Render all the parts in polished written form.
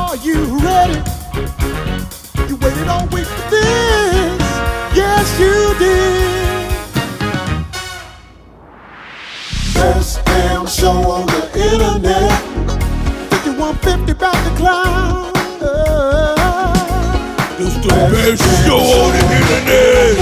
Are you ready? You waited all week for this. Yes, you did. Best damn show on the internet. 5150 about to climb. It's the best show on the internet.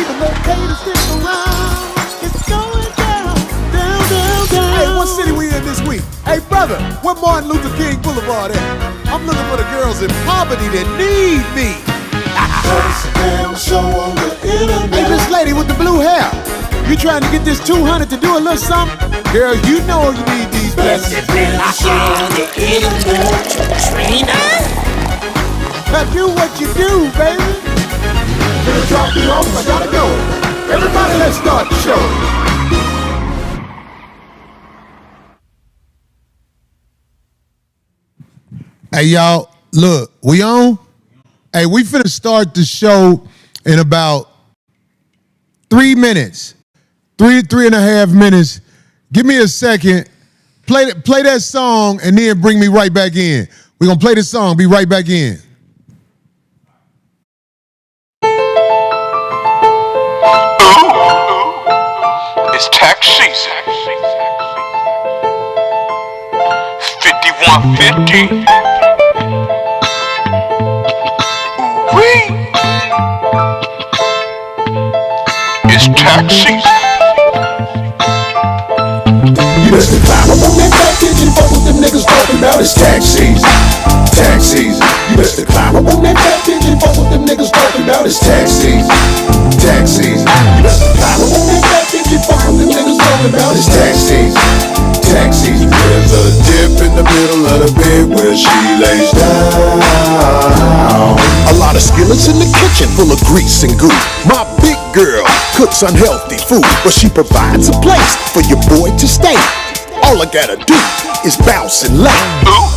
Even though haters stick around, it's going down, down, down, down. Hey, what city we in this week? Hey, brother, where Martin Luther King Boulevard at? I'm looking for the girls in poverty that need me. Best damn show on the internet. Hey, this lady with the blue hair. You trying to get this 200 to do a little something? Girl, you know you need these blessings. Best show on the internet. Now do what you do, baby. Gonna drop you off, I gotta go. Everybody, let's start the show. Hey, y'all, look, we on? Hey, we finna start the show in about 3 minutes. Three and a half minutes. Give me a second. Play that song and then bring me right back in. We're gonna play the song, be right back in. It's tax season. 5150. Ooh-wee. It's tax season. You best to climb up on that package and fuck with them niggas talking about it's tax season. Tax season. You best to climb up on that package and fuck with them niggas talking about it's tax season. Tax season. You best to climb up on that package and fuck with them niggas talking about it's tax season. Tax season. There's a dip in the middle of the bed where she lays down. A lot of skillets in the kitchen full of grease and goo. My big girl cooks unhealthy food, but she provides a place for your boy to stay. All I gotta do is bounce and lay.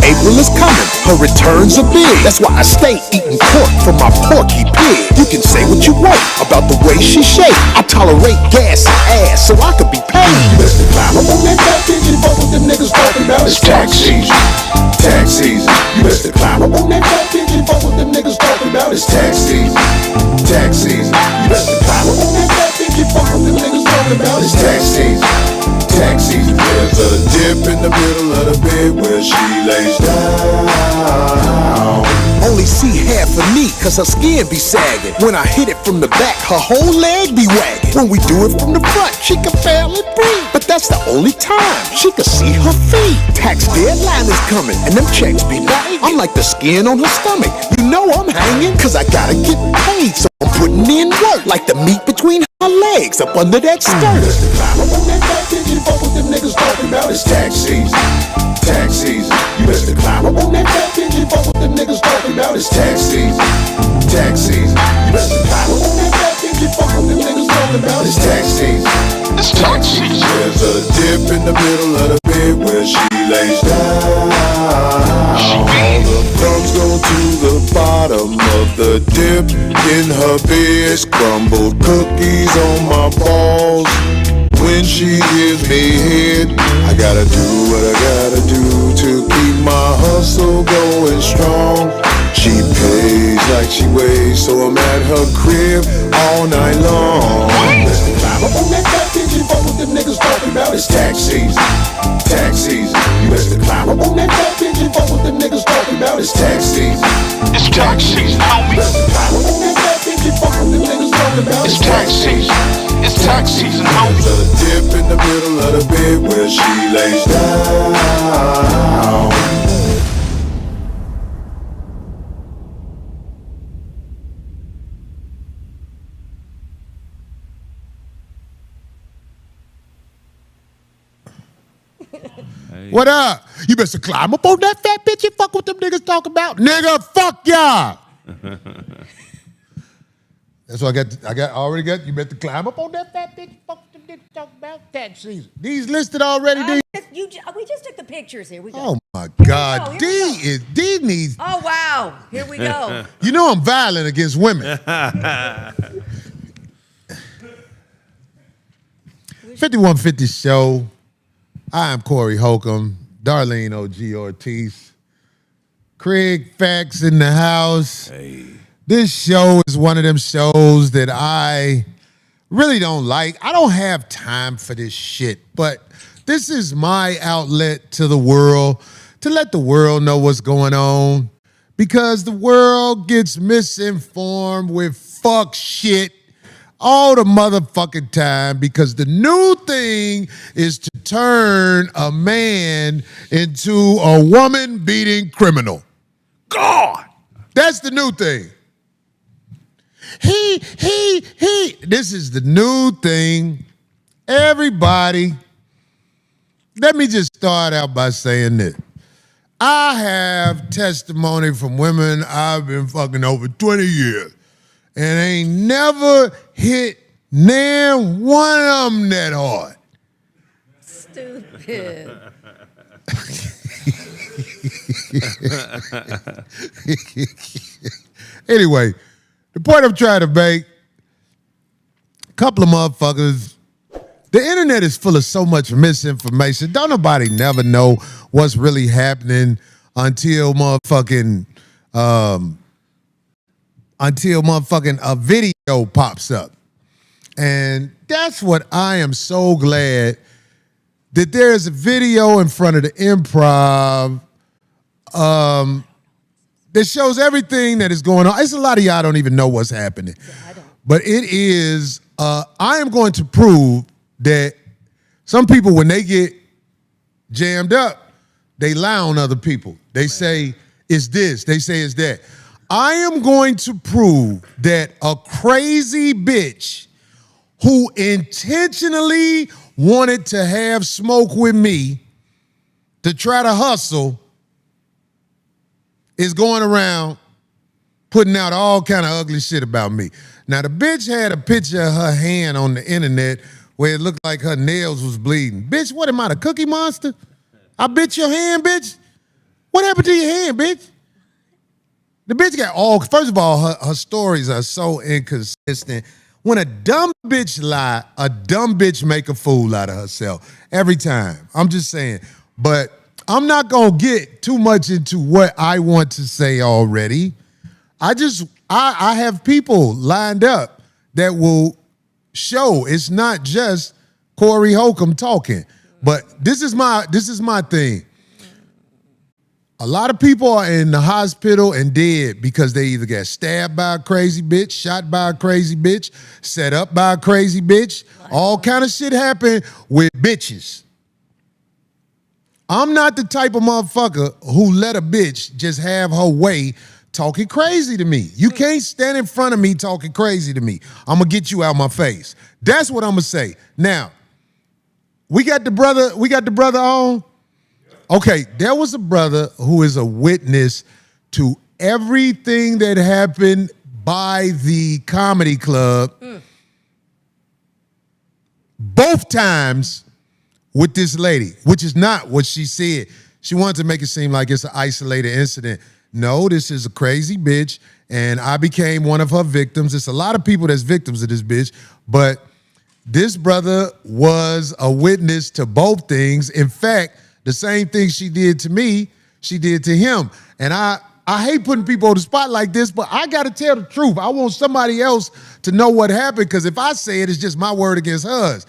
April is coming, her returns are big. That's why I stay eating pork from my porky pig. You can say what you want about the way she shake. I tolerate gas and ass so I could be paid. You best to climb up on that package and fuck with them niggas talking about it's tax season. Tax season. You best to climb up on that package and fuck with them niggas talking about it's tax season. Tax season. You best to climb up on that package and fuck with them niggas talking about it's tax season. Tax season. There's a dip in the middle of the bed where she lays down. Only see half of me cause her skin be sagging. When I hit it from the back, her whole leg be wagging. When we do it from the front, she can barely breathe. But that's the only time she can see her feet. Tax deadline is coming and them checks be banging. I'm like the skin on her stomach. You know I'm hanging cause I gotta get paid. So I'm putting in work like the meat between her legs up under that skirt. You best to climb up on that package and fuck with them niggas talking about it's tax season. Tax season. You best to climb up on that package and fuck with them niggas talking about it's tax season. Tax season. You best to climb up on that package and fuck with them niggas talking about it's tax season. It's tax season. There's a dip in the middle of the bed where she lays down. All the crumbs go to the bottom of the dip in her bed. Crumbled cookies on my balls. When she gives me head, I gotta do what I gotta do to keep my hustle going strong. She pays like she weighs, so I'm at her crib all night long. Let's climb up on that package and fuck with them niggas talking about it's tax season. Tax season. You best to climb up on that package and fuck with them niggas talking about it's tax season. It's tax season, homie. Let's climb up on that package and fuck with them niggas talking about It's tax season. It's tax season, homie. There's a dip in the middle of the bed where she lays down. Hey. What up? You better climb up on that fat bitch and fuck what them niggas talk about. Nigga, fuck y'all. That's what I already got. You better climb up on that fat bitch, fuck what them niggas talk about. Tax season. These listed already, D? We just took the pictures. Here we go. Oh my God. D needs. Oh wow. Here we go. You know I'm violent against women. 5150 Show. I am Corey Holcomb, Darlene OG Ortiz. KraigFacts in the house. Hey. This show is one of them shows that I really don't like. I don't have time for this shit, but this is my outlet to the world, to let the world know what's going on, because the world gets misinformed with fuck shit all the motherfucking time, because the new thing is to turn a man into a woman-beating criminal. God! That's the new thing. He. This is the new thing. Everybody, let me just start out by saying this. I have testimony from women I've been fucking over 20 years and ain't never hit nan one of them that hard. Stupid. Anyway, the point I'm trying to make, a couple of motherfuckers, the internet is full of so much misinformation. Don't nobody never know what's really happening until motherfucking a video pops up. And that's what I am so glad that there's a video in front of the Improv that shows everything that is going on. It's a lot of y'all don't even know what's happening. Yeah, I don't. But it is, I am going to prove that some people, when they get jammed up, they lie on other people. They say it's this, they say it's that. I am going to prove that a crazy bitch who intentionally wanted to have smoke with me to try to hustle is going around putting out all kind of ugly shit about me. Now, the bitch had a picture of her hand on the internet where it looked like her nails was bleeding. Bitch, what am I, the Cookie Monster? I bit your hand, bitch? What happened to your hand, bitch? The bitch got all, first of all, her stories are so inconsistent. When a dumb bitch lie, a dumb bitch make a fool out of herself every time. I'm just saying. But I'm not going to get too much into what I want to say already. I have people lined up that will show it's not just Corey Holcomb talking. But this is my thing. A lot of people are in the hospital and dead because they either got stabbed by a crazy bitch, shot by a crazy bitch, set up by a crazy bitch. All kind of shit happen with bitches. I'm not the type of motherfucker who let a bitch just have her way talking crazy to me. You can't stand in front of me talking crazy to me. I'm going to get you out my face. That's what I'm going to say. Now, we got the brother on. Okay, there was a brother who is a witness to everything that happened by the comedy club. Both times with this lady, which is not what she said. She wanted to make it seem like it's an isolated incident. No, this is a crazy bitch, and I became one of her victims. It's a lot of people that's victims of this bitch, but this brother was a witness to both things. In fact, the same thing she did to me, she did to him. And I hate putting people on the spot like this, but I got to tell the truth. I want somebody else to know what happened, because if I say it, it's just my word against hers.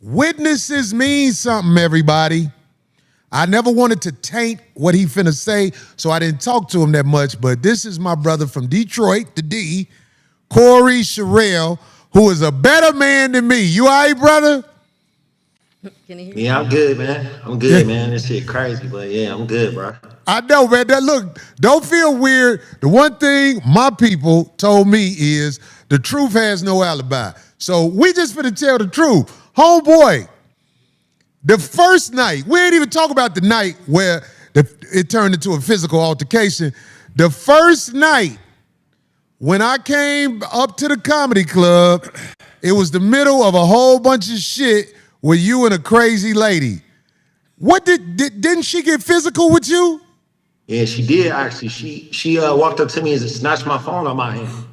Witnesses mean something, everybody. I never wanted to taint what he finna say, so I didn't talk to him that much, but this is my brother from Detroit, the D, Corey Sherrell, who is a better man than me. You all right, brother? Can you hear Yeah, I'm good, man. I'm good, man. This shit crazy, but yeah, I'm good, bro. I know, man. Look, don't feel weird. The one thing my people told me is the truth has no alibi. So we just finna tell the truth. Homeboy, the first night, we ain't even talk about the night where it turned into a physical altercation. The first night, when I came up to the comedy club, it was the middle of a whole bunch of shit with you and a crazy lady. What didn't she get physical with you? Yeah, she did actually. She walked up to me and snatched my phone out my hand.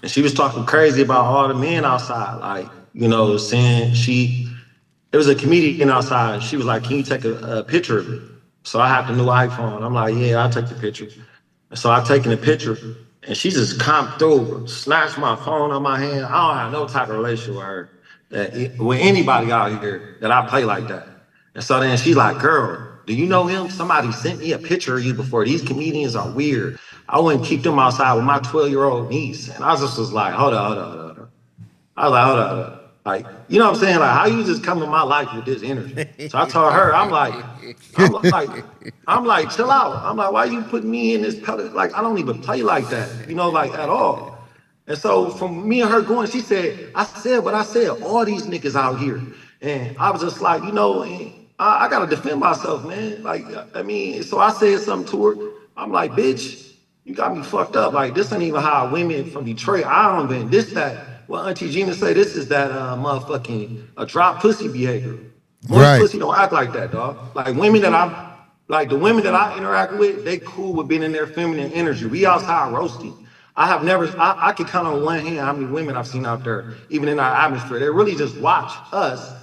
And she was talking crazy about all the men outside, like, you know, saying there was a comedian outside. She was like, can you take a picture of it? So I have the new iPhone. I'm like, yeah, I'll take the picture. And so I taken a picture, and she just come through, snatched my phone on my hand. I don't have no type of relationship with her, with anybody out here that I play like that. And so then she's like, girl, do you know him? Somebody sent me a picture of you before. These comedians are weird. I wouldn't keep them outside with my 12-year-old niece. And I just was like, hold on. I was like, hold on. Like, you know what I'm saying? Like, how you just come in my life with this energy? So I told her, I'm like, chill out. I'm like, why you putting me in this pellet? Like, I don't even play like that, you know, like at all. And so from me and her going, she said, I said what I said, all these niggas out here. And I was just like, you know, I gotta defend myself, man. Like, I mean, so I said something to her. I'm like, bitch, you got me fucked up. Like, this ain't even how women from Detroit, I don't even, this, that. Well, Auntie Gina say this is that motherfucking drop pussy behavior. Most Right. pussy don't act like that, dog. Like women that the women that I interact with, they cool with being in their feminine energy. We outside roasting. I can count on one hand how many women I've seen out there, even in our atmosphere. They really just watch us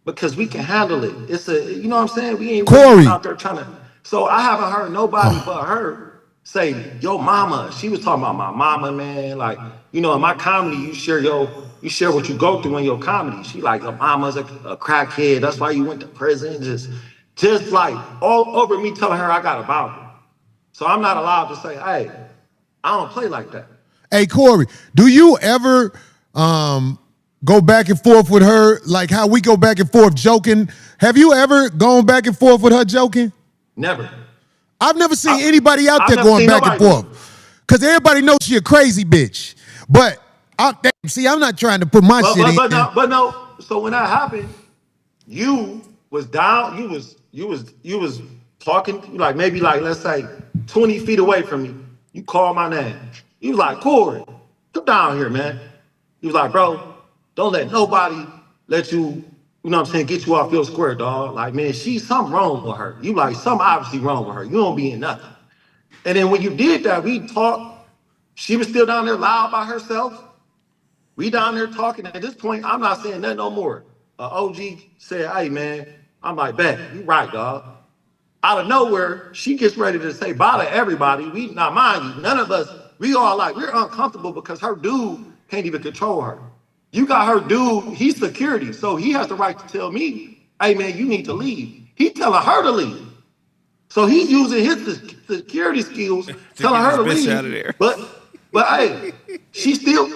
because we can handle it. It's you know what I'm saying? We ain't really out there trying to. So I haven't heard nobody but her say, yo mama. She was talking about my mama, man. Like, you know, in my comedy, you share what you go through in your comedy. She like, your mama's a crackhead. That's why you went to prison. Just like all over me telling her I got a problem. So I'm not allowed to say, hey, I don't play like that. Hey, Corey, do you ever go back and forth with her like how we go back and forth joking? Have you ever gone back and forth with her joking? Never. I've never seen anybody out there going back and forth. Because everybody knows she a crazy bitch. But, I'm not trying to put my shit in. But no, so when that happened, you was down, you was talking, like maybe like, let's say 20 feet away from me. You called my name. You was like, Corey, come down here, man. You was like, bro, don't let nobody let you, you know what I'm saying, get you off your square, dog. Like, man, something wrong with her. You like, something obviously wrong with her. You don't be in nothing. And then when you did that, we talked. She was still down there loud by herself. We down there talking. At this point, I'm not saying nothing no more. OG said, hey, man. I'm like, bet, you right, dog. Out of nowhere, she gets ready to say bye to everybody. Now, mind you, none of us, we all like, we're uncomfortable because her dude can't even control her. You got her dude, he's security, so he has the right to tell me, hey, man, you need to leave. He telling her to leave. So he's using his security skills, telling her to leave. Out of there. But hey, she still,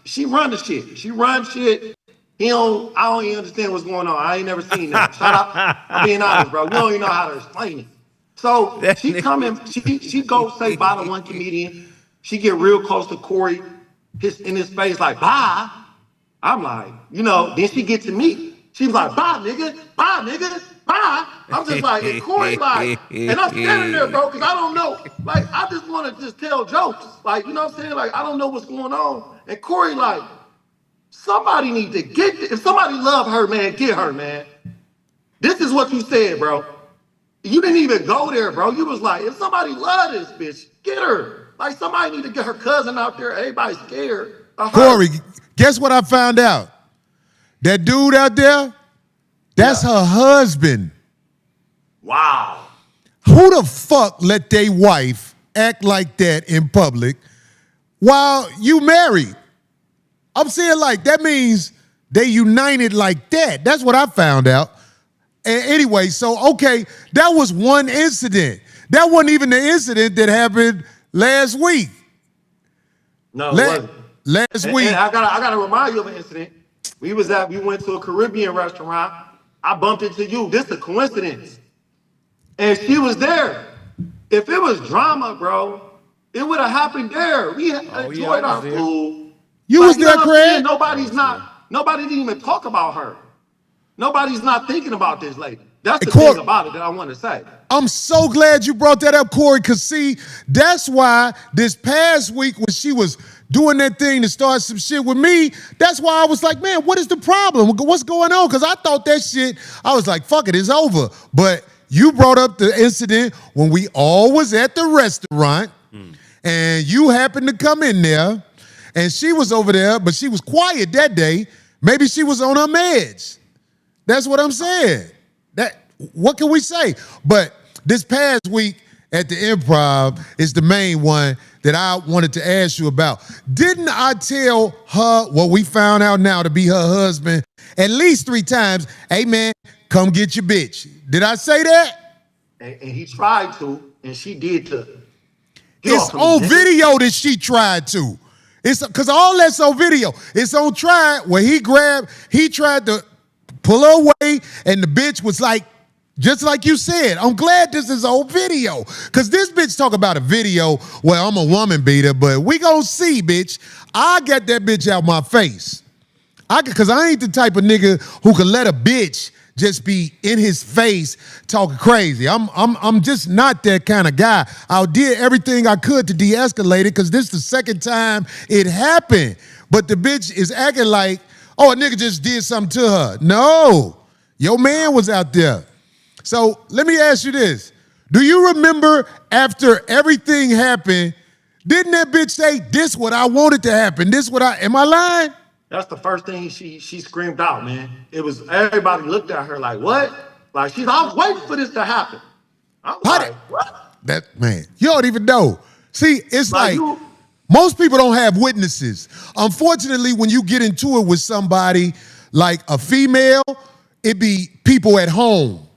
she run the shit. She run shit. I don't even understand what's going on. I ain't never seen that. Shout out, I'm being honest, bro. You don't even know how to explain it. So she come in, she go say bye to one comedian. She get real close to Corey, in his face, like, bye. I'm like, you know, then she get to me. She was like, bye, nigga, bye. I'm just like, and Corey like, and I'm standing there, bro, because I don't know. Like, I just want to just tell jokes. Like, you know what I'm saying? Like, I don't know what's going on. And Corey like, somebody need to if somebody love her, man, get her, man. This is what you said, bro. You didn't even go there, bro. You was like, if somebody love this bitch, get her. Like, somebody need to get her cousin out there. Everybody's scared of her. Corey, guess what I found out? That dude out there, that's her husband. Wow. Who the fuck let their wife act like that in public while you married? I'm saying, like, that means they united like that. That's what I found out. And anyway, so, okay, that was one incident. That wasn't even the incident that happened last week. No, it wasn't. Last week. And I gotta remind you of an incident. We went to a Caribbean restaurant. I bumped into you. This is a coincidence. And she was there. If it was drama, bro, it would have happened there. We enjoyed our food. You was there, Kraig? Nobody didn't even talk about her. Nobody's not thinking about this lady. That's the thing about it that I want to say. I'm so glad you brought that up, Corey, because see, that's why this past week when she was doing that thing to start some shit with me, that's why I was like, man, what is the problem? What's going on? Because I thought that shit, I was like, fuck it, it's over. But you brought up the incident when we all was at the restaurant and you happened to come in there and she was over there, but she was quiet that day. Maybe she was on her meds. That's what I'm saying. What can we say? But this past week, at the Improv is the main one that I wanted to ask you about. Didn't I tell her what we found out now to be her husband at least 3 times? Hey, man, come get your bitch. Did I say that? And he tried to, and she did too. It's on video that she tried to. It's because all that's on video. It's on trial where he tried to pull her away, and the bitch was like, just like you said, I'm glad this is on video. Because this bitch talk about a video where I'm a woman beater, but we gonna see, bitch. I got that bitch out my face. Because I ain't the type of nigga who can let a bitch just be in his face talking crazy. I'm just not that kind of guy. I did everything I could to de-escalate it because this is the second time it happened. But the bitch is acting like, oh, a nigga just did something to her. No, your man was out there. So let me ask you this. Do you remember after everything happened, didn't that bitch say, this what I wanted to happen? Am I lying? That's the first thing she screamed out, man. It was, everybody looked at her like, what? Like, I was waiting for this to happen. I was like, what? That, man, you don't even know. See, it's like most people don't have witnesses. Unfortunately, when you get into it with somebody like a female, it be people at home.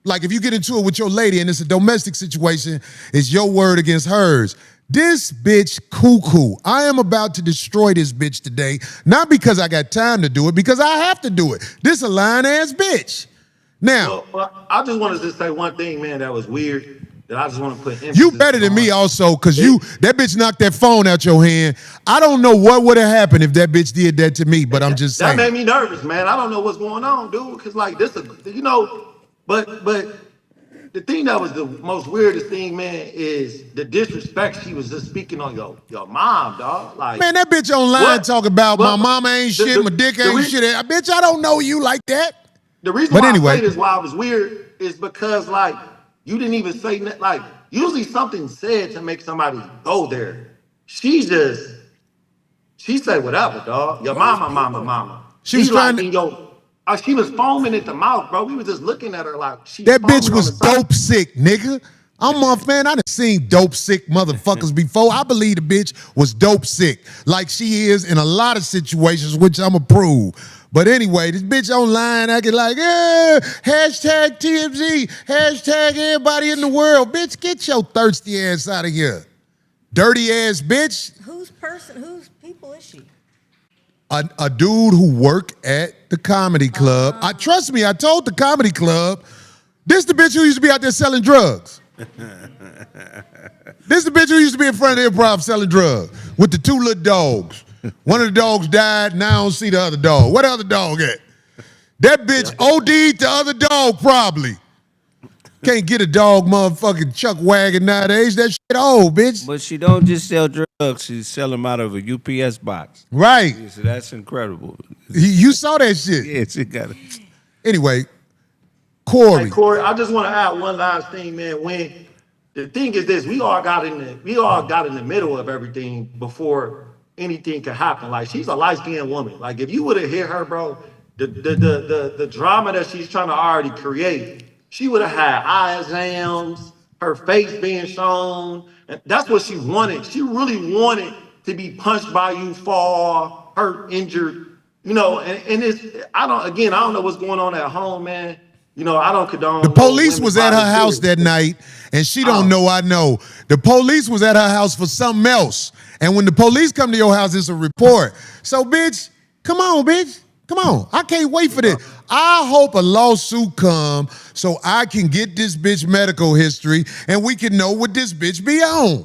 Like if you get into it with your lady and it's a domestic situation, it's your word against hers. This bitch cuckoo. I am about to destroy this bitch today, not because I got time to do it, because I have to do it. This a lying-ass bitch. Now, well, I just wanted to say one thing, man, that was weird, that I just want to put emphasis you better than me also, because that bitch knocked that phone out your hand. I don't know what would have happened if that bitch did that to me, but I'm just saying. That made me nervous, man. I don't know what's going on, dude, because like this, you know, but the thing that was the most weirdest thing, man, is the disrespect she was just speaking on your mom, dog. Like, man, that bitch online talking about my mama ain't shit, my dick ain't shit. Bitch, I don't know you like that. The reason why I say this, why it was weird, is because like you didn't even say that. Like usually something said to make somebody go there. She said whatever, dog. Your mama. She was trying to. She was foaming at the mouth, bro. We was just looking at her like that bitch was dope sick, nigga. I'm off, man. I done seen dope sick motherfuckers before. I believe the bitch was dope sick, like she is in a lot of situations, which I'm approve. But anyway, this bitch online acting like, hashtag TMZ, hashtag everybody in the world. Bitch, get your thirsty ass out of here. Dirty ass bitch. Whose people is she? A dude who worked at the comedy club. Trust me, I told the comedy club, this the bitch who used to be out there selling drugs. This the bitch who used to be in front of the Improv selling drugs with the 2 little dogs. One of the dogs died, now I don't see the other dog. What other dog at? That bitch OD'd the other dog probably. Can't get a dog motherfucking chuck wagon nowadays. That shit old, bitch. But she don't just sell drugs. She sell them out of a UPS box. Right. Yeah, so that's incredible. You saw that shit. Yeah, she got it. Anyway, Corey. Hey, Corey, I just want to add one last thing, man. When the thing is this, we all got in the middle of everything before anything could happen. Like she's a light-skinned woman. Like if you would have hit her, bro, the drama that she's trying to already create, she would have had eye exams, her face being shown. And that's what she wanted. She really wanted to be punched by you, fall, hurt, injured. You know, and it's I don't know what's going on at home, man. You know, I don't condone. The police was at her house that night, and she don't know I know. The police was at her house for something else. And when the police come to your house, it's a report. So, bitch, come on, bitch. Come on. I can't wait for this. I hope a lawsuit come so I can get this bitch medical history and we can know what this bitch be on.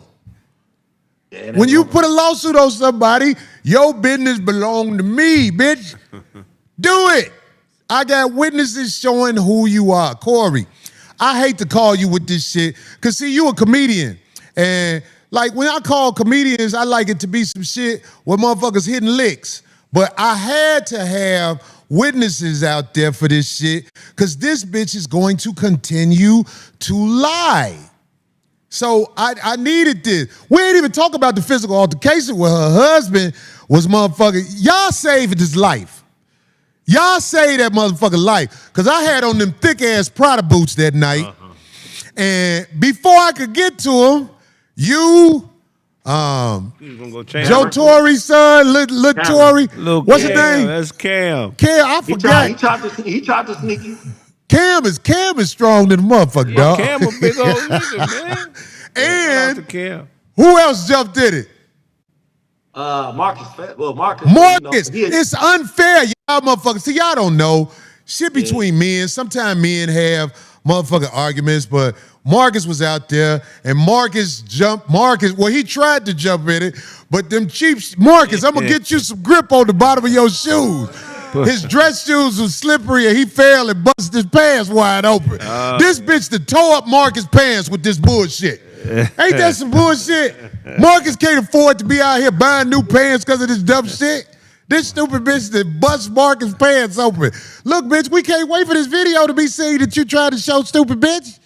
Yeah, when you put a lawsuit on somebody, your business belong to me, bitch. Do it. I got witnesses showing who you are. Corey, I hate to call you with this shit because, see, you a comedian. And, like, when I call comedians, I like it to be some shit where motherfuckers hitting licks. But I had to have witnesses out there for this shit because this bitch is going to continue to lie. So I needed this. We ain't even talk about the physical altercation where her husband was motherfucking. Y'all saved his life. Y'all saved that motherfucking life. Because I had on them thick-ass Prada boots that night. And before I I could get to him, you, You gonna go change Joe Torre's son, Lil Torre. What's his name? That's Cam. Cam, I forgot. He tried to sneak you. Cam is strong than a motherfucker, dog. Cam a big old nigga, man. And Cam. who else jumped in it? Marcus. Well, Marcus. Marcus. It's unfair, y'all motherfuckers. See, y'all don't know. Shit between men. Sometimes men have motherfucking arguments, but Marcus was out there, and Marcus, well, he tried to jump in it, but them Marcus, I'm gonna get you some grip on the bottom of your shoes. His dress shoes was slippery, and he fell and busted his pants wide open. This bitch to toe up Marcus' pants with this bullshit. Ain't that some bullshit? Marcus can't afford to be out here buying new pants because of this dumb shit. This stupid bitch that busts Marcus' pants open. Look, bitch, we can't wait for this video to be seen that you tried to show, stupid bitch.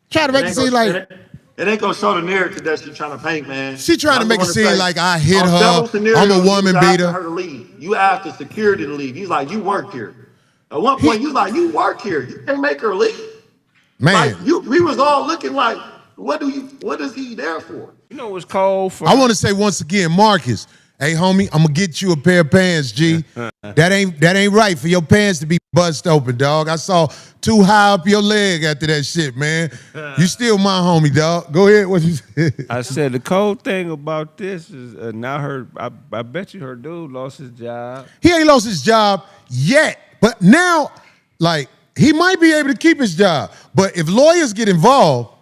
Try to make it seem like... It ain't gonna show the narrative that she's trying to paint, man. She trying to make it seem like I hit her, I'm a woman beater. Her to leave. You asked the security to leave. He's like, you work here. At one point, you was like, you work here. You can't make her leave. Man. Like, we was all looking like, what is he there for? You know what's cold for... I want to say once again, Marcus, hey, homie, I'm going to get you a pair of pants, G. That ain't right for your pants to be bust open, dog. I saw too high up your leg after that shit, man. You still my homie, dog. Go ahead. What you said? I said the cold thing about this is now I bet you her dude lost his job. He ain't lost his job yet, but now, like, he might be able to keep his job. But if lawyers get involved,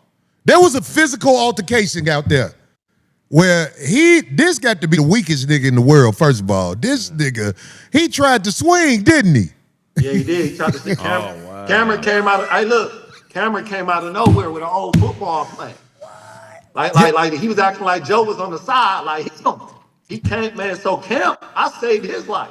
there was a physical altercation out there where this got to be the weakest nigga in the world, first of all. This nigga, he tried to swing, didn't he? Yeah, he did. He tried to swing. Cameron came out of, Cameron came out of nowhere with an old football play. Like he was acting like Joe was on the side. Like he came, man. So Cam, I saved his life.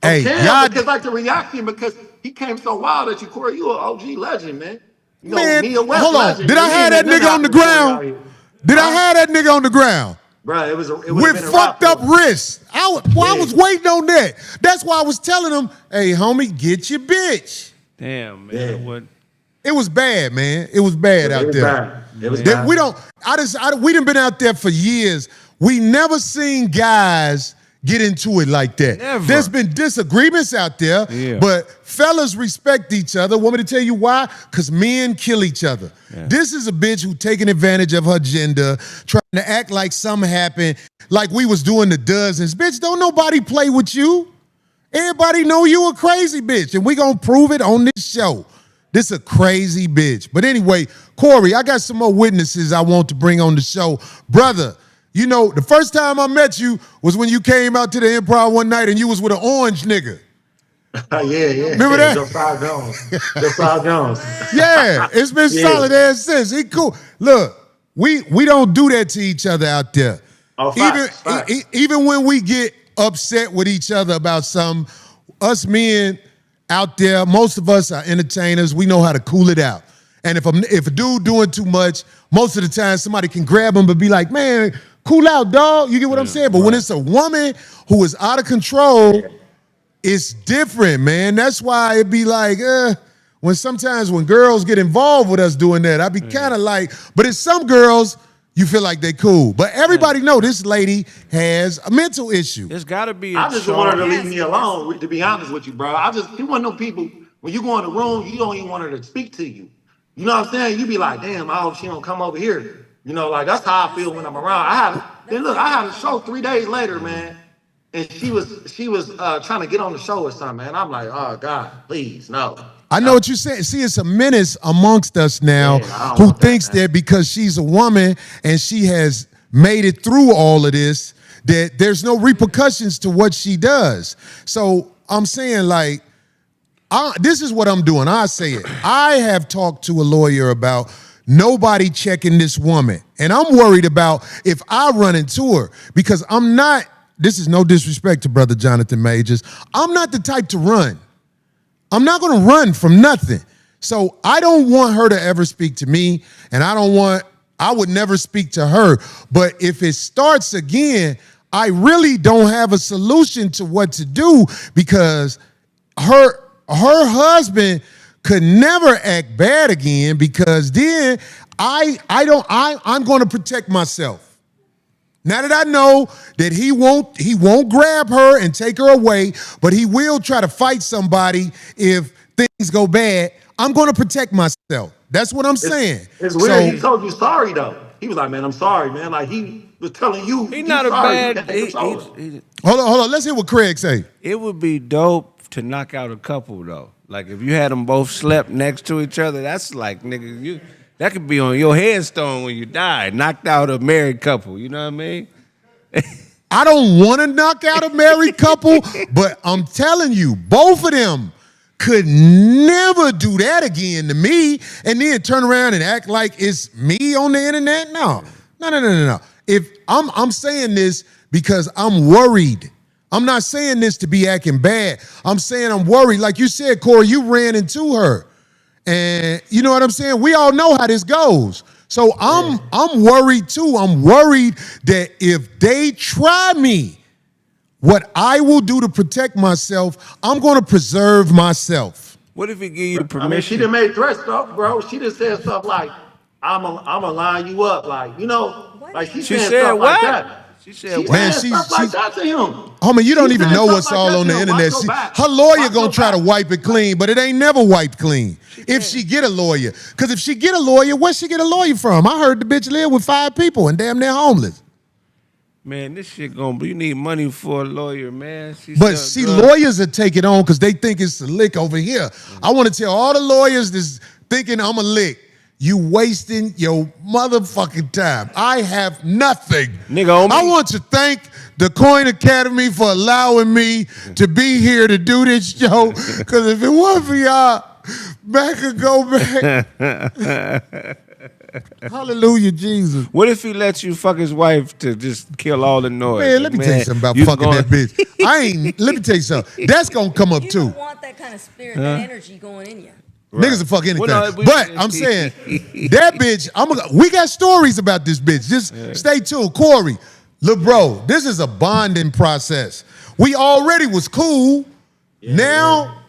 Hey, Cam, because like the reaction, because he came so wild at you, Corey. You an OG legend, man. You know, Man, West hold on. legend. Did I have that nigga on the ground? Did I have that nigga on the ground? Bro, it was with fucked up wrists. I was waiting on that. That's why I was telling him, hey, homie, get your bitch. Damn, man. What? It was bad, man. It was bad out there. It was bad. We done been out there for years. We never seen guys get into it like that. Never. There's been disagreements out there, but fellas respect each other. Want me to tell you why? Because men kill each other. Yeah. This is a bitch who taking advantage of her gender, trying to act like something happened, like we was doing the dozens. Bitch, don't nobody play with you. Everybody know you a crazy bitch, and we gonna prove it on this show. This a crazy bitch. But anyway, Corey, I got some more witnesses I want to bring on the show. Brother, you know, the first time I met you was when you came out to the Improv one night and you was with an orange nigga. Yeah. Remember that? Josiah Jones. Yeah, it's been solid ever since. He cool. Look, we don't do that to each other out there. Oh, Even when we get upset with each other about something, us men out there, most of us are entertainers. We know how to cool it out. And if a dude doing too much, most of the time somebody can grab him but be like, man, cool out, dog. You get what I'm saying? But when it's a woman who is out of control, it's different, man. That's why it be like, sometimes when girls get involved with us doing that, I be kind of like, but it's some girls, you feel like they cool. But everybody know this lady has a mental issue. There's got to be I just want her to leave me alone, to be honest with you, bro. You want to know people, when you go in the room, you don't even want her to speak to you. You know what I'm saying? You be like, damn, I hope she don't come over here. You know, like that's how I feel when I'm around. I had a show 3 days later, man, and she was trying to get on the show or something, man. I'm like, oh God, please, no. I know what you're saying. See, it's a menace amongst us now who thinks that because she's a woman and she has made it through all of this, that there's no repercussions to what she does. So I'm saying, like, this is what I'm doing. I say it. I have talked to a lawyer about nobody checking this woman. And I'm worried about if I run into her, because I'm not, this is no disrespect to Brother Jonathan Majors, I'm not the type to run. I'm not going to run from nothing. So I don't want her to ever speak to me, and I would never speak to her. But if it starts again, I really don't have a solution to what to do, because her husband could never act bad again because then I'm going to protect myself. Now that I know that he won't grab her and take her away, but he will try to fight somebody if things go bad, I'm going to protect myself. That's what I'm saying. It's weird. He told you sorry though. He was like, man, I'm sorry, man. Like he was telling you. He's not a sorry. bad. Hold on. Let's hear what Kraig say. It would be dope to knock out a couple though. Like if you had them both slept next to each other, that's like nigga, that could be on your headstone when you die. Knocked out a married couple. You know what I mean? I don't want to knock out a married couple, but I'm telling you, both of them could never do that again to me and then turn around and act like it's me on the internet. No. If I'm saying this because I'm worried. I'm not saying this to be acting bad. I'm saying I'm worried. Like you said, Corey, you ran into her. And you know what I'm saying? We all know how this goes. So I'm worried too. I'm worried that if they try me, what I will do to protect myself, I'm going to preserve myself. What if he give you permission? I mean, she done made threats stuff, bro. She just said stuff like, I'm gonna line you up. Like, you know, like she said said stuff what? like that. She said what? Man, Said stuff like that to him. Homie, you don't She even said know stuff what's like all that on to the him. internet. Watch your back. Her lawyer Watch gonna your try to back. wipe it clean, but it ain't never wiped clean. If she get a lawyer. Because if she get a lawyer, where she get a lawyer from? I heard the bitch live with 5 people and damn near homeless. Man, this shit gonna be, you need money for a lawyer, man. But see, lawyers will take it on because they think it's a lick over here. I want to tell all the lawyers that's thinking I'm a lick, you wasting your motherfucking time. I have nothing. Nigga, I want to thank the Coin Academy for allowing me to be here to do this show. Because if it wasn't for y'all, back could go back. Hallelujah, Jesus. What if he lets you fuck his wife to just kill all the noise? Man, let me tell you something about fucking that bitch. Let me tell you something. That's going to come up You too. don't want that kind of spirit, that energy going in you. Right. Niggas will fuck anything. Well, no, but I'm saying, that bitch, we got stories about this bitch. Just stay tuned. Corey, look, bro, this is a bonding process. We already was cool. Now,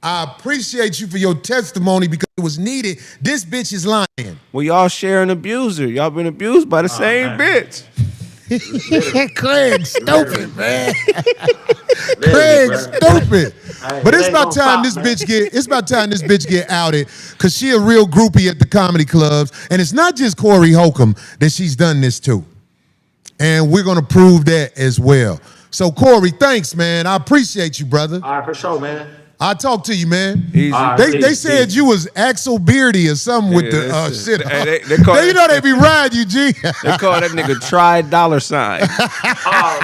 I appreciate you for your testimony because it was needed. This bitch is lying. Well, y'all share an abuser. Y'all been abused by the same bitch. Kraig stupid, man. Kraig stupid. But it's about time this bitch get outed because she a real groupie at the comedy clubs. And it's not just Corey Holcomb that she's done this to. And we're gonna prove that as well. So Corey, thanks, man. I appreciate you, brother. All right, for sure, man. I'll talk to you, man. Easy. They said you was Axel Beardy or something with the shit. Hey, they call you know they be riding you, G. They call that nigga $$. Oh,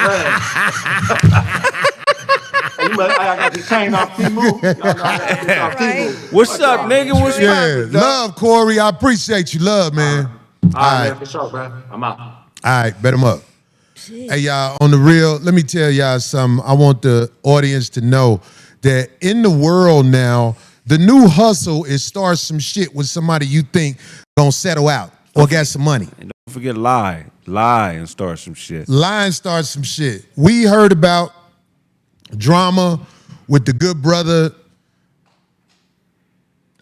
man. I got this chain off T-Move. Y'all know I got this off T-Move. What's up, nigga? What's Yeah, up? love, Corey. I appreciate you. Love, man. All right, man, for sure, bro. I'm out. All right, bet him up. Hey, y'all, on the real, let me tell y'all something. I want the audience to know that in the world now, the new hustle is start some shit with somebody you think gonna settle out or got some money. And don't forget lie and start some shit. Lie and start some shit. We heard about drama with the good brother.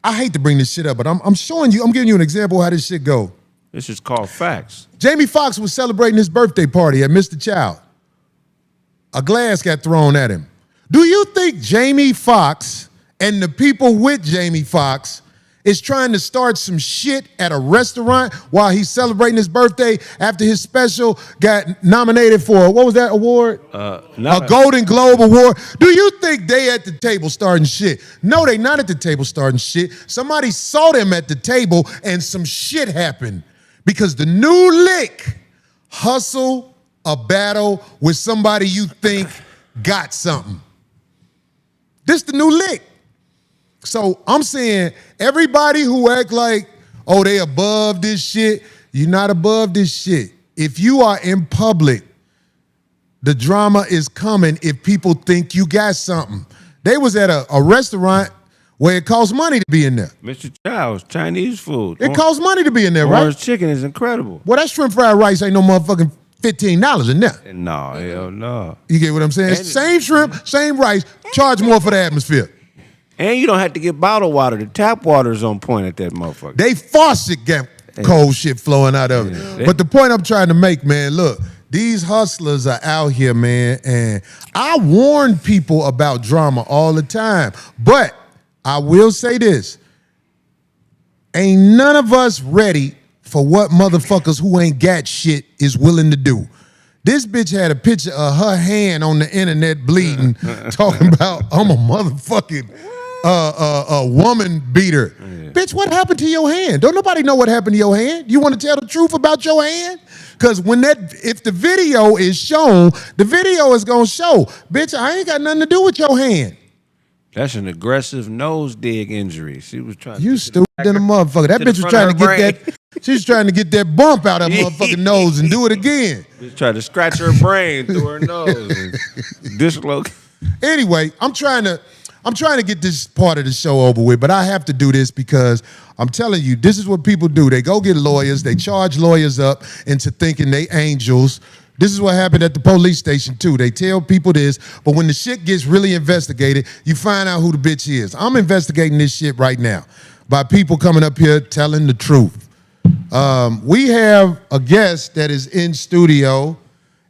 I hate to bring this shit up, but I'm showing you, I'm giving you an example of how this shit go. This is called facts. Jamie Foxx was celebrating his birthday party at Mr. Child. A glass got thrown at him. Do you think Jamie Foxx and the people with Jamie Foxx is trying to start some shit at a restaurant while he's celebrating his birthday after his special got nominated for, what was that award? A Golden Globe Award. Do you think they at the table starting shit? No, they not at the table starting shit. Somebody saw them at the table and some shit happened because the new lick, hustle a battle with somebody you think got something. This the new lick. So I'm saying everybody who act like, oh, they above this shit, you're not above this shit. If you are in public, the drama is coming if people think you got something. They was at a restaurant where it costs money to be in there. Mr. Child's Chinese food. It costs money to be in there, right? Orange chicken is incredible. Well, that shrimp fried rice ain't no motherfucking $15 in there. No, hell no. You get what I'm saying? Same shrimp, same rice, charge more for the atmosphere. And you don't have to get bottled water. The tap water's on point at that motherfucker. They faucet got cold shit flowing out of it. But the point I'm trying to make, man, look, these hustlers are out here, man, and I warn people about drama all the time. But I will say this. Ain't none of us ready for what motherfuckers who ain't got shit is willing to do. This bitch had a picture of her hand on the internet bleeding, talking about, I'm a motherfucking a woman beater. Bitch, what happened to your hand? Don't nobody know what happened to your hand. You want to tell the truth about your hand? Because if the video is shown, the video is going to show. Bitch, I ain't got nothing to do with your hand. That's an aggressive nose dig injury. She was trying. You stupid than a motherfucker. That bitch was trying to get that. She was trying to get that bump out of her motherfucking nose and do it again. Just tried to scratch her brain through her nose and dislocate. Anyway, I'm trying to get this part of the show over with, but I have to do this because I'm telling you, this is what people do. They go get lawyers. They charge lawyers up into thinking they angels. This is what happened at the police station, too. They tell people this, but when the shit gets really investigated, you find out who the bitch is. I'm investigating this shit right now by people coming up here telling the truth. We have a guest that is in studio,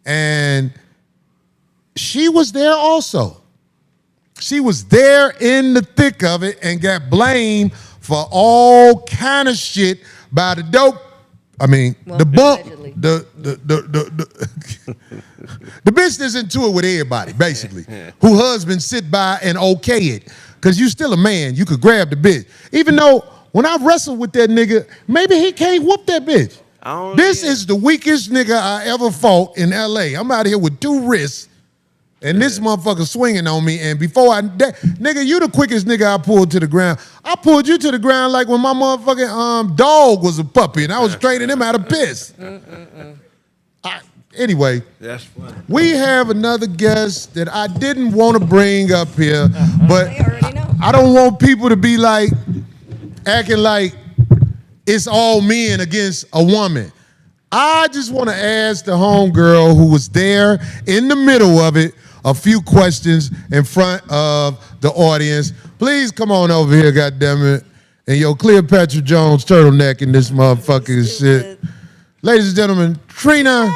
and she was there also. She was there in the thick of it and got blamed for all kind of shit by the dope. I mean, the bump, allegedly. The bitch that's into it with everybody, basically. Who husband sit by and okay it. Because you still a man, you could grab the bitch. Even though when I wrestled with that nigga, maybe he can't whoop that bitch. This is the weakest nigga I ever fought in LA. I'm out here with 2 wrists. And this motherfucker swinging on me, and before nigga, you the quickest nigga I pulled to the ground. I pulled you to the ground like when my motherfucking dog was a puppy, and I was training him out of piss. Anyway, that's funny. We have another guest that I didn't want to bring up here, but I don't want people to be like, acting like it's all men against a woman. I just want to ask the homegirl who was there in the middle of it a few questions in front of the audience. Please come on over here, goddammit. And yo, Cleopatra Jones turtleneck in this motherfucking shit. Ladies and gentlemen, Trina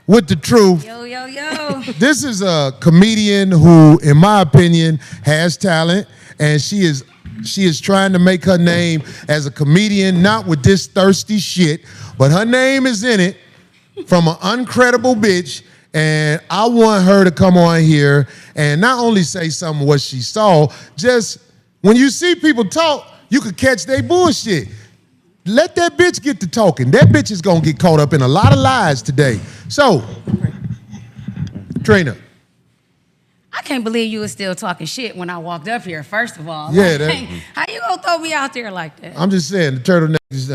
with the truth. Yo, yo, yo. This is a comedian who, in my opinion, has talent, and she is trying to make her name as a comedian, not with this thirsty shit, but her name is in it from an uncredible bitch, and I want her to come on here and not only say some of what she saw, just when you see people talk, you could catch their bullshit. Let that bitch get to talking. That bitch is gonna get caught up in a lot of lies today. So, Trina. I can't believe you were still talking shit when I walked up here, first of all. Yeah, how you gonna throw me out there like that? I'm just saying, the turtleneck is...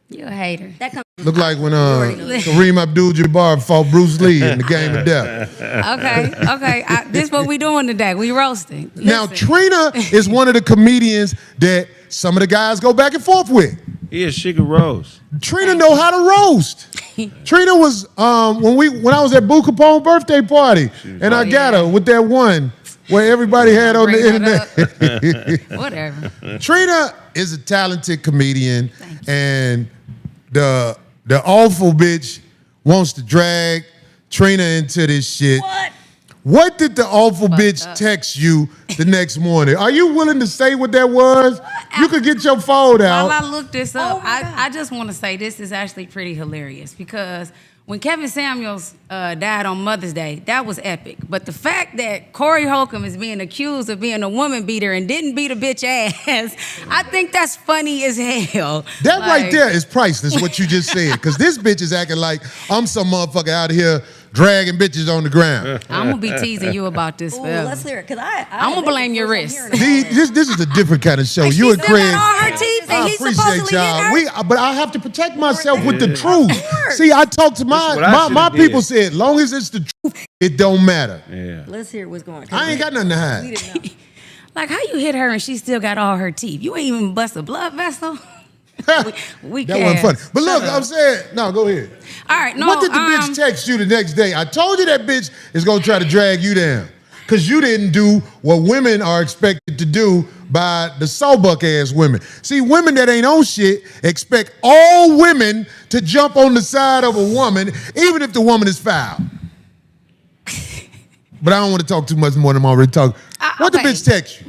you a hater. That comes look like when Kareem Abdul-Jabbar fought Bruce Lee in the Game of Death. Okay. This is what we doing today. We roasting. Listen. Now, Trina is one of the comedians that some of the guys go back and forth with. Yeah, she can roast. Trina know how to roast. Trina was when I was at Boo Capone birthday party, and I got her with that one where everybody had on the internet. Whatever. Trina is a talented comedian, and the awful bitch wants to drag Trina into this shit. What did the awful bitch text you the next morning? Are you willing to say what that was? You could get your phone out. While I look this up, I just want to say this is actually pretty hilarious because when Kevin Samuels died on Mother's Day, that was epic. But the fact that Corey Holcomb is being accused of being a woman beater and didn't beat a bitch ass, I think that's funny as hell. That right there is priceless, what you just said. Because this bitch is acting like I'm some motherfucker out here dragging bitches on the ground. I'm going to be teasing you about this forever. Let's hear it, because I'm going to blame your wrist. This is a different kind of show. Like you and Craig. All her teeth and I he's appreciate y'all. But I have to protect myself with the truth. Course. See, I talk to my people said, long as it's the truth, it don't matter. Yeah. Let's hear what's going on. I ain't got nothing to hide. We didn't know. Like, how you hit her and she still got all her teeth? You ain't even bust a blood vessel? we that wasn't funny. But look, I'm saying, no, go ahead. All right, no. What did the bitch text you the next day? I told you that bitch is going to try to drag you down. because you didn't do what women are expected to do by the sawbuck ass women. See, women that ain't on shit expect all women to jump on the side of a woman, even if the woman is foul. But I don't want to talk too much more than I'm already talking. What the bitch text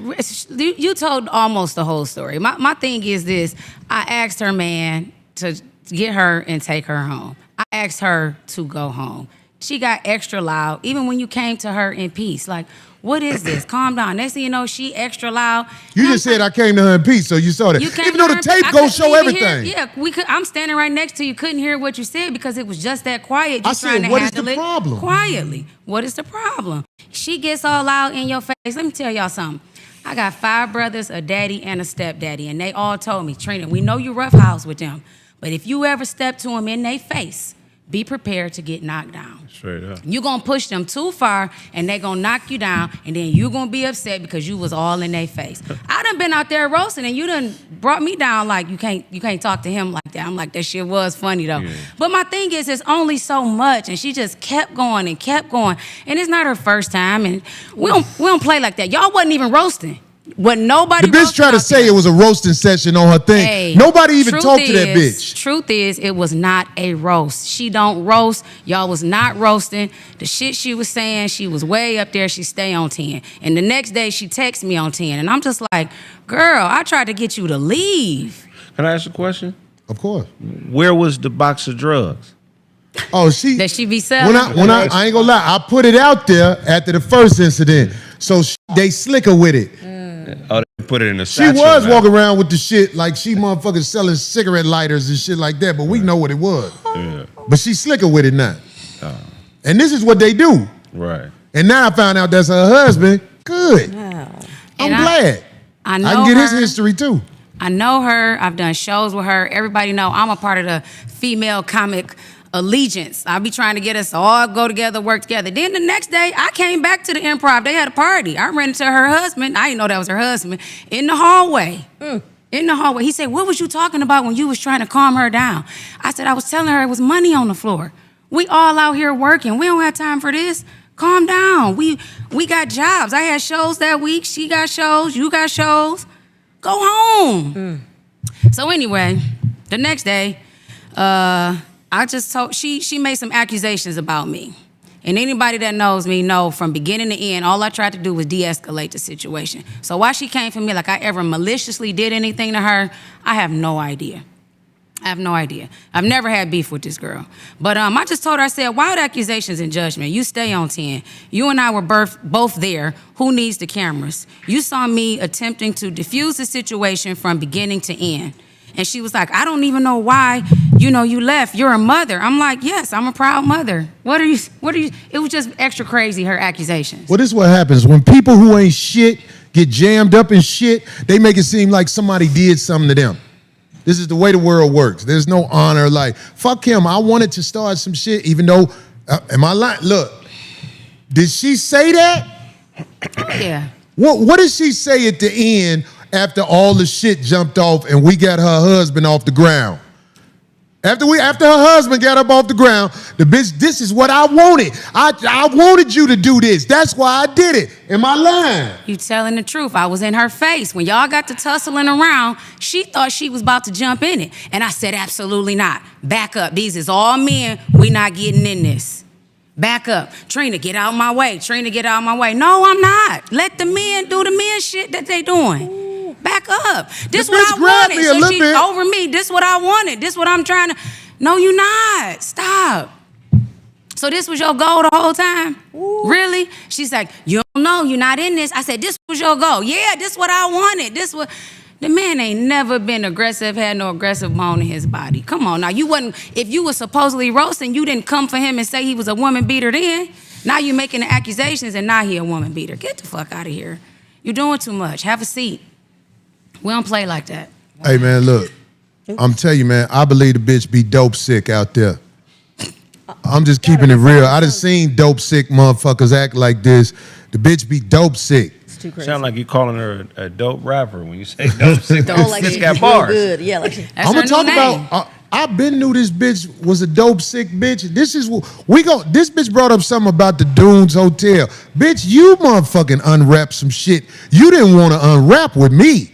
you? You told almost the whole story. My thing is this. I asked her man to get her and take her home. I asked her to go home. She got extra loud, even when you came to her in peace. Like, what is this? Calm down. Next thing you know, she extra loud. You just said I came to her in peace, so you saw that. Even though the tape gonna show everything. Yeah, I'm standing right next to you. Couldn't hear what you said because it was just that quiet. I said, what is the problem? Quietly. What is the problem? She gets all loud in your face. Let me tell y'all something. I got 5 brothers, a daddy, and a stepdaddy, and they all told me, Trina, we know you roughhouse with them, but if you ever step to them in their face, be prepared to get knocked down. Straight up. You're going to push them too far, and they're going to knock you down, and then you're going to be upset because you was all in their face. I done been out there roasting, and you done brought me down like you can't talk to him like that. I'm like, that shit was funny, though. Yeah. But my thing is, it's only so much, and she just kept going and kept going. And it's not her first time, and we don't play like that. Y'all wasn't even roasting. What nobody. The bitch tried to say it was a roasting session on her thing. Hey, nobody even talked to that bitch. Truth is, it was not a roast. She don't roast. Y'all was not roasting. The shit she was saying, she was way up there. She stay on 10. And the next day, she texts me on 10. And I'm just like, girl, I tried to get you to leave. Can I ask a question? Of course. Where was the box of drugs? Oh, that she be selling. When I ain't gonna lie, I put it out there after the first incident. So they slicker with it. Oh, they put it in a satchel. She was walking around with the shit like she motherfuckers selling cigarette lighters and shit like that, but we know what it was. Yeah. But she slicker with it now. And this is what they do. Right. And now I found out that's her husband. Good. Wow. I'm glad. I can get his history too. I know her. I've done shows with her. Everybody know I'm a part of the female comic allegiance. I'll be trying to get us to all go together, work together. Then the next day, I came back to the Improv. They had a party. I ran into her husband. I didn't know that was her husband. In the hallway. In the hallway. He said, what was you talking about when you was trying to calm her down? I said, I was telling her it was money on the floor. We all out here working. We don't have time for this. Calm down. We got jobs. I had shows that week. She got shows. You got shows. Go home. So anyway, the next day, I just told, she made some accusations about me. And anybody that knows me know from beginning to end, all I tried to do was de-escalate the situation. So why she came for me like I ever maliciously did anything to her, I have no idea. I have no idea. I've never had beef with this girl. But I just told her, I said, wild accusations and judgment. You stay on 10. You and I were both there. Who needs the cameras? You saw me attempting to diffuse the situation from beginning to end. And she was like, I don't even know why, you left. You're a mother. I'm like, yes, I'm a proud mother. What are you? It was just extra crazy, her accusations. Well, this is what happens. When people who ain't shit get jammed up in shit, they make it seem like somebody did something to them. This is the way the world works. There's no honor. Like, fuck him. I wanted to start some shit, even though, am I lying? Look, did she say that? Yeah. What did she say at the end after all the shit jumped off and we got her husband off the ground? After her husband got up off the ground, the bitch, this is what I wanted. I wanted you to do this. That's why I did it. Am I lying? You telling the truth. I was in her face. When y'all got to tussling around, she thought she was about to jump in it. And I said, absolutely not. Back up. These is all men. We not getting in this. Back up. Trina, get out of my way. Trina, get out of my way. No, I'm not. Let the men do the men shit that they doing. Back up. This what I wanted. So she over me. This what I wanted. This what I'm trying to. No, you not. Stop. So this was your goal the whole time? Ooh. Really? She's like, you don't know. You're not in this. I said, this was your goal. Yeah, this what I wanted. This what. The man ain't never been aggressive, had no aggressive bone in his body. Come on now. You wasn't, if you was supposedly roasting, you didn't come for him and say he was a woman beater then. Now you making the accusations and now he a woman beater. Get the fuck out of here. You're doing too much. Have a seat. We don't play like that. Hey man, look. I'm telling you, man, I believe the bitch be dope sick out there. I'm just keeping it real. I done seen dope sick motherfuckers act like this. The bitch be dope sick. Too crazy. Sound like you calling her a dope rapper when you say dope sick. Don't like this she got real bars. good. Yeah, like I'm gonna talk about. I been knew this bitch was a dope sick bitch. This bitch brought up something about the Dunes Hotel. Bitch, you motherfucking unwrap some shit you didn't want to unwrap with me.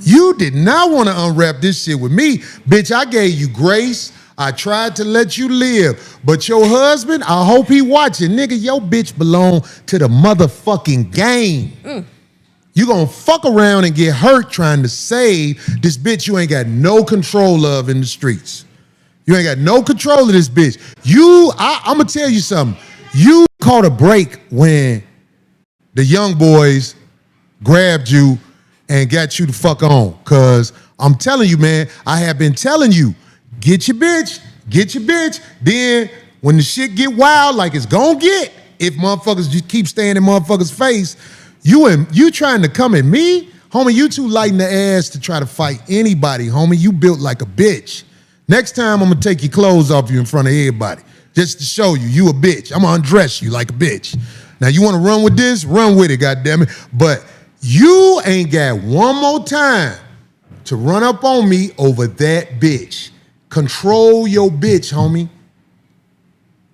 You did not want to unwrap this shit with me. Bitch, I gave you grace. I tried to let you live. But your husband, I hope he watching. Nigga, your bitch belong to the motherfucking game. You gonna fuck around and get hurt trying to save this bitch you ain't got no control of in the streets. You ain't got no control of this bitch. I'm gonna tell you something. You caught a break when the young boys grabbed you and got you the fuck on. Cause I'm telling you, man, I have been telling you, get your bitch. Then when the shit get wild like it's gonna get, if motherfuckers just keep staying in motherfuckers' face, you trying to come at me? Homie, you too light in the ass to try to fight anybody, homie. You built like a bitch. Next time, I'm gonna take your clothes off you in front of everybody just to show you a bitch. I'm gonna undress you like a bitch. Now, you wanna run with this? Run with it, goddammit. But you ain't got one more time to run up on me over that bitch. Control your bitch, homie.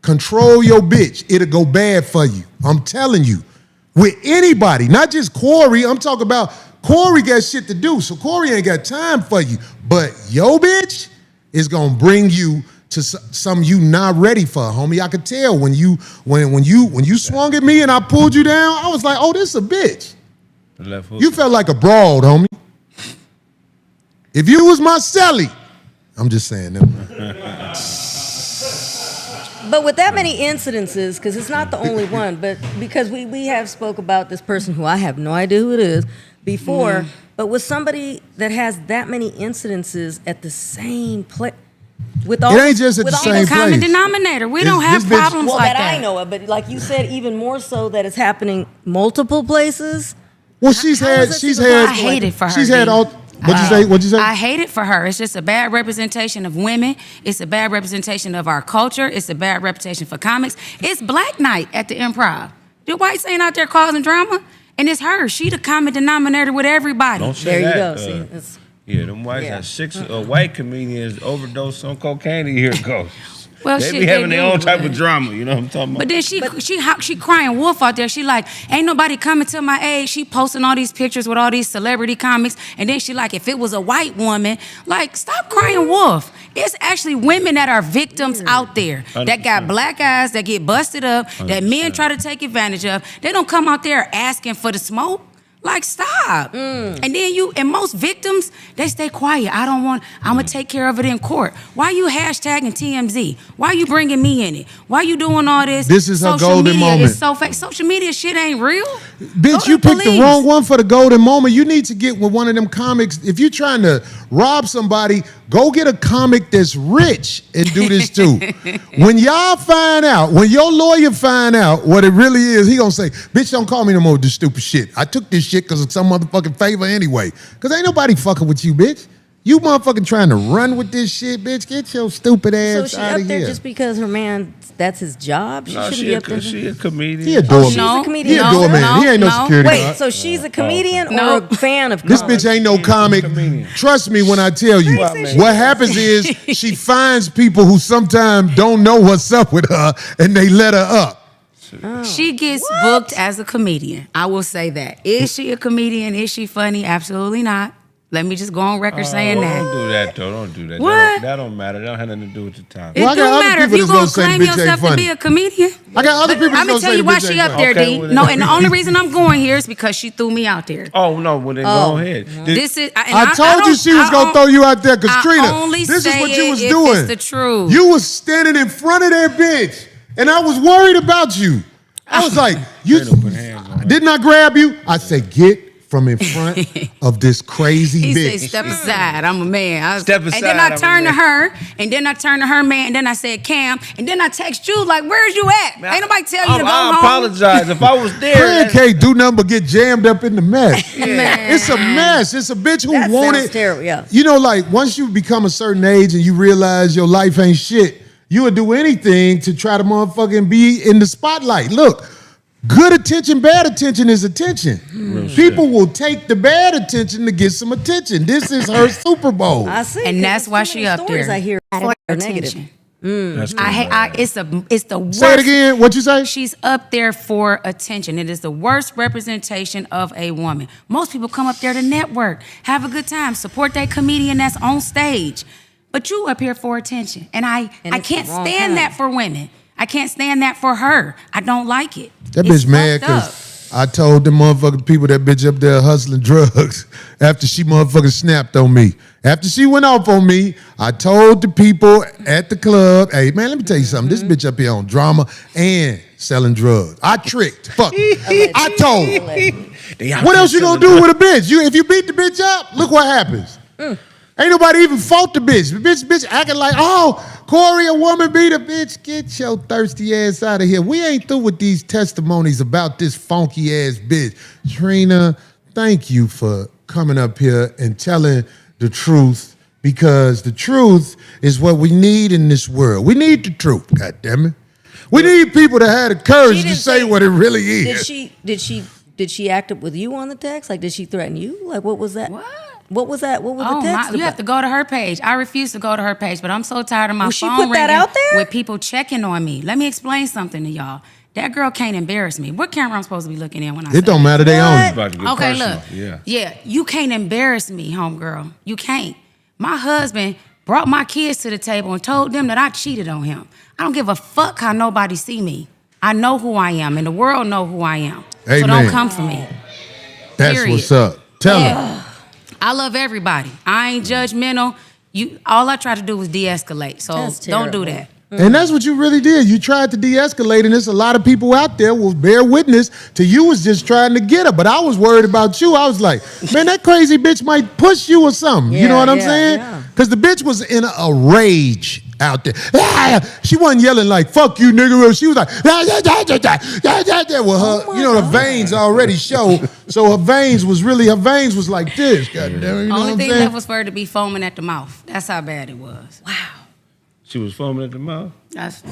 Control your bitch. It'll go bad for you. I'm telling you. With anybody, not just Corey. I'm talking about Corey got shit to do, so Corey ain't got time for you. But yo bitch is gonna bring you to something you not ready for, homie. I could tell when you swung at me and I pulled you down, I was like, oh, this is a bitch. You felt like a broad, homie. If you was my celly, I'm just saying that. But with that many incidences, because it's not the only one, but because we have spoke about this person who I have no idea who it is before, but with somebody that has that many incidences at the same place, with all it ain't just at the same place. Common denominator. We don't have problems like that. I know it, but like you said, even more so that it's happening multiple places. Well, I hate it for her. She's had all. What'd you say? I hate it for her. It's just a bad representation of women. It's a bad representation of our culture. It's a bad representation for comics. It's Black Night at the Improv. The whites ain't out there causing drama, and it's her. She the common denominator with everybody. Don't say that. There you go. Yeah, them whites have 6 white comedians overdose on cocaine. Here it goes. Well, they be having their own type of drama, you know what I'm talking about? But then she crying wolf out there. She like, ain't nobody coming to my aid. She posting all these pictures with all these celebrity comics. And then she like, if it was a white woman, like, stop crying wolf. It's actually women that are victims out there 100%. That got black eyes, that get busted up, 100%. That men try to take advantage of. They don't come out there asking for the smoke. Like, stop. And then most victims, they stay quiet. I'm going to take care of it in court. Why you hashtagging TMZ? Why you bringing me in it? Why you doing all this? This is her golden moment. Is so fake. Social media shit ain't real. Bitch, you picked the wrong one for the golden moment. You need to get with one of them comics. If you're trying to rob somebody, go get a comic that's rich and do this too. When y'all find out, when your lawyer find out what it really is, he gonna say, bitch, don't call me no more with this stupid shit. I took this shit because of some motherfucking favor anyway. Because ain't nobody fucking with you, bitch. You motherfucking trying to run with this shit, bitch. Get your stupid ass out of here. So she up there just because her man, that's his job? She a comedian. He a doorman. She's a comedian. He a doorman. He ain't no security guard. Wait, so she's a comedian or a fan of this comics? Bitch ain't no comic. Trust me when I tell you. What happens is she finds people who sometimes don't know what's up with her and they let her up. Oh. She gets booked as a comedian. I will say that. Is she a comedian? Is she funny? Absolutely not. Let me just go on record saying that. Don't do that, though. Don't do that. What? That don't matter. That don't have nothing to do with the time. It don't matter. If you going to claim yourself to be a comedian. I got other people I'm going to tell you why she up there, D. No, and the only reason I'm going here is because she threw me out there. Oh, no. Well, then go ahead. I told you she was going to throw you out there because, Trina, this is what you was doing. It's the truth. You was standing in front of that bitch, and I was worried about you. I was like, didn't I grab you? I said, get from in front of this crazy bitch. He said, step aside. I'm a man. Step aside. And then I turned to her, and then I turned to her man, and then I said, Cam, and then I text you, like, where's you at? Ain't nobody tell you to go home. I apologize if I was there. Craig can't do nothing but get jammed up in the mess. It's a mess. It's a bitch who wanted. Sounds terrible, yeah. You know, like, once you become a certain age and you realize your life ain't shit, you would do anything to try to motherfucking be in the spotlight. Look, Good attention, bad attention is attention. People will take the bad attention to get some attention. This is her Super Bowl. I see. And that's why she up Stories there. I hear For are negative. attention. That's It's the worst. Say it again. What you say? She's up there for attention. It is the worst representation of a woman. Most people come up there to network, have a good time, support that comedian that's on stage. But you up here for attention. And I it's can't the wrong stand kind. that for women. I can't stand that for her. I don't like it. That It's bitch mad fucked up. because I told them motherfucking people that bitch up there hustling drugs after she motherfucking snapped on me. After she went off on me, I told the people at the club, hey, man, let me tell you something. This bitch up here on drama and selling drugs. I tricked. Fuck. I told. What else you gonna do with a bitch? If you beat the bitch up, look what happens. Ain't nobody even fought the bitch. The bitch acting like, oh, Corey, a woman beat a bitch. Get your thirsty ass out of here. We ain't through with these testimonies about this funky ass bitch. Trina, thank you for coming up here and telling the truth, because the truth is what we need in this world. We need the truth, goddammit. We need people that had the courage to say what it really is. Did she act up with you on the text? Like, did she threaten you? Like, what was that? What? What was that? What was the text? You have to go to her page. I refuse to go to her page, but I'm so tired of my Well, she phone put that ringing out there? with people checking on me. Let me explain something to y'all. That girl can't embarrass me. What camera I'm supposed to be looking in when I say It don't matter, they own it. About to get Okay, personal. look. Yeah, you can't embarrass me, homegirl. You can't. My husband brought my kids to the table and told them that I cheated on him. I don't give a fuck how nobody see me. I know who I am, and the world know who I am. So Amen. don't come for me. That's Period. what's up. Tell her. I love everybody. I ain't judgmental. All I try to do was de-escalate. So That's don't do terrible. that. And that's what you really did. You tried to de-escalate, and there's a lot of people out there will bear witness to you was just trying to get her. But I was worried about you. I was like, man, that crazy bitch might push you or something. You know what I'm saying? Yeah. Because the bitch was in a rage out there. Ah! She wasn't yelling like, fuck you, nigga. She was like, well, her, the veins already show. So her veins was like this. God damn it, you know what Only I'm thing saying? left was for her to be foaming at the mouth. That's how bad it was. Wow. She was foaming at the mouth?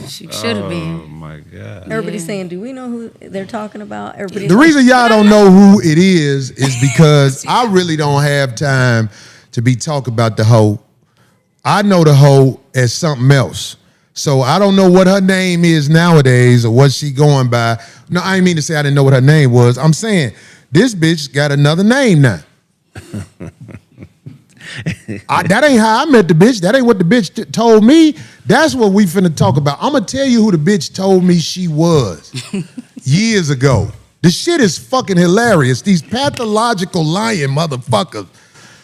She should have Oh, been. my God. Everybody's saying, do we know who they're talking about? Everybody's The like, reason y'all don't know who it is because I really don't have time to be talking about the hoe. I know the hoe as something else. So I don't know what her name is nowadays or what she going by. No, I didn't mean to say I didn't know what her name was. I'm saying this bitch got another name now. That ain't how I met the bitch. That ain't what the bitch told me. That's what we finna talk about. I'm gonna tell you who the bitch told me she was years ago. The shit is fucking hilarious. These pathological lying motherfuckers.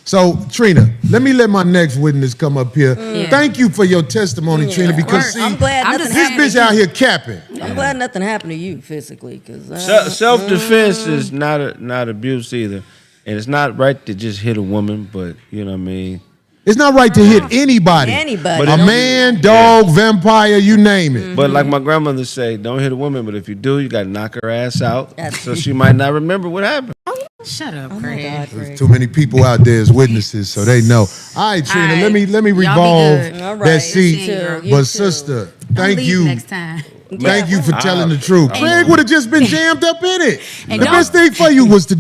So, Trina, let my next witness come up here. Thank you for your testimony, Trina, because I'm glad just nothing this happened bitch to out you. here capping. I'm glad nothing happened to you physically, because Self-defense is not abuse either. And it's not right to just hit a woman, but you know what I mean? It's not right to hit anybody. Anybody. A man, dog, vampire, you name it. But like my grandmother say, don't hit a woman, but if you do, you got to knock her ass out That's- so she might not remember what happened. Shut up, Oh my Craig. God, There's Craig. too many people out there as witnesses, so they know. All right, Trina, All right. let me Y'all be revolve good. All right. that seat. You too. You But too. sister, Don't thank leave you. next time. Thank you for telling the truth. I Craig would have just been jammed up in it. And The don't- best thing for you was to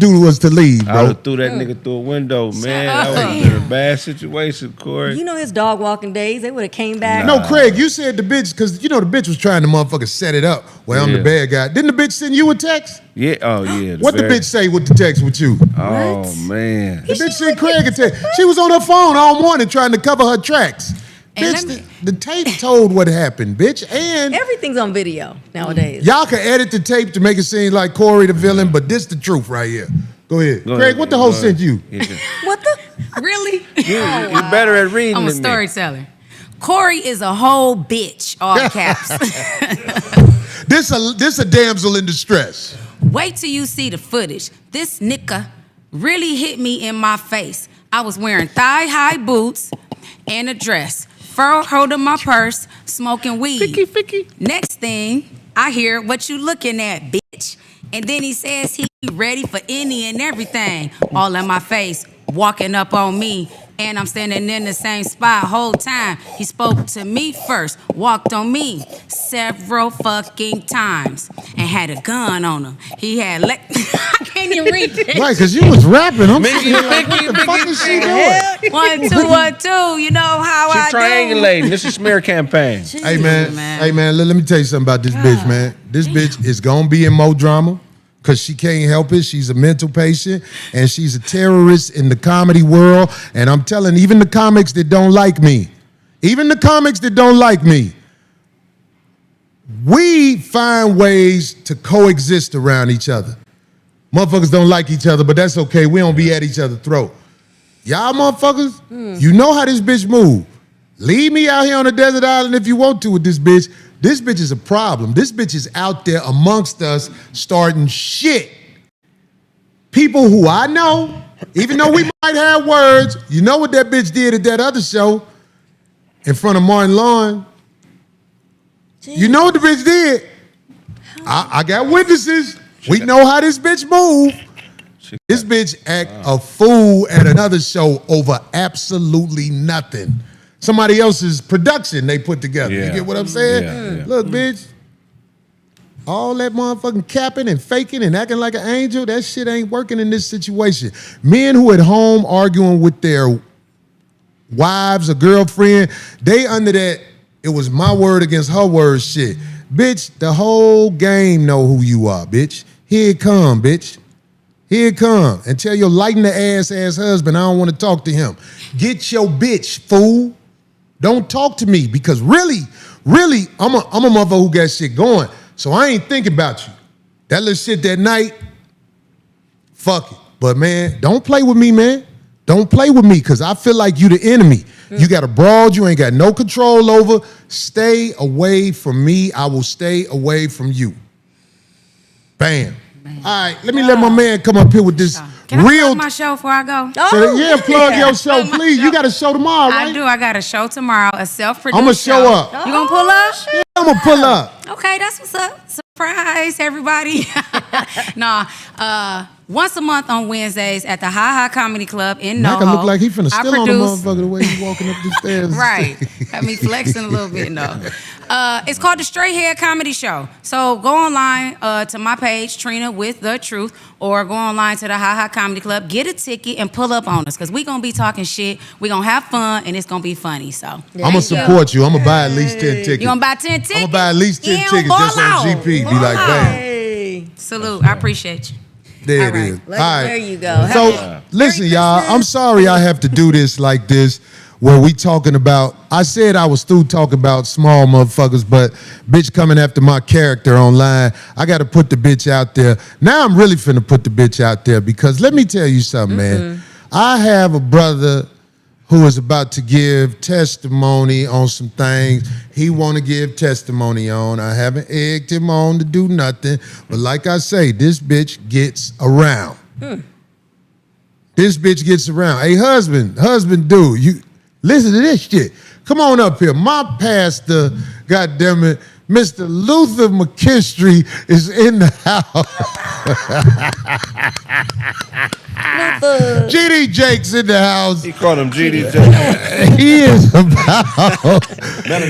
leave, I would bro. have threw that nigga through a window, man. up. That would have been a bad situation, Corey. You know his dog walking days, they would have came back. No, Craig, you said the bitch, because the bitch was trying to motherfucker set it up. Well, I'm the Yeah. bad guy. Didn't the bitch send you a text? Yeah, oh yeah. What the bitch say with the text with you? Oh, man. The bitch sent Craig a text. She was on her phone all morning trying to cover her tracks. And Bitch, let me- the tape told what happened, bitch. And Everything's on video nowadays. y'all can edit the tape to make it seem like Corey the villain, but this the truth right here. Go ahead. Go Craig, ahead, what the go hoe ahead. sent you? Yeah. What the? Really? You better at reading I'm a than me. storyteller. Corey is a whole bitch, all caps. This a damsel in distress. Wait till you see the footage. This nigga really hit me in my face. I was wearing thigh-high boots and a dress, fur holding my purse, smoking weed. Next thing, I hear what you looking at, bitch. And then he says he ready for any and everything, all in my face, walking up on me. And I'm standing in the same spot whole time. He spoke to me first, walked on me several fucking times. and had a gun on him. He had I can't even read this. Right, because you was rapping. I'm Mickey, thinking, like, what the fuck is she doing? 1 2 1 2. You know how She I do. triangulating. This is smear campaign. Hey, man. Let me tell you something about this bitch, man. This bitch is going to be in more drama because she can't help it. She's a mental patient, and she's a terrorist in the comedy world. And I'm telling even the comics that don't like me, we find ways to coexist around each other. Motherfuckers don't like each other, but that's okay. We don't be at each other's throat. Y'all motherfuckers, you know how this bitch move. Leave me out here on a desert island if you want to with this bitch. This bitch is a problem. This bitch is out there amongst us starting shit. People who I know, even though we might have words, you know what that bitch did at that other show in front of Martin Lawn? You know what the bitch did? I got witnesses. We know how this bitch move. This bitch act a fool at another show over absolutely nothing. Somebody else's production they put together. You get what I'm saying? Yeah. Look, bitch, all that motherfucking capping and faking and acting like an angel, that shit ain't working in this situation. Men who at home arguing with their wives or girlfriend, they under that, it was my word against her word shit. Bitch, the whole game know who you are, bitch. Here it come, bitch. Here it come. And tell your light in the ass husband, I don't want to talk to him. Get your bitch, fool. Don't talk to me because really, I'm a motherfucker who got shit going. So I ain't thinking about you. That little shit that night, fuck it. But man, don't play with me, man. Don't play with me because I feel like you the enemy. You got a broad you ain't got no control over. Stay away from me. I will stay away from you. Bam. Man. All right, let me let my man come up here with this Can real. I plug my show before I go? Plug your show, please. You got a show tomorrow, right? I do. I got a show tomorrow, a self-produced I'm going to show up. You going to pull up? Yeah, I'm going to pull up. Okay, that's what's up. Surprise, everybody. Once a month on Wednesdays at the Ha Comedy Club in NoHo. Mike look like he finna steal on the motherfucker the way he walking up the stairs. Right. Got me flexing a little bit, no. It's called the Straight Hair Comedy Show. So go online to my page, Trina with the Truth, or go online to the Ha Comedy Club, get a ticket, and pull up on us, because we going to be talking shit, we going to have fun, and it's going to be funny, so. I'm going to support you. I'm going to buy at least 10 tickets. You going to buy 10 tickets? I'm going to buy at least 10 tickets just on GP. Be like, bam. Salute. I appreciate you. There All it is. right. All right. There you go. So, listen, y'all, I'm sorry I have to do this like this, where we talking about, I said I was through talking about small motherfuckers, but bitch coming after my character online, I got to put the bitch out there. Now I'm really finna put the bitch out there, because let me tell you something, man. I have a brother who is about to give testimony on some things he want to give testimony on. I haven't egged him on to do nothing, but like I say, this bitch gets around. This bitch gets around. Hey, husband, dude, you listen to this shit. Come on up here. My pastor, goddammit, Mr. LutherMcKinstry is in the house. GD Jake's in the house. He called him GD Jake. He is about.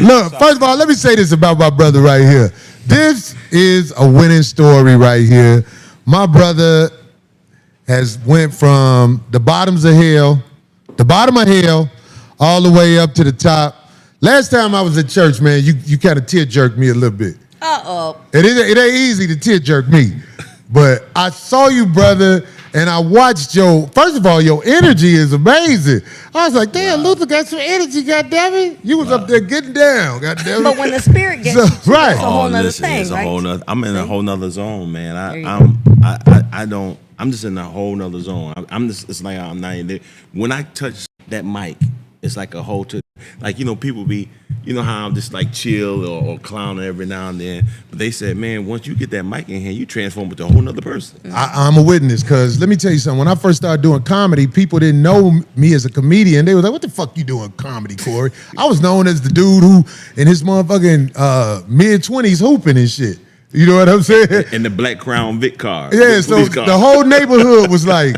Look, first of all, let me say this about my brother right here. This is a winning story right here. My brother has went from the bottom of hell, all the way up to the top. Last time I was at church, man, you kind of tear jerked me a little bit. It ain't easy to tear jerk me, but I saw you, brother, and I watched first of all, your energy is amazing. I was like, damn, Luther got some energy, goddammit. You was up there getting down, goddammit. But when the spirit gets it's a whole nother thing, right? I'm in a whole nother zone, man. I'm just in a whole nother zone. It's like I'm not in there. When I touch that mic, it's like a whole, like, people be, how I'm just like chill or clowning every now and then. But they said, man, once you get that mic in here, you transform into a whole nother person. I'm a witness, because let me tell you something. When I first started doing comedy, people didn't know me as a comedian. They was like, what the fuck you doing comedy, Corey? I was known as the dude who in his motherfucking mid-20s hooping and shit. You know what I'm saying? And the Black Crown Vic car. Yeah, so the whole neighborhood was like,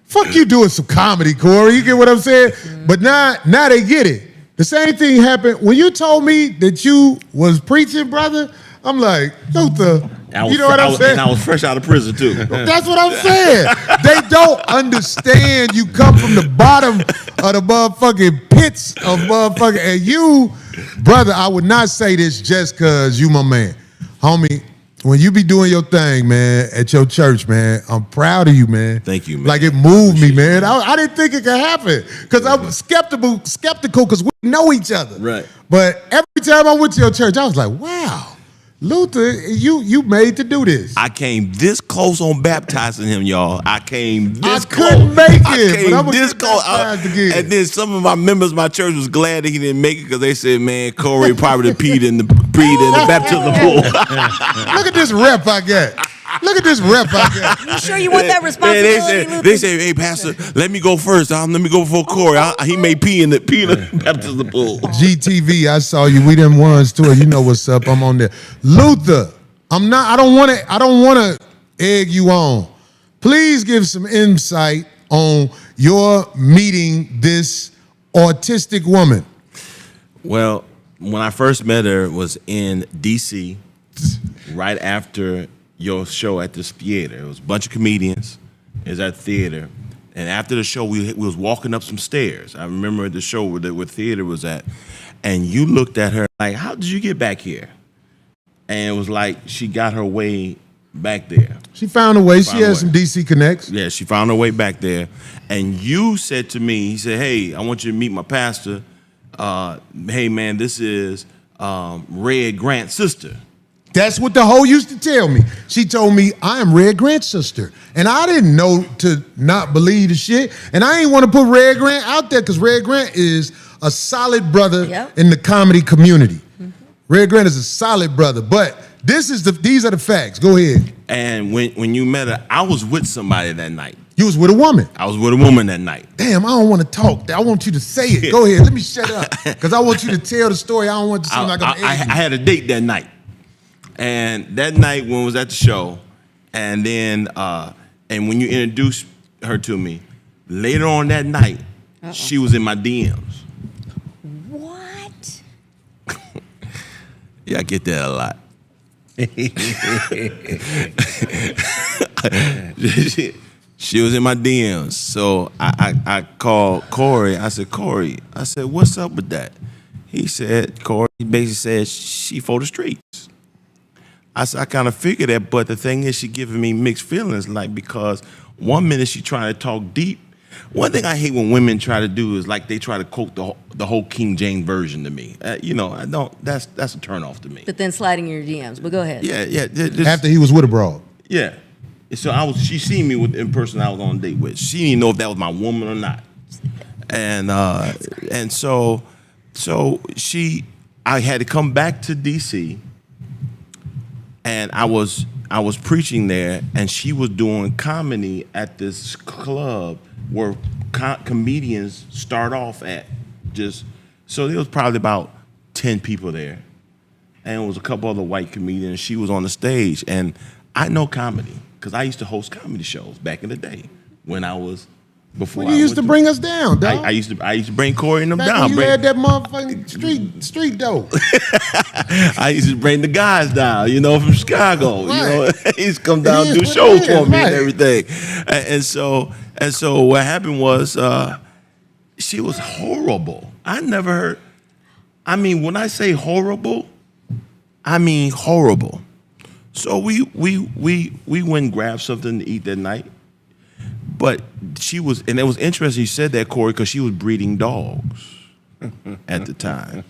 fuck you doing some comedy, Corey. You get what I'm saying? But now they get it. The same thing happened when you told me that you was preaching, brother. I'm like, Luther, You know what I'm saying? And I was fresh out of prison too. That's what I'm saying. They don't understand you come from the bottom of the motherfucking pits of motherfucking. And you, brother, I would not say this just because you my man. Homie, when you be doing your thing, man, at your church, man, I'm proud of you, man. Thank you, man. Like, it moved me, man. I didn't think it could happen because I'm skeptical because we know each other. Right. But every time I went to your church, I was like, wow, Luther, you made to do this. I came this close on baptizing him, y'all. I came this close. I couldn't make it, I came but I'm gonna this get close. baptized again. And then some of my members of my church was glad that he didn't make it because they said, man, Corey probably peed in the baptism pool. Look at this rep I got. Look at this rep I got. You sure you want that responsibility, They said, hey, Pastor, let me go first. Let me go before Corey. He may pee in the baptism pool. GTV, I saw you. We them ones too. You know what's up. I'm on there. Luther, I don't want to egg you on. Please give some insight on your meeting this autistic woman. Well, when I first met her was in D.C. right after your show at this theater. It was a bunch of comedians. It was at the theater. And after the show, we was walking up some stairs. I remember the show where theater was at. And you looked at her like, how did you get back here? And it was like she got her way back there. She found a way. She has some DC connects. Yeah, she found her way back there. And you said to me, he said, hey, I want you to meet my pastor. Hey, man, this is Red Grant's sister. That's what the hoe used to tell me. She told me, I am Red Grant's sister. And I didn't know to not believe the shit. And I ain't want to put Red Grant out there because Red Grant is a solid brother in the comedy community. Mm-hmm. Red Grant is a solid brother. But these are the facts. Go ahead. And when you met her, I was with somebody that night. You was with a woman? I was with a woman that night. Damn, I don't want to talk. I want you to say it. Go ahead. Let me shut up. Because I want you to tell the story. I don't want it to seem like I'm I had a date that night. And that night when I was at the show, and then and when you introduced her to me, later on that night, she was in my DMs. What? Yeah, I get that a lot. She was in my DMs. So I called Corey. I said, Corey, what's up with that? He said, Corey basically said she for the streets. I said, I kind of figured that, but the thing is, she giving me mixed feelings, like, because one minute she trying to talk deep. One thing I hate when women try to do is like they try to quote the whole King James version to me. You know, I don't. That's a turnoff to me. But then sliding your DMs. But go ahead. Yeah. After he was with a broad. Yeah. So she seen me in person. I was on a date with. She didn't know if that was my woman or not. And so I had to come back to DC. And I was preaching there, and she was doing comedy at this club where comedians start off at. So there was probably about 10 people there, and it was a couple other white comedians. She was on the stage, and I know comedy because I used to host comedy shows back in the day when I was. Before you used to bring us down, dog. I used to bring Corey and them back down. When you had that motherfucking street dope. I used to bring the guys down, from Chicago. Right. He used to come down and do shows for me and everything. And so what happened was she was horrible. I never heard. I mean, when I say horrible, I mean horrible. So we went and grabbed something to eat that night. But she was, and it was interesting you said that, Corey, because she was breeding dogs at the time.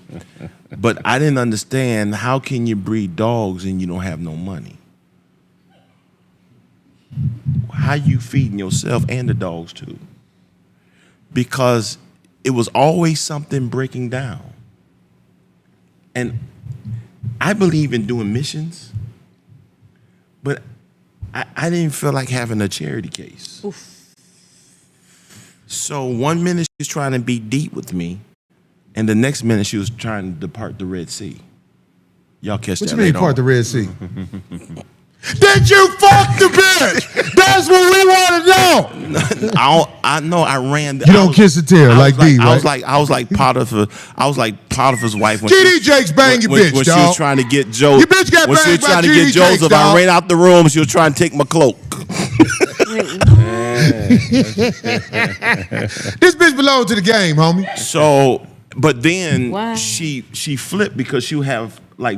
But I didn't understand, how can you breed dogs and you don't have no money? How you feeding yourself and the dogs too? Because it was always something breaking down. And I believe in doing missions, but I didn't feel like having a charity case. Oof. So one minute she was trying to be deep with me, and the next minute she was trying to depart the Red Sea. Y'all catch What that you mean later part on. the Red Sea? Did you fuck the bitch? That's what we want to know. I know I ran. You don't kiss a tail like D, right? I was like Potiphar's wife when GD Jakes bang your bitch, when dog. she was trying to get Joe. Your bitch got when she was banged by trying to GD get Jakes, Joseph. dog. I ran out the room. She was trying to take my cloak. This bitch belonged to the game, homie. So, but then Wow. she flipped because she would have like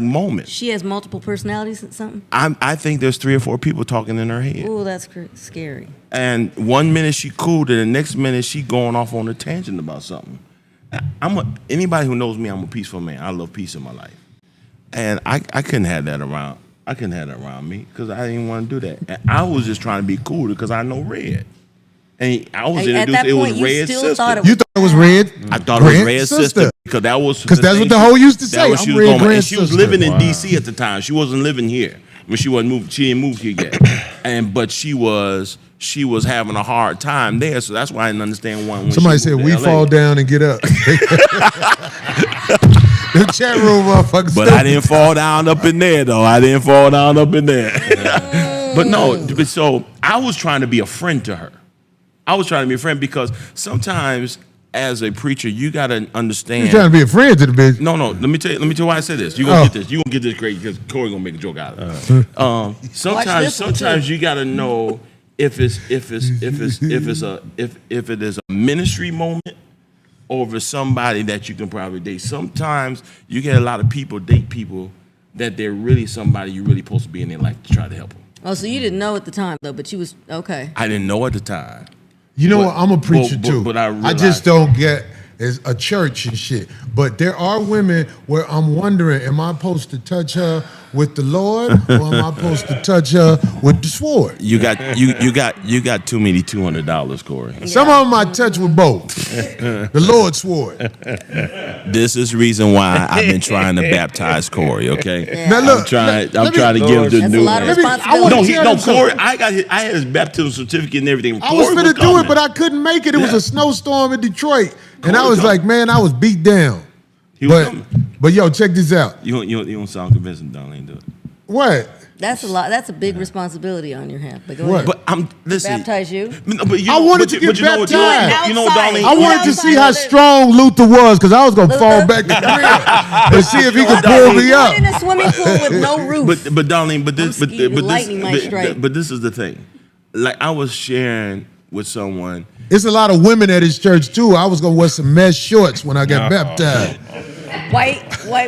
moments. She has multiple personalities and something. I think there's 3 or 4 people talking in her head. Ooh, that's scary. And one minute she cool, then the next minute she going off on a tangent about something. Anybody who knows me, I'm a peaceful man. I love peace in my life, and I couldn't have that around. I couldn't have that around me because I didn't want to do that. And I was just trying to be cool because I know Red, and I was At introduced. that It was point, you Red's still sister. thought it You thought it was Red? I thought it was Red's sister because that was Because that's what the thing hoe used to that say. was I'm she was Red going- and Grant's she was sister. living in D.C. at the time. She wasn't living here. I mean, she didn't move here yet, but she was having a hard time there. So that's why I didn't understand when Somebody she said, moved we to LA. fall down and get up. The chat room motherfuckers. But I didn't fall down up in there, though. I didn't fall down up in there. But no, so I was trying to be a friend to her. I was trying to be a friend because sometimes as a preacher, you got to understand. You're trying to be a friend to the bitch. No, let me tell you why I said this. You're going to get this. You're going to get this great because Corey going to make a joke out of it. Sometimes you got to know if it is a ministry moment or if it's somebody that you can probably date. Sometimes you get a lot of people date people that they're really somebody you're really supposed to be in their life to try to help them. Oh, so you didn't know at the time though, but you was okay. I didn't know at the time. You know what? I'm a preacher too. But I just don't get is a church and shit. But there are women where I'm wondering, am I supposed to touch her with the Lord or am I supposed to touch her with the sword? You got too many $200, Corey. Some of them I touch with both. The Lord sword. This is reason why I've been trying to baptize Corey. Okay. Yeah. Now look, I'm trying to give the That's new. a lot of Let me- I responsibility. wanna tell them Corey. something. I had his baptism certificate and everything. I was Corey finna do coming. it, but I couldn't make it. It was Yeah. a snowstorm in Detroit. And Corey I was coming. like, man, I was beat down. He was coming. But yo, check this out. You don't sound convincing, Darlene. Do it. What? That's a lot. That's a big responsibility on your hand. But go What? ahead. But I'm listen. Baptize you. But you I wanted to but get you know what- baptized. You know what, Darlene? I wanted to see how strong Luther was because I was gonna fall back in the crib and see if he could pull me up. in a swimming pool with no roof. But Darlene, lightning might strike. but this is the thing. Like I was sharing with someone. It's a lot of women at his church too. I was gonna wear some mesh shorts when I got baptized. White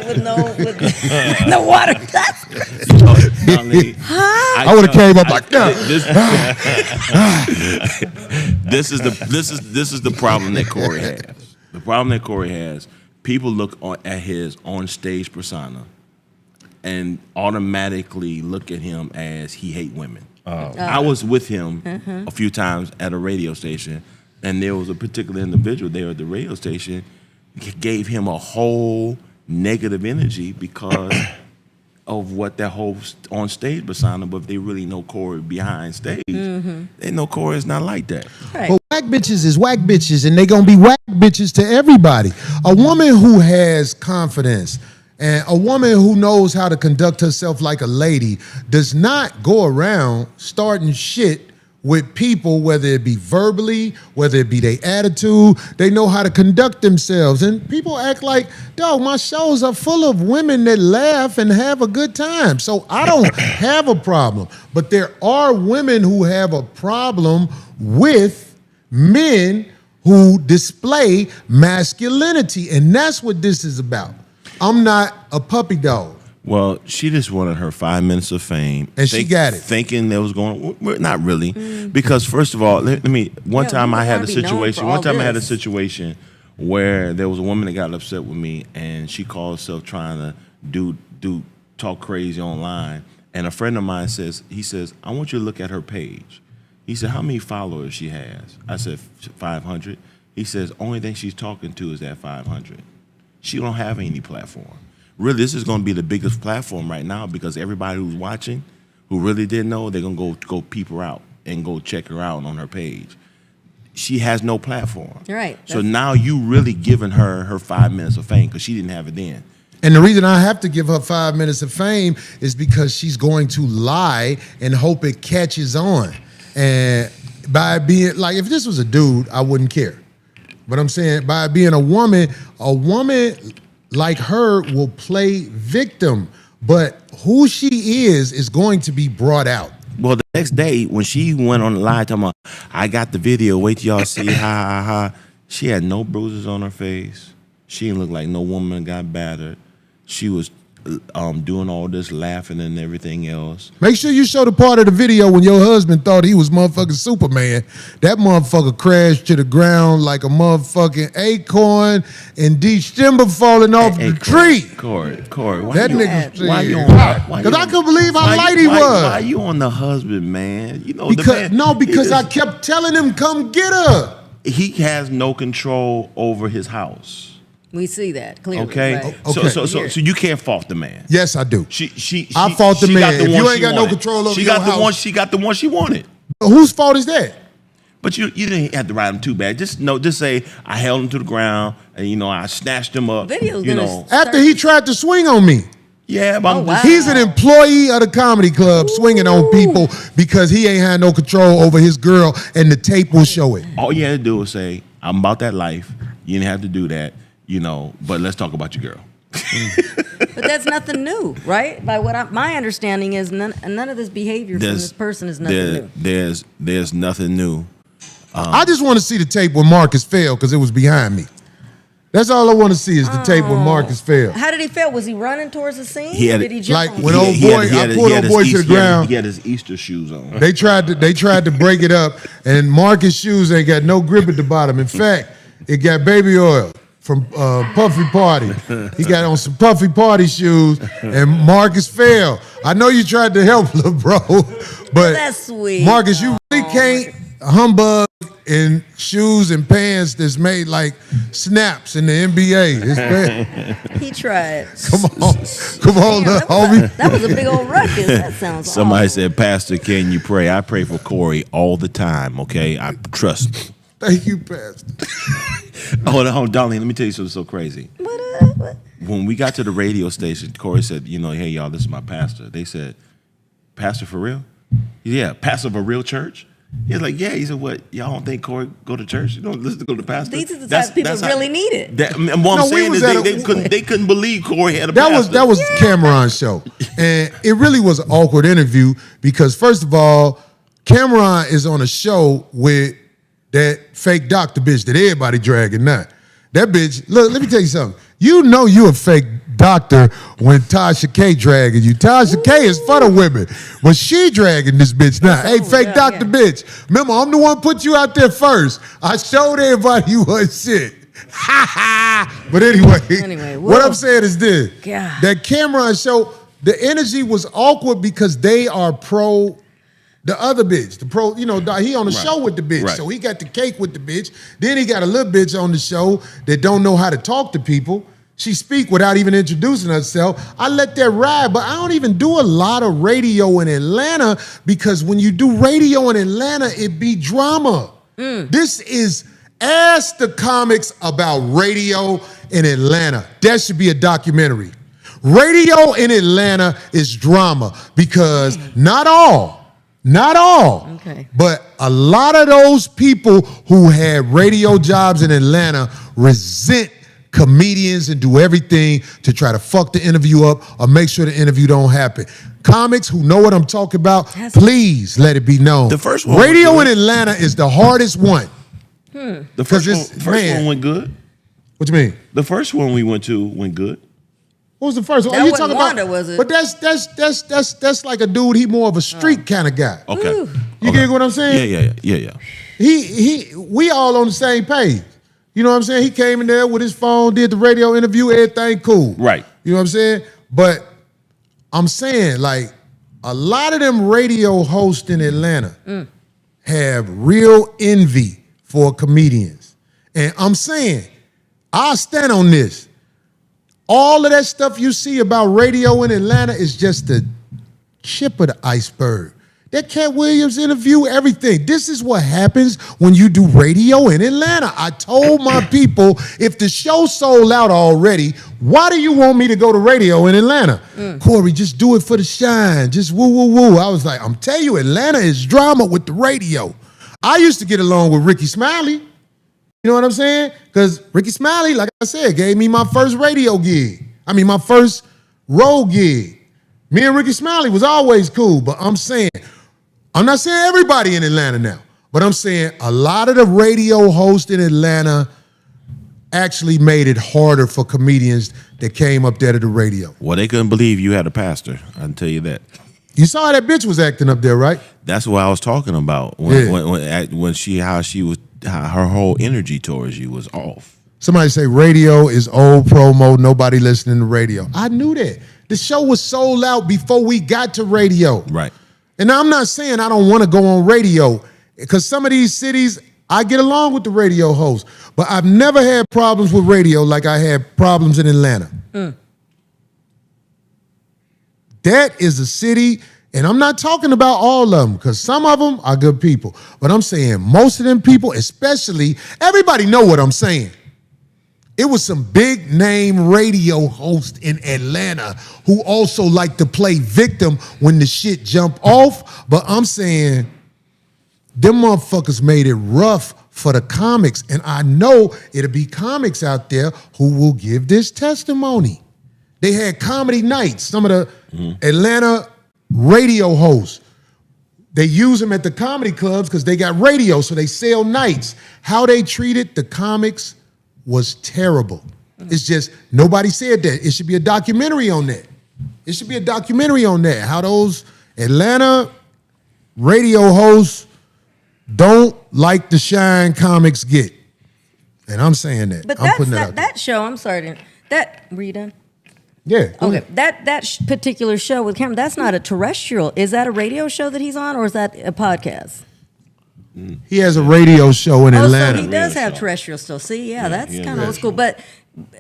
with no water. Darlene, I would have came up like that. This is the problem that Corey has. The problem that Corey has. People look at his on stage persona and automatically look at him as he hate women. I was with him a few times at a radio station, and there was a particular individual there at the radio station gave him a whole negative energy because of what that whole on stage persona. But if they really know Corey behind stage, they know Corey is not like that. Right. But whack bitches is whack bitches, and they gonna be whack bitches to everybody. A woman who has confidence and a woman who knows how to conduct herself like a lady does not go around starting shit with people, whether it be verbally, whether it be their attitude. They know how to conduct themselves. And people act like, dog, my shows are full of women that laugh and have a good time. So I don't have a problem. But there are women who have a problem with men who display masculinity. And that's what this is about. I'm not a puppy dog. Well, she just wanted her 5 minutes of fame. And she got it. Thinking there was going, well, not really. Because first of all, one time I had a situation where there was a woman that got upset with me and she called herself trying to talk crazy online. And a friend of mine says, I want you to look at her page. He said, how many followers she has? I said, 500. He says, only thing she's talking to is that 500. She don't have any platform. Really, this is going to be the biggest platform right now because everybody who's watching, who really didn't know, they're going to go peep her out and go check her out on her page. She has no platform. Right. So now you really giving her 5 minutes of fame because she didn't have it then. And the reason I have to give her 5 minutes of fame is because she's going to lie and hope it catches on. And by being, like, if this was a dude, I wouldn't care. But I'm saying by being a woman like her will play victim. But who she is going to be brought out. Well, the next day when she went on the live talking about, I got the video, wait till y'all see, ha, ha, ha. She had no bruises on her face. She didn't look like no woman got battered. She was doing all this laughing and everything else. Make sure you show the part of the video when your husband thought he was motherfucking Superman. That motherfucker crashed to the ground like a motherfucking acorn and December falling off the tree. Corey, why that you, nigga, why you on? Because I couldn't believe how light he was. Why you on the husband, man? You know, because I kept telling him, come get her. He has no control over his house. We see that clearly. Okay. Right? Okay. So you can't fault the man. Yes, I do. I fault the man. If you ain't got no control over your house. She got the one she wanted. Whose fault is that? But you didn't have to ride him too bad. Just say I held him to the ground and I snatched him up. After he tried to swing on me. Yeah, but he's an employee of the comedy club swinging on people because he ain't had no control over his girl, and the tape will show it. All you had to do was say, I'm about that life. You didn't have to do that, but let's talk about your girl. But that's nothing new, right? By what my understanding is, none of this behavior from this person is nothing new. There's nothing new. I just want to see the tape when Marcus failed because it was behind me. That's all I want to see is the tape when Marcus failed. How did he fail? Was he running towards the scene? Did he jump like when old boy, I pulled old boy to the ground. He had his Easter shoes on. They tried to break it up, and Marcus' shoes ain't got no grip at the bottom. In fact, it got baby oil from Puffy Party. He got on some Puffy Party shoes, and Marcus fell. I know you tried to help, little bro, but that's sweet. Marcus, you really can't humbug in shoes and pants that's made like snaps in the NBA. It's bad. He tried. Come on, homie. That was a big old ruckus. That sounds Somebody awful. said, Pastor, can you pray? I pray for Corey all the time, okay? I trust me. Thank you, Pastor. Hold on, Darlene, let me tell you something so crazy. What? When we got to the radio station, Corey said, hey, y'all, this is my pastor. They said, Pastor for real? Yeah, pastor of a real church? He's like, yeah. He said, what? Y'all don't think Corey go to church? You don't listen to go to pastor? These are the type of people really need it. What I'm saying is they couldn't believe Corey had a pastor. That was Cameron's show. And it really was an awkward interview because, first of all, Cameron is on a show with that fake doctor bitch that everybody dragging now. That bitch, look, let me tell you something. You know you a fake doctor when Tasha K dragging you. Tasha K is for the women, but she dragging this bitch now. Hey, fake doctor bitch. Remember, I'm the one put you out there first. I showed everybody you was shit. Ha ha. But anyway, what I'm saying is this. God. That Cameron show, the energy was awkward because they are pro the other bitch, he on the show with the bitch. Right. So he got the cake with the bitch. Then he got a little bitch on the show that don't know how to talk to people. She speak without even introducing herself. I let that ride, but I don't even do a lot of radio in Atlanta because when you do radio in Atlanta, it be drama. This is Ask the Comics About Radio in Atlanta. That should be a documentary. Radio in Atlanta is drama because not all, okay, but a lot of those people who had radio jobs in Atlanta resent comedians and do everything to try to fuck the interview up or make sure the interview don't happen. Comics who know what I'm talking about, please let it be known. The first one radio in Atlanta is the hardest one. The first one went good. What you mean? The first one we went to went good. What was the first one? That you wasn't talking Wanda, about? was it? But that's like a dude. He more of a street kind of guy. Okay. You get what I'm saying? Yeah. We all on the same page. You know what I'm saying? He came in there with his phone, did the radio interview, everything cool. Right. You know what I'm saying? But I'm saying, like, a lot of them radio hosts in Atlanta have real envy for comedians. And I'm saying, I'll stand on this. All of that stuff you see about radio in Atlanta is just the tip of the iceberg. That Cat Williams interview, everything. This is what happens when you do radio in Atlanta. I told my people, if the show sold out already, why do you want me to go to radio in Atlanta? Corey, just do it for the shine. Just woo, woo, woo. I was like, I'm telling you, Atlanta is drama with the radio. I used to get along with Ricky Smiley. You know what I'm saying? Because Ricky Smiley, like I said, gave me my first radio gig. My first road gig. Me and Ricky Smiley was always cool, but I'm not saying everybody in Atlanta now, but I'm saying a lot of the radio hosts in Atlanta actually made it harder for comedians that came up there to the radio. Well, they couldn't believe you had a pastor. I can tell you that. You saw how that bitch was acting up there, right? That's what I was talking about how her whole energy towards you was off. Somebody say radio is old promo. Nobody listening to radio. I knew that. The show was sold out before we got to radio. Right. And I'm not saying I don't want to go on radio, because some of these cities, I get along with the radio hosts, but I've never had problems with radio like I had problems in Atlanta. That is a city, and I'm not talking about all of them, because some of them are good people, but I'm saying most of them people, especially, everybody know what I'm saying. It was some big name radio hosts in Atlanta who also like to play victim when the shit jump off. But I'm saying them motherfuckers made it rough for the comics. And I know it'll be comics out there who will give this testimony. They had comedy nights, some of the Atlanta radio hosts. They use them at the comedy clubs because they got radio, so they sell nights. How they treated the comics was terrible. It's just, nobody said that. It should be a documentary on that. It should be a documentary on that. How those Atlanta radio hosts don't like the shine comics get. And I'm saying that. But I'm putting that out there. that show, I'm sorry, were you done? Yeah. Okay, that particular show with Cameron, that's not a terrestrial. Is that a radio show that he's on, or is that a podcast? He has a radio show in Atlanta. So he does have terrestrial still. See, that's kind of old school. But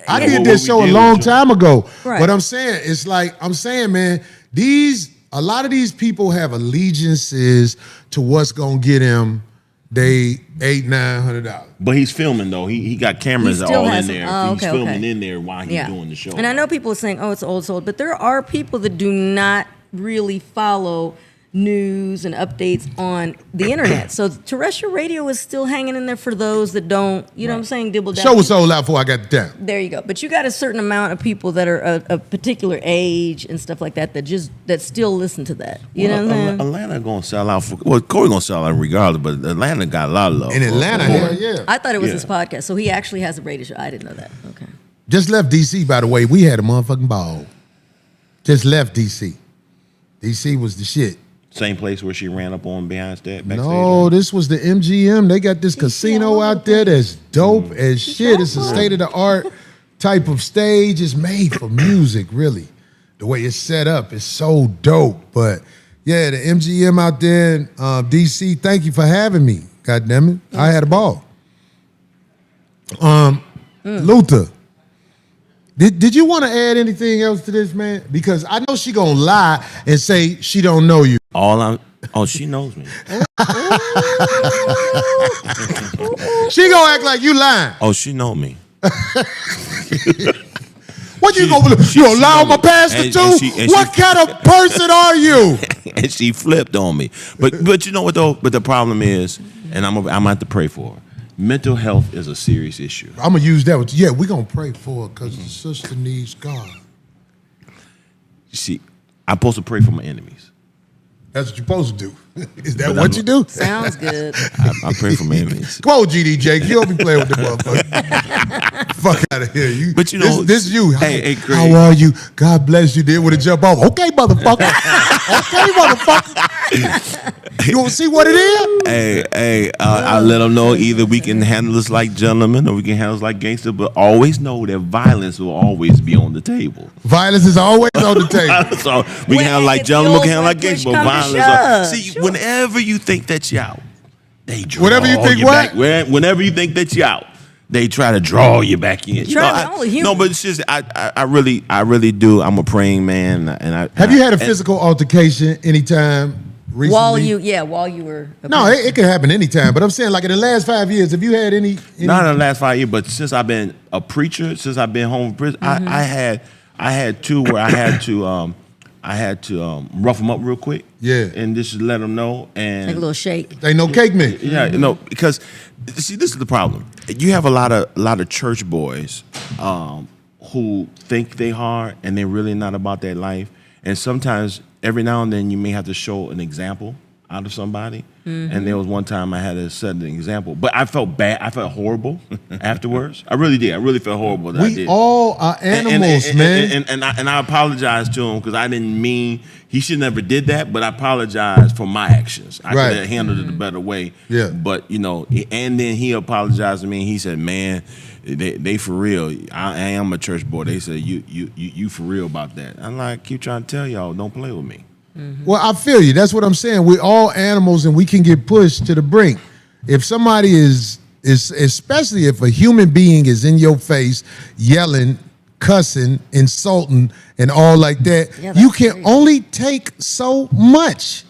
I did this show a long time ago. Right. But I'm saying, it's like, I'm saying, man, a lot of these people have allegiances to what's gonna get him they $800-900. But he's filming though. He got cameras all in there. He's filming in there while he's doing the show. And I know people are saying, "Oh, it's old soul," but there are people that do not really follow news and updates on the internet. So terrestrial radio is still hanging in there for those that don't, you know what I'm saying, dibble Show was sold out before I got down. There you go. But you got a certain amount of people that are a particular age and stuff like that that still listen to that. You know what I'm saying? Atlanta gonna sell out Corey gonna sell out regardless, but Atlanta got a lot of love. In Atlanta, yeah. I thought it was his podcast. So he actually has a radio show. I didn't know that. Okay. Just left DC, by the way. We had a motherfucking ball. Just left DC. DC was the shit. Same place where she ran up on behind that backstage? No, this was the MGM. They got this casino out there that's dope as shit. It's a state-of-the-art type of stage. It's made for music, really. The way it's set up is so dope. But yeah, the MGM out there in DC, thank you for having me. God damn it. I had a ball. Luther, did you want to add anything else to this, man? Because I know she gonna lie and say she don't know you. She knows me. She gonna act like you lying. Oh, she know me. What you gonna lie on my pastor too? What kind of person are you? And she flipped on me. But you know what though? But the problem is, and I'm gonna have to pray for her. Mental health is a serious issue. I'm gonna use that. Yeah, we're gonna pray for her because the sister needs God. See, I'm supposed to pray for my enemies. That's what you're supposed to do. Is that what you do? Sounds good. I pray for my enemies. Come on, GD Jake. You don't be playing with the motherfucker. Fuck out of here. But you know, this is you. Hey, Craig. How are you? God bless you. Then when it jump off, okay, motherfucker. Okay, motherfucker. You want to see what it is? Hey, I let them know either we can handle this like gentlemen or we can handle this like gangster, but always know that violence will always be on the table. Violence is always on the table. So we can handle like gentlemen, we can handle like gangster, but violence. Whenever you think that you're out, they draw whenever you think you what? back. Whenever you think that you're out, they try to draw you back in. No, but it's just I really do. I'm a praying man, and have you had a physical altercation anytime recently? While you were. No, it can happen anytime. But I'm saying, like in the last 5 years, have you had any? Not in the last 5 years, but since I've been a preacher, since I've been home from prison, I had two where I had to rough them up real quick. Yeah. And just let them know. And Like a little shake. They no cake mix. Yeah, because see, this is the problem. You have a lot of church boys who think they hard and they're really not about that life. And sometimes, every now and then, you may have to show an example out of somebody. And there was one time I had to set an example, but I felt bad. I felt horrible afterwards. I really did. I really felt horrible that I did. We all are animals, man. And I apologized to him because I didn't mean he should never did that. But I apologized for my actions. I could have handled it a better way. Yeah. But and then he apologized to me. And he said, "Man, they for real. I am a church boy. They said you for real about that." I'm like, keep trying to tell y'all, don't play with me. Well, I feel you. That's what I'm saying. We're all animals, and we can get pushed to the brink. If somebody is especially if a human being is in your face, yelling, cussing, insulting, and all like that, you can only take so much.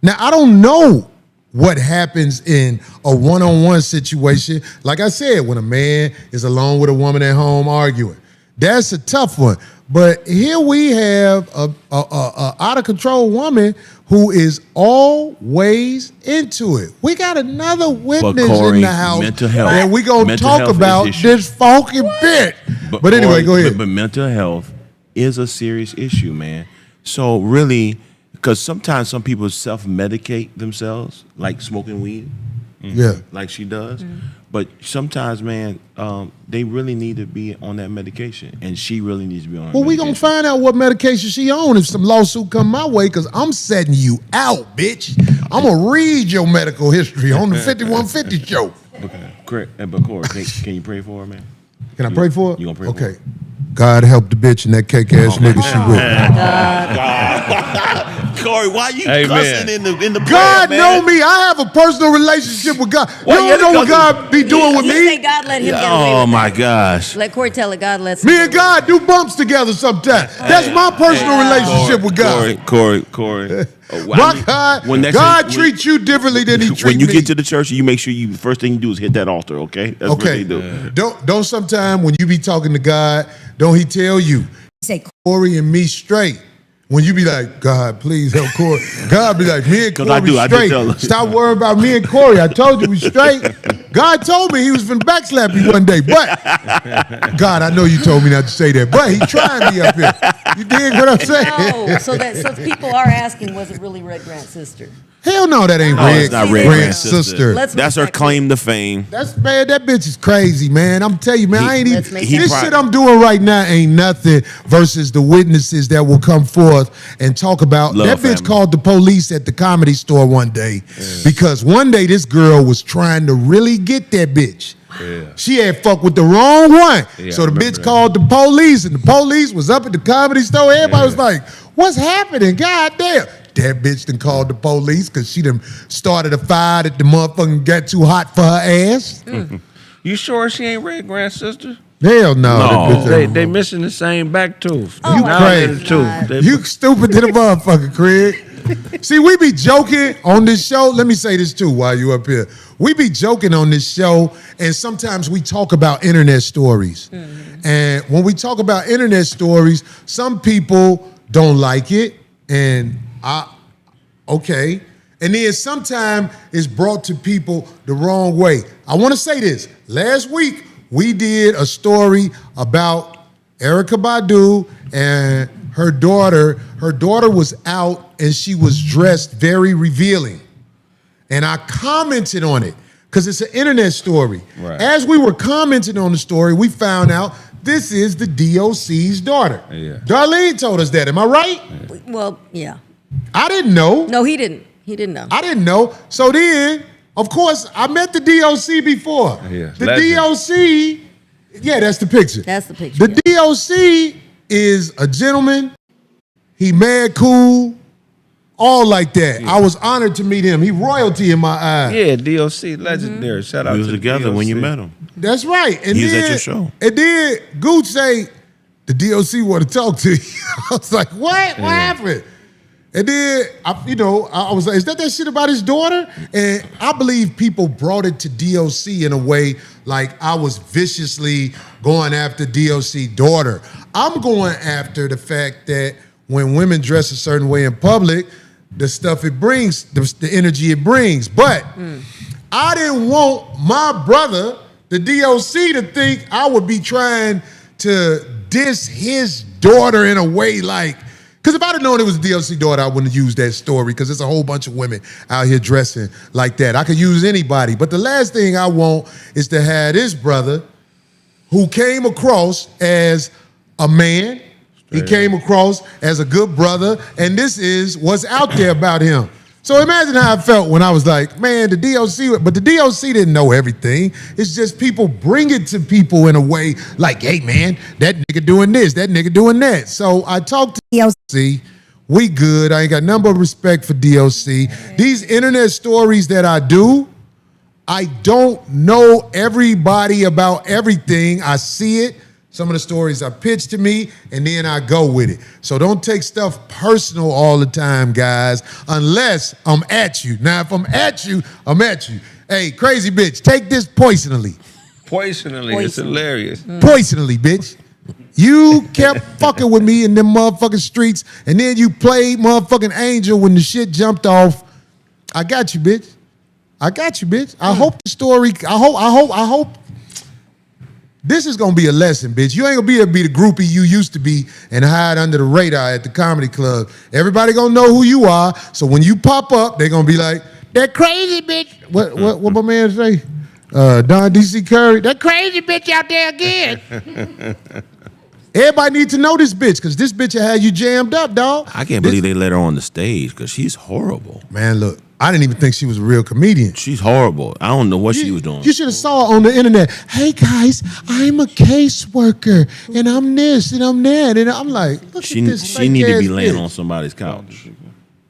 Now, I don't know what happens in a one-on-one situation. Like I said, when a man is alone with a woman at home arguing, that's a tough one. But here we have a out of control woman who is always into it. We got another witness in the house, mental health, and we gonna talk about this funky bit. But anyway, go ahead. But mental health is a serious issue, man. So really, because sometimes some people self-medicate themselves, like smoking weed, like she does. But sometimes, man, they really need to be on that medication, and she really needs to be on. Well, we gonna find out what medication she on if some lawsuit come my way, because I'm setting you out, bitch. I'm gonna read your medical history on the 5150 show. Okay, correct. But Corey, can you pray for her, man? Can I pray for her? You gonna pray for her? Okay. God help the bitch and that cake ass nigga she with. Corey, why you cussing in the God prayer, know man? me. I have a personal relationship with God. Well, you don't know what God be doing with You me. say God let him get away Oh with my that. gosh. Let Corey tell it. God lets him Me get and away God do bumps together sometimes. That's my personal relationship with God. Corey. My God treats you differently than he treats me. When you get to the church, you make sure the first thing you do is hit that altar, okay? That's what they do. Don't sometime when you be talking to God, don't he tell you, say Corey and me straight. When you be like, God, please help Corey. God be like, me and Corey I do straight. tell her. Stop worrying about me and Corey. I told you we straight. God told me he was finna backslap me one day. But, God, I know you told me not to say that. But he trying me up here. You dig what I'm saying? No, so people are asking, was it really Red Grant's sister? Hell no, that ain't it's not Red Grant's Grant's sister. That's her claim to fame. Man, that bitch is crazy, man. I'm telling you, man, I ain't even. This shit I'm doing right now ain't nothing versus the witnesses that will come forth and talk about. Love that bitch family. called the police at the Comedy Store one day because one day this girl was trying to really get that bitch. She had fucked with the wrong one. So the bitch called the police, and the police was up at the Comedy Store. Everybody was like, what's happening? God damn. That bitch done called the police because she done started a fire that the motherfucking got too hot for her ass. You sure she ain't Red Grant's sister? Hell no. They missing the same back tooth. You crazy. You stupid to the motherfucker, Craig. See, we be joking on this show. Let me say this too while you up here. We be joking on this show, and sometimes we talk about internet stories. And when we talk about internet stories, some people don't like it, and okay. And then sometimes it's brought to people the wrong way. I want to say this. Last week, we did a story about Erykah Badu and her daughter. Her daughter was out and she was dressed very revealing. And I commented on it because it's an internet story. Right. As we were commenting on the story, we found out this is the DOC's daughter. Darlene told us that. Am I right? Well, yeah. I didn't know. No, he didn't. He didn't know. I didn't know. So then, of course, I met the DOC before. The DOC, that's the picture. That's the picture. The DOC is a gentleman. He mad cool, all like that. I was honored to meet him. He royalty in my eyes. Yeah, DOC, legendary. Shout out We was to together DOC. when you met him. That's right. And He was then, at your show. And then Gooch say, the DOC want to talk to you. I was like, what? What happened? And then, I was like, is that shit about his daughter? And I believe people brought it to DOC in a way like I was viciously going after DOC daughter. I'm going after the fact that when women dress a certain way in public, the stuff it brings, the energy it brings. But I didn't want my brother, the DOC, to think I would be trying to diss his daughter in a way like, because if I'd have known it was a DOC daughter, I wouldn't have used that story because there's a whole bunch of women out here dressing like that. I could use anybody. But the last thing I want is to have this brother who came across as a man, he came across as a good brother, and this is what's out there about him. So imagine how I felt when I was like, man, the DOC, but the DOC didn't know everything. It's just people bring it to people in a way like, hey, man, that nigga doing this, that nigga doing that. So I talked to DOC. We good. I ain't got nothing but respect for DOC. These internet stories that I do, I don't know everybody about everything. I see it. Some of the stories are pitched to me, and then I go with it. So don't take stuff personal all the time, guys, unless I'm at you. Now, if I'm at you, I'm at you. Hey, crazy bitch, take this poisonally. Poisonally, it's hilarious. Poisonally, bitch. You kept fucking with me in them motherfucking streets, and then you played motherfucking angel when the shit jumped off. I got you, bitch. I got you, bitch. I hope the story, I hope. This is gonna be a lesson, bitch. You ain't gonna be able to be the groupie you used to be and hide under the radar at the comedy club. Everybody gonna know who you are. So when you pop up, they gonna be like, that crazy bitch. What my man say? Don D.C. Curry, that crazy bitch out there again. Everybody need to know this bitch, because this bitch will have you jammed up, dog. I can't believe they let her on the stage because she's horrible. Man, look, I didn't even think she was a real comedian. She's horrible. I don't know what she was doing. You should have saw her on the internet. Hey, guys, I'm a caseworker, and I'm this, and I'm that. And I'm like, look at this. She need to be laying on somebody's couch.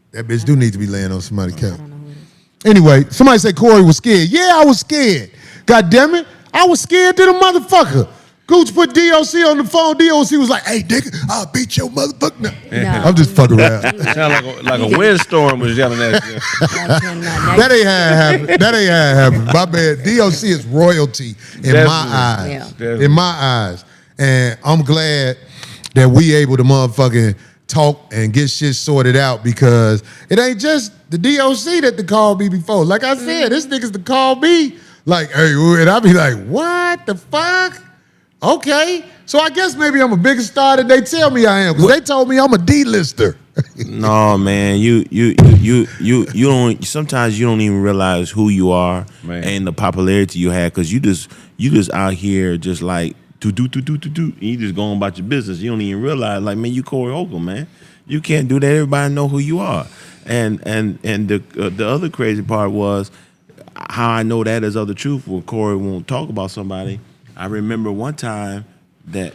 That bitch do need to be laying on somebody's couch. Anyway, somebody said Corey was scared. Yeah, I was scared. God damn it. I was scared to the motherfucker. Gooch put DOC on the phone. DOC was like, hey, nigga, I'll beat your motherfucker. No. I'm just fucking around. Sound like a windstorm was yelling at you. That ain't how it happened. That ain't how it happened. My bad. DOC is royalty in my eyes. Yeah. In my eyes. And I'm glad that we able to motherfucking talk and get shit sorted out, because it ain't just the DOC that called me before. Like I said, this nigga's to call me. Like, hey, and I be like, what the fuck? Okay, so I guess maybe I'm a bigger star than they tell me I am, because they told me I'm a D-lister. No, man, you don't. Sometimes you don't even realize who you are, man, and the popularity you have, because you just out here just like do, and you just going about your business. You don't even realize, like, man, you Corey Holcomb, man. You can't do that. Everybody know who you are, and the other crazy part was how I know that is other truth when Corey won't talk about somebody. I remember one time that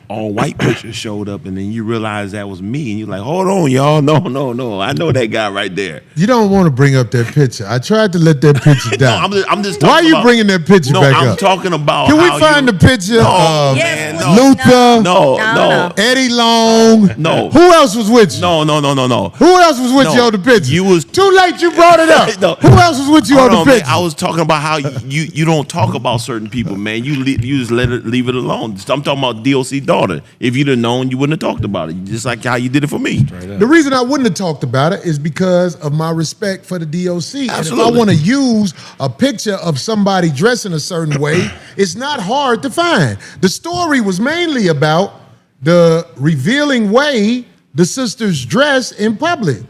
all white pictures showed up, and then you realize that was me, and you're like, hold on, y'all. No. I know that guy right there. You don't want to bring up that picture. I tried to let that picture down. No, I'm just Why are you about, bringing that picture back up? No, I'm talking about Can we find the picture of Luther? No. Eddie Long? No. Who else was with you? No. Who else was with you on the picture? You was too late. You brought it up. No. Who else was with you on the picture? Man, I was talking about how you don't talk about certain people, man. You just leave it alone. I'm talking about DOC daughter. If you'd have known, you wouldn't have talked about it. Just like how you did it for me. The reason I wouldn't have talked about it is because of my respect for the DOC. Absolutely. And if I want to use a picture of somebody dressing a certain way, it's not hard to find. The story was mainly about the revealing way the sisters dress in public.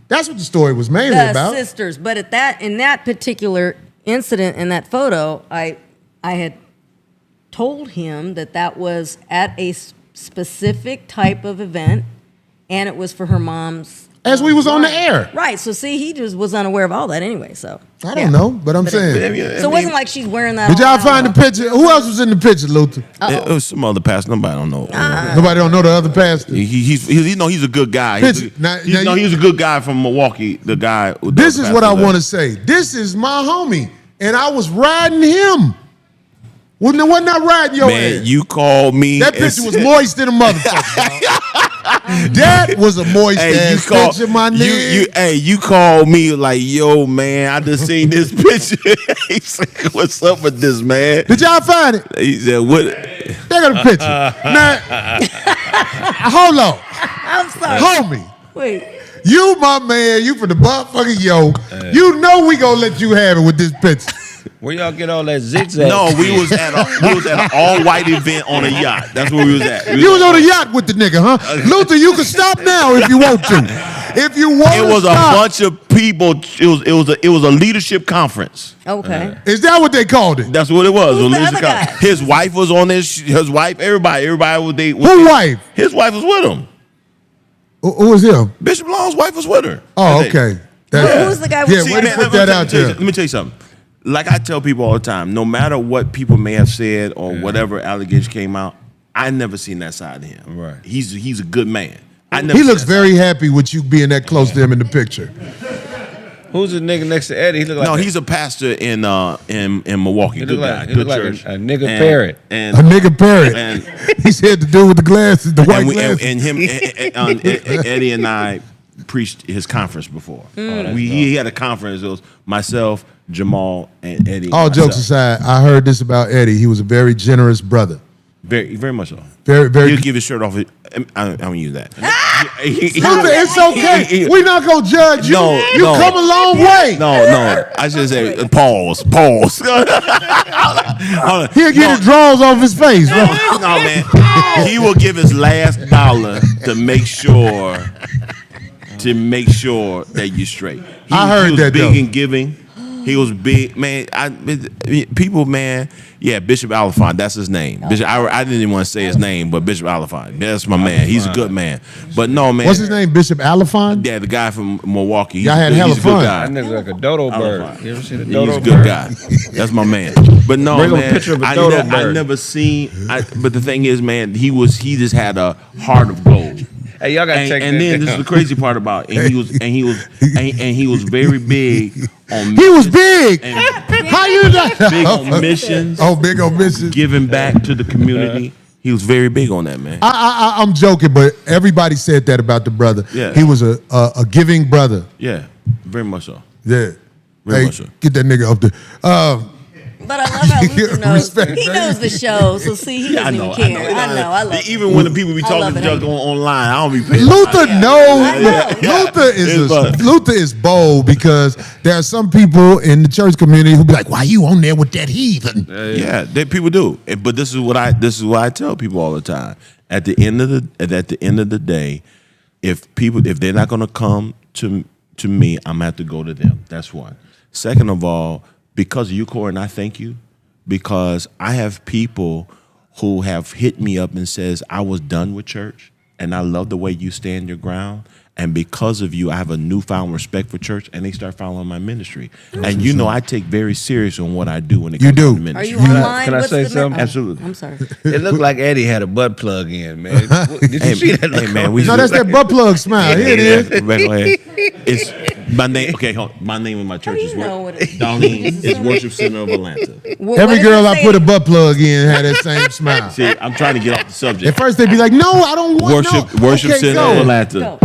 That's what the story was mainly about. The sisters, but in that particular incident, in that photo, I had told him that was at a specific type of event, and it was for her mom's. As we was on the air. Right. So see, he just was unaware of all that anyway. So I don't know, but I'm saying. So it wasn't like she's wearing that. Did y'all find the picture? Who else was in the picture, Luther? It was some other pastor. Nobody don't know. Nobody don't know the other pastor. He's a good guy. He's a good guy from Milwaukee. The guy. This is what I want to say. This is my homie, and I was riding him. Wasn't I riding your ass? Man, you called me. That picture was moist in a motherfucker. That was a moist ass picture, my nigga. You called me like, yo, man, I just seen this picture. He said, what's up with this, man? Did y'all find it? He said, what? They got a picture. Now, hold on. I'm sorry. Homie. Wait. You, my man, you from the motherfucking yo. You know we gonna let you have it with this picture. Where y'all get all that zigzag? No, we was at an all-white event on a yacht. That's where we was at. You was on a yacht with the nigga, huh? Luther, you can stop now if you want to. If you want to It was stop. a bunch of people. It was a leadership conference. Okay. Is that what they called it? That's what it was. Who's It was a the leadership other conference. guy? His wife was on this. His wife, everybody was they. Who wife? His wife was with him. Who was him? Bishop Long's wife was with her. Oh, That day. okay. That- Who's the guy with Yeah, the way to shirt put on? that out there. Let me tell you something. Like I tell people all the time, no matter what people may have said or whatever allegation came out, I never seen that side of him. Right. He's a good man. He looks very happy with you being that close to him in the picture. Who's the nigga next to Eddie? He look like No, he's a pastor in Milwaukee. He Good look guy. like, he Good look church. like a nigga parrot. And A nigga parrot. And- He said the dude with the glasses, the white glasses. and him, Eddie and I preached his conference before. He had a conference. It was myself, Jamal, and Eddie. All and jokes myself. aside, I heard this about Eddie. He was a very generous brother. Very, very much so. Very, very. He'll give his shirt off. I don't use that. Luther, it's okay. We're not gonna judge you. No, you no. come a long way. No. I should say pause. He'll get his drawers off his face. Bro. No, man. He will give his last dollar to make sure that you're straight. I heard he was that, big though. in giving. He was big, man. People, man. Yeah, Bishop Oliphant. That's his name. Bishop. I didn't even want to say his name, but Bishop Oliphant. That's my man. He's a good man. But no, man. What's his name? Bishop Oliphant? Yeah, the guy from Milwaukee. Y'all had hella he's a good fun. guy. That nigga like a dodo bird. Oliphant. You ever seen a He's dodo a bird? good guy. That's my man. But no, Bring him a man. picture of a I dodo bird. never seen. But the thing is, man, he just had a heart of gold. Hey, y'all gotta check And that then this is down. the crazy part about it. And he was very big on. He was big. And How you not? big on missions. Oh, big on missions. Giving back to the community. He was very big on that, man. I'm joking, but everybody said that about the brother. Yeah. He was a giving brother. Yeah, very much so. Yeah. Very much so. Get that nigga up there. But I love how Luther knows. Respect, He knows the show, so see, he doesn't even care. I know. I love it. Even when the people be I talking love to it. junk online, I don't be paying. Luther knows. Yeah. Luther is bold because there are some people in the church community who be like, "Why you on there with that heathen?" Yeah, people do. But this is what I tell people all the time. At the end of the day, if they're not gonna come to me, I'm gonna have to go to them. That's one. Second of all, because of you, Corey, and I thank you, because I have people who have hit me up and says, I was done with church and I love the way you stand your ground. And because of you, I have a newfound respect for church, and they start following my ministry. And you know I take very serious on what I do when it comes to ministry. Are you online? Can I What's say the something? Absolutely. I'm sorry. It looked like Eddie had a butt plug in, man. Did you see that? Hey, man, No, that's that butt plug smile. Here it is. Go ahead. It's my name. Okay, hold on. My name in my church is know what it is? Darlene is Worship Center of Atlanta. Every girl I put a butt plug in had that same smile. See, I'm trying to get off the subject. At first they'd be like, "No, I don't want Worship Okay, Center go. of Atlanta.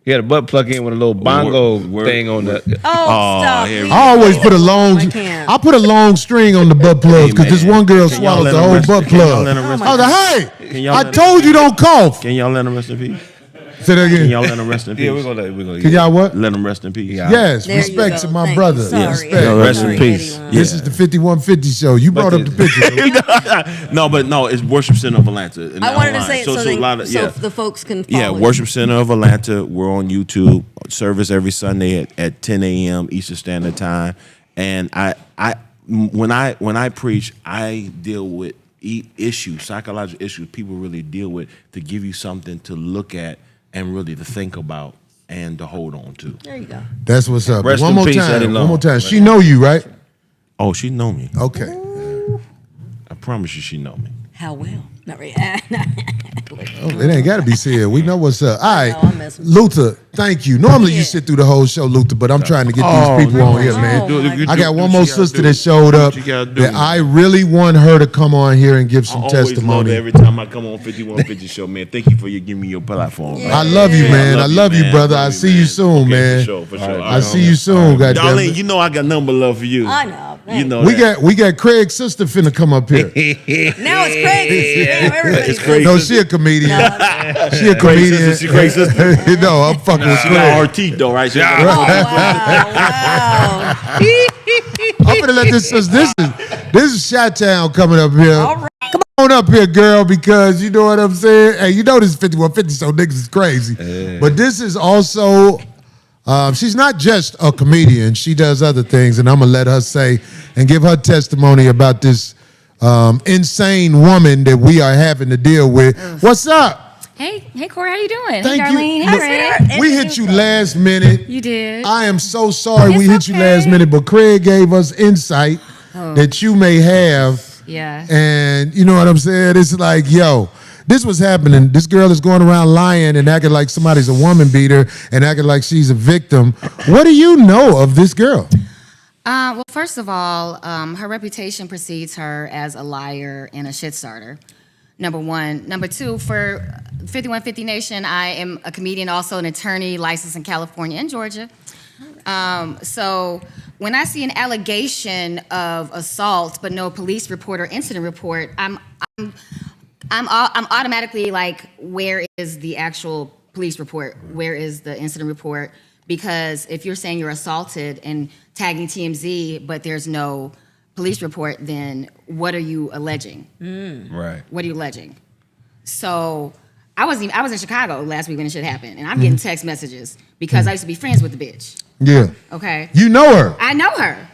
He had a butt plug in with a little bongo thing on the. Oh, stop. here we please. go. I always put a long. I can't. I put a long string on the butt plugs because this one girl Can y'all swallowed let the him whole rest- butt can y'all plug. let him rest- I was like, Can "Hey, y'all I let him- told you don't cough." Can y'all let him rest in peace? Say that Can again. y'all let him rest in peace? Yeah, we're gonna. Can y'all what? Let him rest in peace. Yeah. Yes, There you respect go. to my Thank brother. you. Sorry. Respect. Yeah, rest in Sorry, peace. Eddie. This is the 5150 show. You brought up the picture. No, it's Worship Center of Atlanta. And I wanted to online. say it so, a lot of, so the folks can follow Yeah, you. Worship Center of Atlanta. We're on YouTube. Service every Sunday at 10 a.m. Eastern Standard Time. And when I preach, I deal with issues, psychological issues people really deal with, to give you something to look at and really to think about and to hold on to. There you go. That's what's up. Rest One in more peace, Eddie time. Long. One more time. She know you, right? Oh, she know me. Okay. I promise you she know me. How well? Not really. Oh, it ain't got to be said. We know what's up. All right, I'm messing. Luther, thank you. Normally you sit through the whole show, Luther, but I'm trying to get these people on here, man. I got one more sister that showed up that I really want her to come on here and give some I always testimony. love it every time I come on 5150 Show, man. Thank you for giving me your platform. I love you, man. I love you, brother. I see you soon, man. For sure, for sure. I see you soon, goddamn. Darlene, you know I got nothing but love for you. I know. You know we got Kraig's sister finna come up here. Now it's crazy. Damn, everybody's It's crazy. No, she a comedian. She a comedian. She Kraig's sister. No, I'm fucking with She Kraig. got her teeth though, right? Oh, wow. I'm gonna let this is Chi-Town coming up here. All right. Come on up here, girl, because you know what I'm saying. Hey, you know this is 5150, so niggas is crazy. But this is also, she's not just a comedian. She does other things, and I'm gonna let her say and give her testimony about this insane woman that we are having to deal with. What's up? Hey, Corey, how you doing? Thank hey, you. Darlene. Look, Hey, Craig. we hit you last minute. You did. I am so sorry It's we hit you okay. last minute, but Kraig gave us insight that you may have. Yeah. And you know what I'm saying? It's like, yo, this was happening. This girl is going around lying and acting like somebody's a woman beater and acting like she's a victim. What do you know of this girl? Well, first of all, her reputation precedes her as a liar and a shit starter. Number one. Number two, for 5150 Nation, I am a comedian, also an attorney licensed in California and Georgia. So when I see an allegation of assault but no police report or incident report, I'm automatically like, where is the actual police report? Where is the incident report? Because if you're saying you're assaulted and tagging TMZ, but there's no police report, then what are you alleging? Right. What are you alleging? So I was in Chicago last week when this shit happened, and I'm getting text messages because I used to be friends with the bitch. Yeah. Okay. You know her. I know her.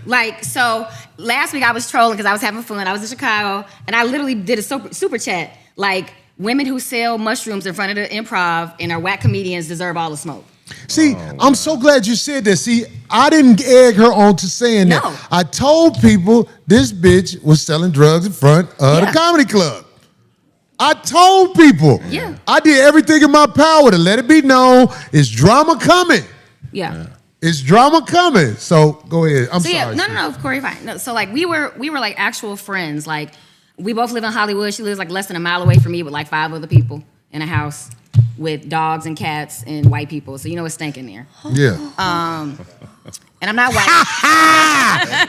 Like, so last week I was trolling because I was having fun. I was in Chicago, and I literally did a super chat, like, women who sell mushrooms in front of the Improv and are whack comedians deserve all the smoke. See, I'm so glad you said that. See, I didn't egg her on to saying No. that. I told people this bitch was selling drugs in front of the comedy club. I told people. Yeah. I did everything in my power to let it be known. It's drama coming. Yeah. It's drama coming. So go ahead. I'm So sorry. yeah, no, Corey, fine. No, so like we were like actual friends. Like we both live in Hollywood. She lives like less than a mile away from me with like 5 other people in a house with dogs and cats and white people. So you know it's stinking there. Yeah. And I'm not white.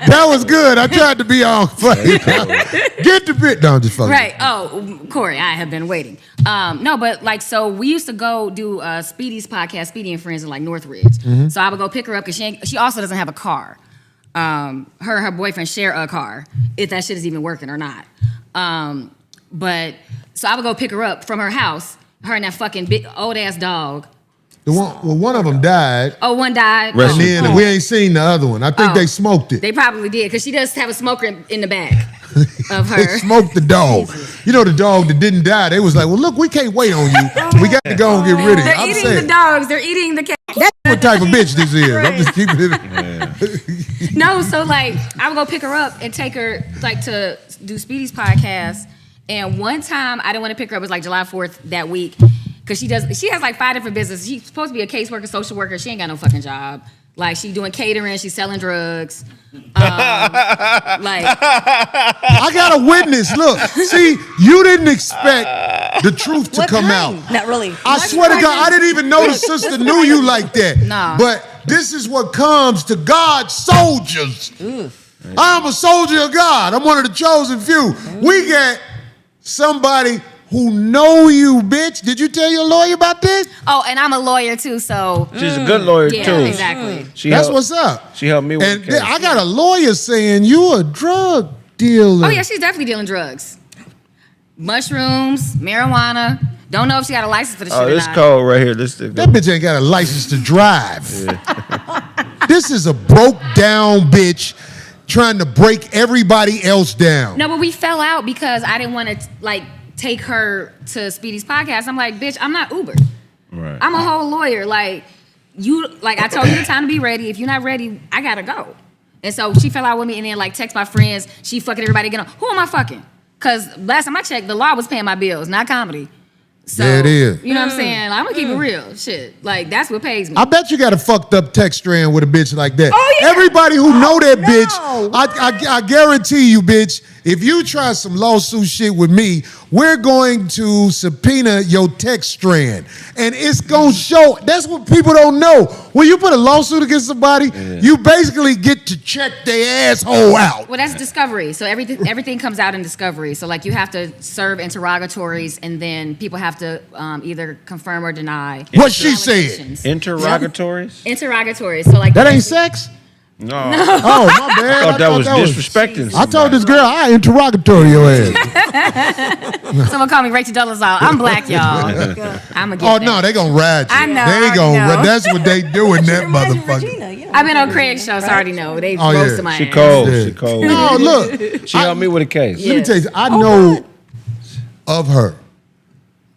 That was good. I tried to be all funny. Get the bit. No, I'm just fucking. Right. Oh, Corey, I have been waiting. No, but like, so we used to go do Speedy's podcast, Speedy and Friends in like Northridge. So I would go pick her up because she also doesn't have a car. Her and her boyfriend share a car, if that shit is even working or not. But so I would go pick her up from her house, her and that fucking big old ass dog. One of them died. Oh, one died. And then we ain't seen the other one. I think they smoked it. They probably did, because she does have a smoker in the back of her. They smoked the dog. You know, the dog that didn't die, they was like, well, look, we can't wait on you. We got to go and get rid of you. They're I'm eating saying, the dogs. They're eating the cat. that's what type of bitch this is. Right. I'm just keeping it. No, so like I would go pick her up and take her like to do Speedy's podcast. And one time I didn't want to pick her up. It was like July 4th that week. Because she has like 5 different businesses. She's supposed to be a caseworker, social worker. She ain't got no fucking job. Like, she's doing catering, she's selling drugs. I got a witness. Look, see, you didn't expect the truth to come out. Not really. I swear to God, I didn't even know the sister knew you like that. Nah. But this is what comes to God's soldiers. I'm a soldier of God. I'm one of the chosen few. We got somebody who know you, bitch. Did you tell your lawyer about this? Oh, and I'm a lawyer too, so. She's a good lawyer Yeah, too. exactly. That's what's up. She helped me with And the case. I got a lawyer saying you a drug dealer. Oh, yeah, she's definitely dealing drugs. Mushrooms, marijuana. Don't know if she got a license for the shit Oh, or this not. code right here. This That bitch ain't got a license to drive. This is a broke down bitch trying to break everybody else down. No, but we fell out because I didn't want to, like, take her to Speedy's podcast. I'm like, bitch, I'm not Uber. Right. I'm a whole lawyer. Like, I told you the time to be ready. If you're not ready, I gotta go. And so she fell out with me and then like text my friends. She fucking everybody again. Who am I fucking? Because last time I checked, the law was paying my bills, not comedy. So, There it is. You know what I'm saying? I'm gonna keep it real. Shit. Like, that's what pays me. I bet you got a fucked up text strand with a bitch like that. Oh, yeah. Everybody who know that no. bitch, I guarantee you, bitch, if you try some lawsuit shit with me, we're going to subpoena your text strand. And it's going to show. That's what people don't know. When you put a lawsuit against somebody, you basically get to check their asshole out. Well, that's discovery. So everything comes out in discovery. So like you have to serve interrogatories, and then people have to either confirm or deny. What she said. allegations. Interrogatories? Interrogatories. So like That ain't sex? No. Oh, my bad. I thought that was disrespecting. I told this girl, I interrogatory your ass. Someone call me Rachel Dolezal. I'm black, y'all. I'm gonna get Oh, that. no, they gonna ride you. I know, They I gonna, know. that's what they do in that Reminds you of motherfucker. Regina, you know. I've been on Kraig's show, so I already know. They Oh, yeah. roasted my She ass. cold. Yeah. She cold. No, look. She helped me with a case. Yeah. Let me tell you, I know of her.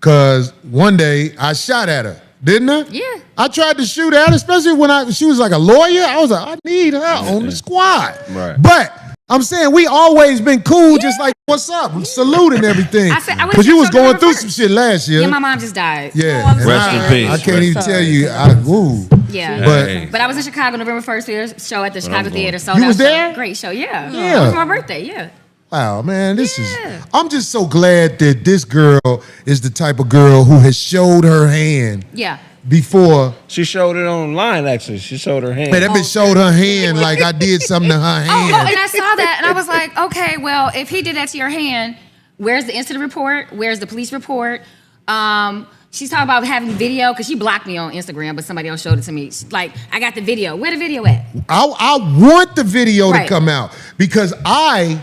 Because one day I shot at her, didn't I? Yeah. I tried to shoot at her, especially when she was like a lawyer. I was like, I need her on the squad. Right. But I'm saying we always been cool, just like, what's up? Salute and everything. I said- I would've Because you was just told going her through first. some shit last year. Yeah, my mom just died. Yeah. Oh, I'm and Rest in peace. I can't even Sorry. tell you. Woo. Yeah. But Hey. But I was in Chicago November 1st for your show at the Chicago Theater. So You was there? Great show, yeah. Yeah. It was my birthday, yeah. wow, man, this Yeah. is. I'm just so glad that this girl is the type of girl who has showed her hand Yeah. before. She showed it online, actually. She showed her hand. Man, that bitch showed her hand like I did something to her Oh, hand. and I saw that and I was like, okay, well, if he did that to your hand, where's the incident report? Where's the police report? She's talking about having video because she blocked me on Instagram, but somebody else showed it to me. She's like, I got the video. Where the video at? I want the video Right. to come out because I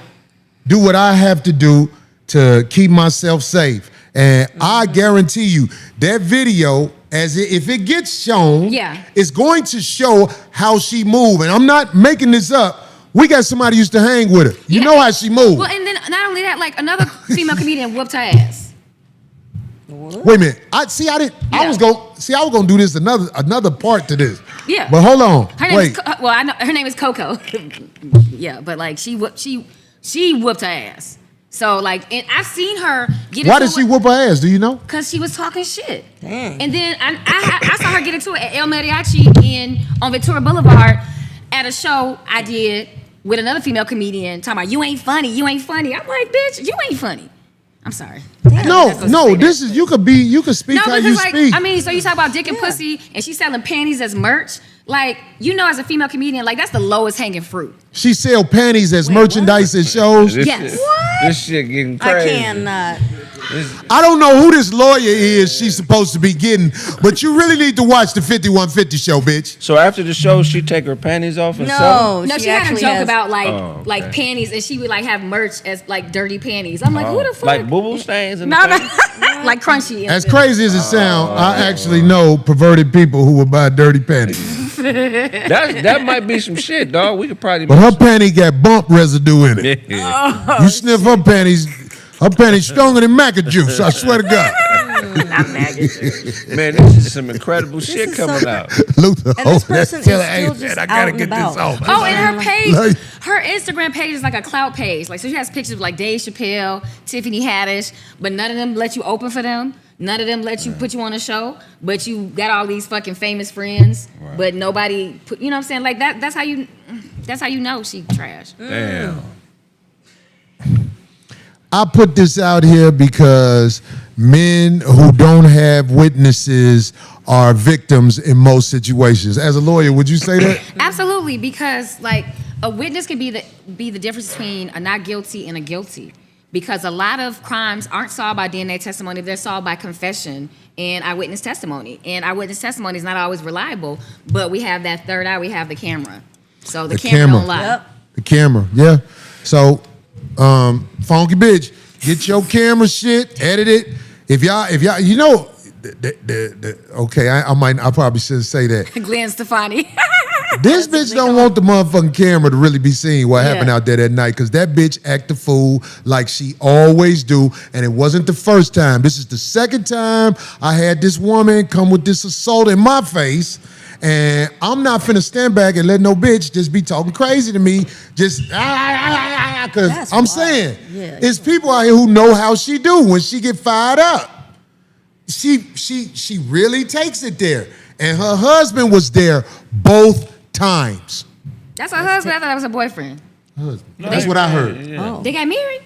do what I have to do to keep myself safe. And I guarantee you that video, if it gets shown, Yeah. it's going to show how she move. And I'm not making this up. We got somebody used to hang with her. You Yeah. know how she move. Well, and then not only that, like another female comedian whooped her ass. Wait a minute. I was gonna do this another part to this. Yeah. But hold on. Her name Wait. is I know her name is Coco. Yeah, but like she whooped her ass. So like, and I've seen her get. Why did she whoop her ass? Do you know? Because she was talking shit. Dang. And then I saw her get into it at El Mariachi on Ventura Boulevard at a show I did with another female comedian talking about you ain't funny. I'm like, bitch, you ain't funny. I'm sorry. No. This is you could speak No, how because you like, speak. I mean, so you talk about dick and pussy, and she's selling panties as merch. Like, you know, as a female comedian, like that's the lowest hanging fruit. She sell panties as merchandise at shows. This Yes. shit- What? This shit getting I crazy. cannot. I don't know who this lawyer is she's supposed to be getting, but you really need to watch the 5150 show, bitch. So after the show, she take her panties off and sell them? No, No, she had a actually joke has- about like Oh, like okay. panties, and she would like have merch as like dirty panties. I'm like, who the fuck? Like boo-boo stains and No, like crunchy. As crazy as it sounds, I actually know perverted people who will buy dirty panties. that might be some shit, dog. We could probably. But her panty got bump residue in it. Yeah. You sniff her panties stronger than maca juice, I swear to God. Man, this is some incredible shit is coming so- out. Luther, And this person is tell her, still hey, just man, I gotta out get and this about. off. Oh, and her page, Like- her Instagram page is like a clout page. Like, so she has pictures of like Dave Chappelle, Tiffany Haddish, but none of them let you open for them. None of them let you put you on a show, but you got all these fucking famous friends, but nobody put. You know what I'm saying? Like that. That's how you know she trash. Damn. I put this out here because men who don't have witnesses are victims in most situations. As a lawyer, would you say that? Absolutely, because like a witness can be the difference between a not guilty and a guilty. Because a lot of crimes aren't solved by DNA testimony; they're solved by confession and eyewitness testimony. And eyewitness testimony is not always reliable, but we have that third eye. We have the camera, so the camera don't lie. Yep. The camera, yeah. So, funky bitch, get your camera shit, edit it. If y'all, you know, okay, I probably shouldn't say that. Glenn Stefani. This bitch don't want the motherfucking camera to really be seeing what happened out there that night, because that bitch act the fool like she always do, and it wasn't the first time. This is the second time I had this woman come with this assault in my face, and I'm not finna stand back and let no bitch just be talking crazy to me, just because I'm saying, it's people out here who know how she do when she get fired up. She really takes it there. And her husband was there both times. That's her husband? I thought that was her boyfriend. That's what I heard. Oh. They got married?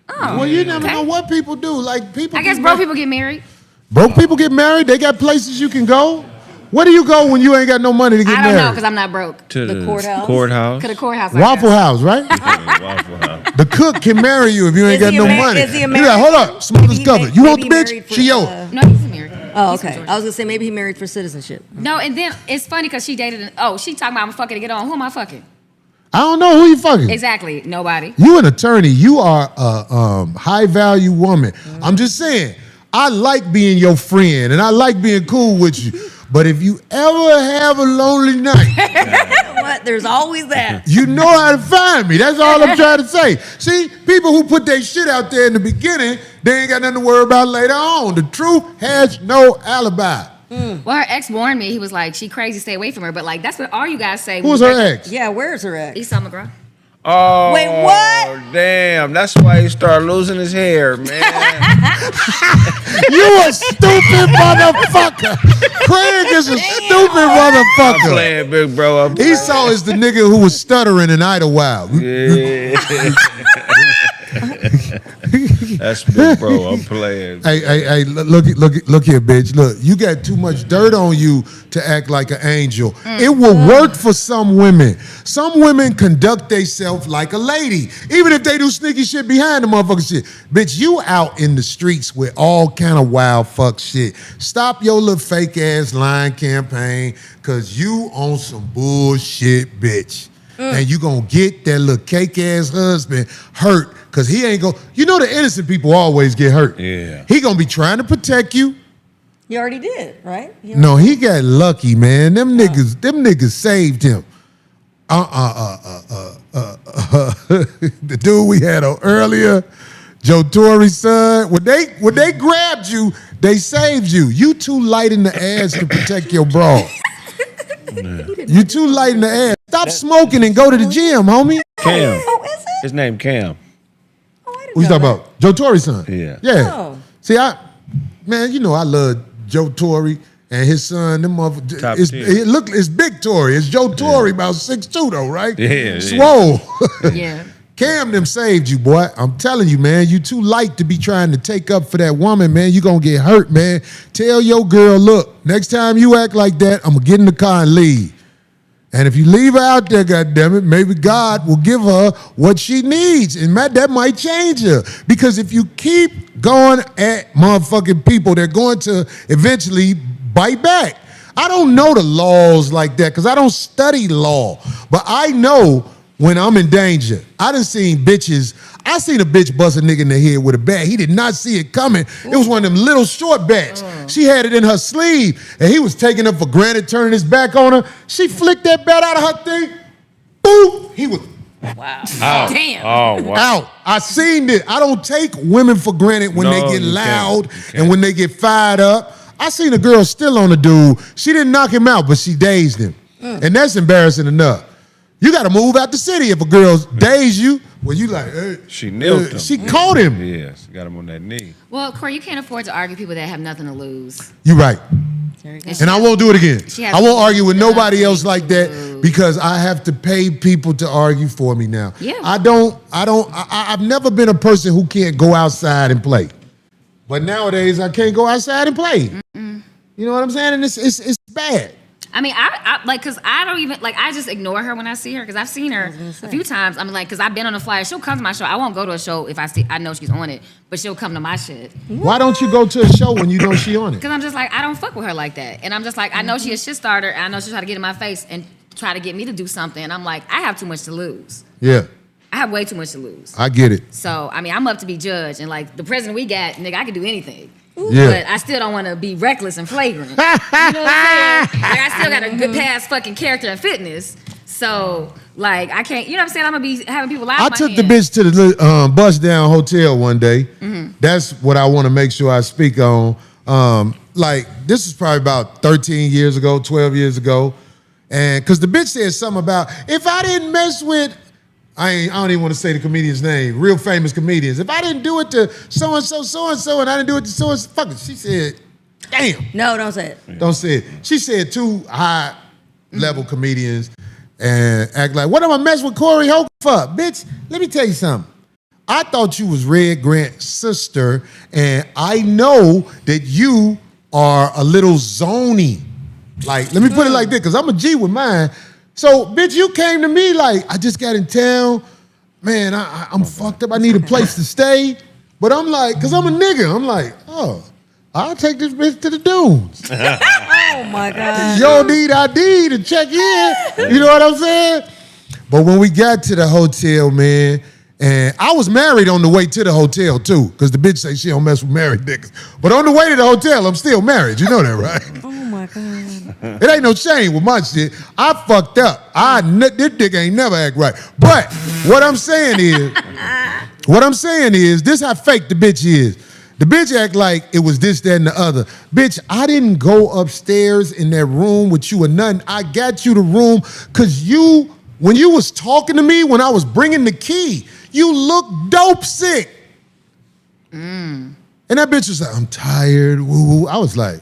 Oh. Well, you never know what people do. Like people. I guess broke people get married. Broke people get married. They got places you can go. Where do you go when you ain't got no money to get married? I don't know, because I'm not broke. To the courthouse. To the courthouse. Waffle House, right? Waffle House. The cook can marry you if you ain't got no money. Is he You like, hold up, smoke this cover. You want the bitch? She yours. No, he's married. Oh, okay. I was gonna say maybe he married for citizenship. No, and then it's funny because she dated. She talking about I'm fucking to get on. Who am I fucking? I don't know who you fucking. Exactly, nobody. You an attorney. You are a high value woman. I'm just saying. I like being your friend and I like being cool with you. But if you ever have a lonely night, what? There's always that. You know how to find me. That's all I'm trying to say. See, people who put their shit out there in the beginning, they ain't got nothing to worry about later on. The truth has no alibi. Well, her ex warned me. He was like, she crazy, stay away from her. But like, that's what all you guys say. Who's her ex? Yeah, where's her ex? Esau McGraw. Oh, wait, what? Damn, that's why he started losing his hair, man. You a stupid motherfucker. Craig is a stupid motherfucker. I'm playing, big bro. Esau is the nigga who was stuttering in Idlewild. Yeah. That's big bro. I'm playing. Hey, look here, bitch. Look, you got too much dirt on you to act like an angel. It will work for some women. Some women conduct themselves like a lady, even if they do sneaky shit behind the motherfucking shit. Bitch, you out in the streets with all kind of wild fuck shit. Stop your little fake ass lying campaign, cause you on some bullshit, bitch. And you gonna get that little cake ass husband hurt, cause he ain't gonna. You know the innocent people always get hurt. Yeah. He gonna be trying to protect you. You already did, right? No, he got lucky, man. Them niggas saved him. The dude we had on earlier, Joe Torre's son. When they grabbed you, they saved you. You too light in the ass to protect your bra. You too light in the ass. Stop smoking and go to the gym, homie. Cam. Oh, is it? His name Cam. What you talking about? Joe Torre's son. Yeah. Yeah. Oh. See, man, you know I love Joe Torre and his son. Them motherfuckers. Top It's Big Torre. It's Joe Torre, about 6'2", though, right? Yeah. Swole. Yeah. Cam them saved you, boy. I'm telling you, man. You too light to be trying to take up for that woman, man. You gonna get hurt, man. Tell your girl, look, next time you act like that, I'm gonna get in the car and leave. And if you leave her out there, goddammit, maybe God will give her what she needs. And that might change her. Because if you keep going at motherfucking people, they're going to eventually bite back. I don't know the laws like that because I don't study law. But I know when I'm in danger. I done seen bitches. I seen a bitch bust a nigga in the head with a bat. He did not see it coming. It was one of them little short bats. She had it in her sleeve, and he was taking her for granted, turning his back on her. She flicked that bat out of her thing. Boom! He was Wow. Out. Damn. Oh, wow. out. I seen it. I don't take women for granted when they get loud and when they get fired up. I seen a girl still on the dude. She didn't knock him out, but she dazed him. And that's embarrassing enough. You got to move out the city if a girl daze you. Well, you like, hey. She kneeled him. She caught him. Yeah, she got him on that knee. Well, Corey, you can't afford to argue people that have nothing to lose. You right. And And I won't do it again. has I won't argue with nobody nothing else like that to because I have to pay people to argue for me now. Yeah. I've never been a person who can't go outside and play. But nowadays I can't go outside and play. You know what I'm saying? And it's bad. I mean, I like, cause I don't even like. I just ignore her when I see her, cause I've seen her a few times. I'm like, cause I've been on a flyer. She'll come to my show. I won't go to a show if I know she's on it, but she'll come to my shit. Why don't you go to a show when you know she on it? Cause I'm just like, I don't fuck with her like that, and I'm just like, I know she a shit starter. And I know she'll try to get in my face and try to get me to do something. And I'm like, I have too much to lose. Yeah, I have way too much to lose. I get it. So I mean, I'm up to be judged, and like the president we got, nigga, I can do anything. Yeah. But I still don't want to be reckless and flagrant. You know what I'm saying? Like, I still got a good past fucking character and fitness. So, like, I can't, you know what I'm saying? I'm going to be having people laugh I took the bitch to the bust down hotel one day. Mm-hmm. That's what I want to make sure I speak on. Like, this is probably about 13 years ago, 12 years ago. And because the bitch said something about, if I didn't mess with, I don't even want to say the comedian's name, real famous comedians. If I didn't do it to so-and-so, and I didn't do it to so-and-so, fuck it. She said, damn. No, don't say it. Don't say it. She said two high-level comedians and act like, what am I messing with Corey Holcomb for? Bitch, let me tell you something. I thought you was Red Grant's sister, and I know that you are a little zony. Like, let me put it like this, because I'm a G with mine. So, bitch, you came to me like, I just got in town. Man, I'm fucked up. I need a place to stay. But I'm like, because I'm a nigga. I'm like, oh, I'll take this bitch to the dunes. Oh, my God. You don't need ID to check in. You know what I'm saying? But when we got to the hotel, man, and I was married on the way to the hotel, too, because the bitch say she don't mess with married niggas. But on the way to the hotel, I'm still married. You know that, right? Oh, my God. It ain't no shame with my shit. I fucked up. This dick ain't never act right. But what I'm saying is, this how fake the bitch is. The bitch act like it was this, that, and the other. Bitch, I didn't go upstairs in that room with you or nothing. I got you the room because when you was talking to me, when I was bringing the key, you looked dope sick. And that bitch was like, I'm tired, woo-woo. I was like,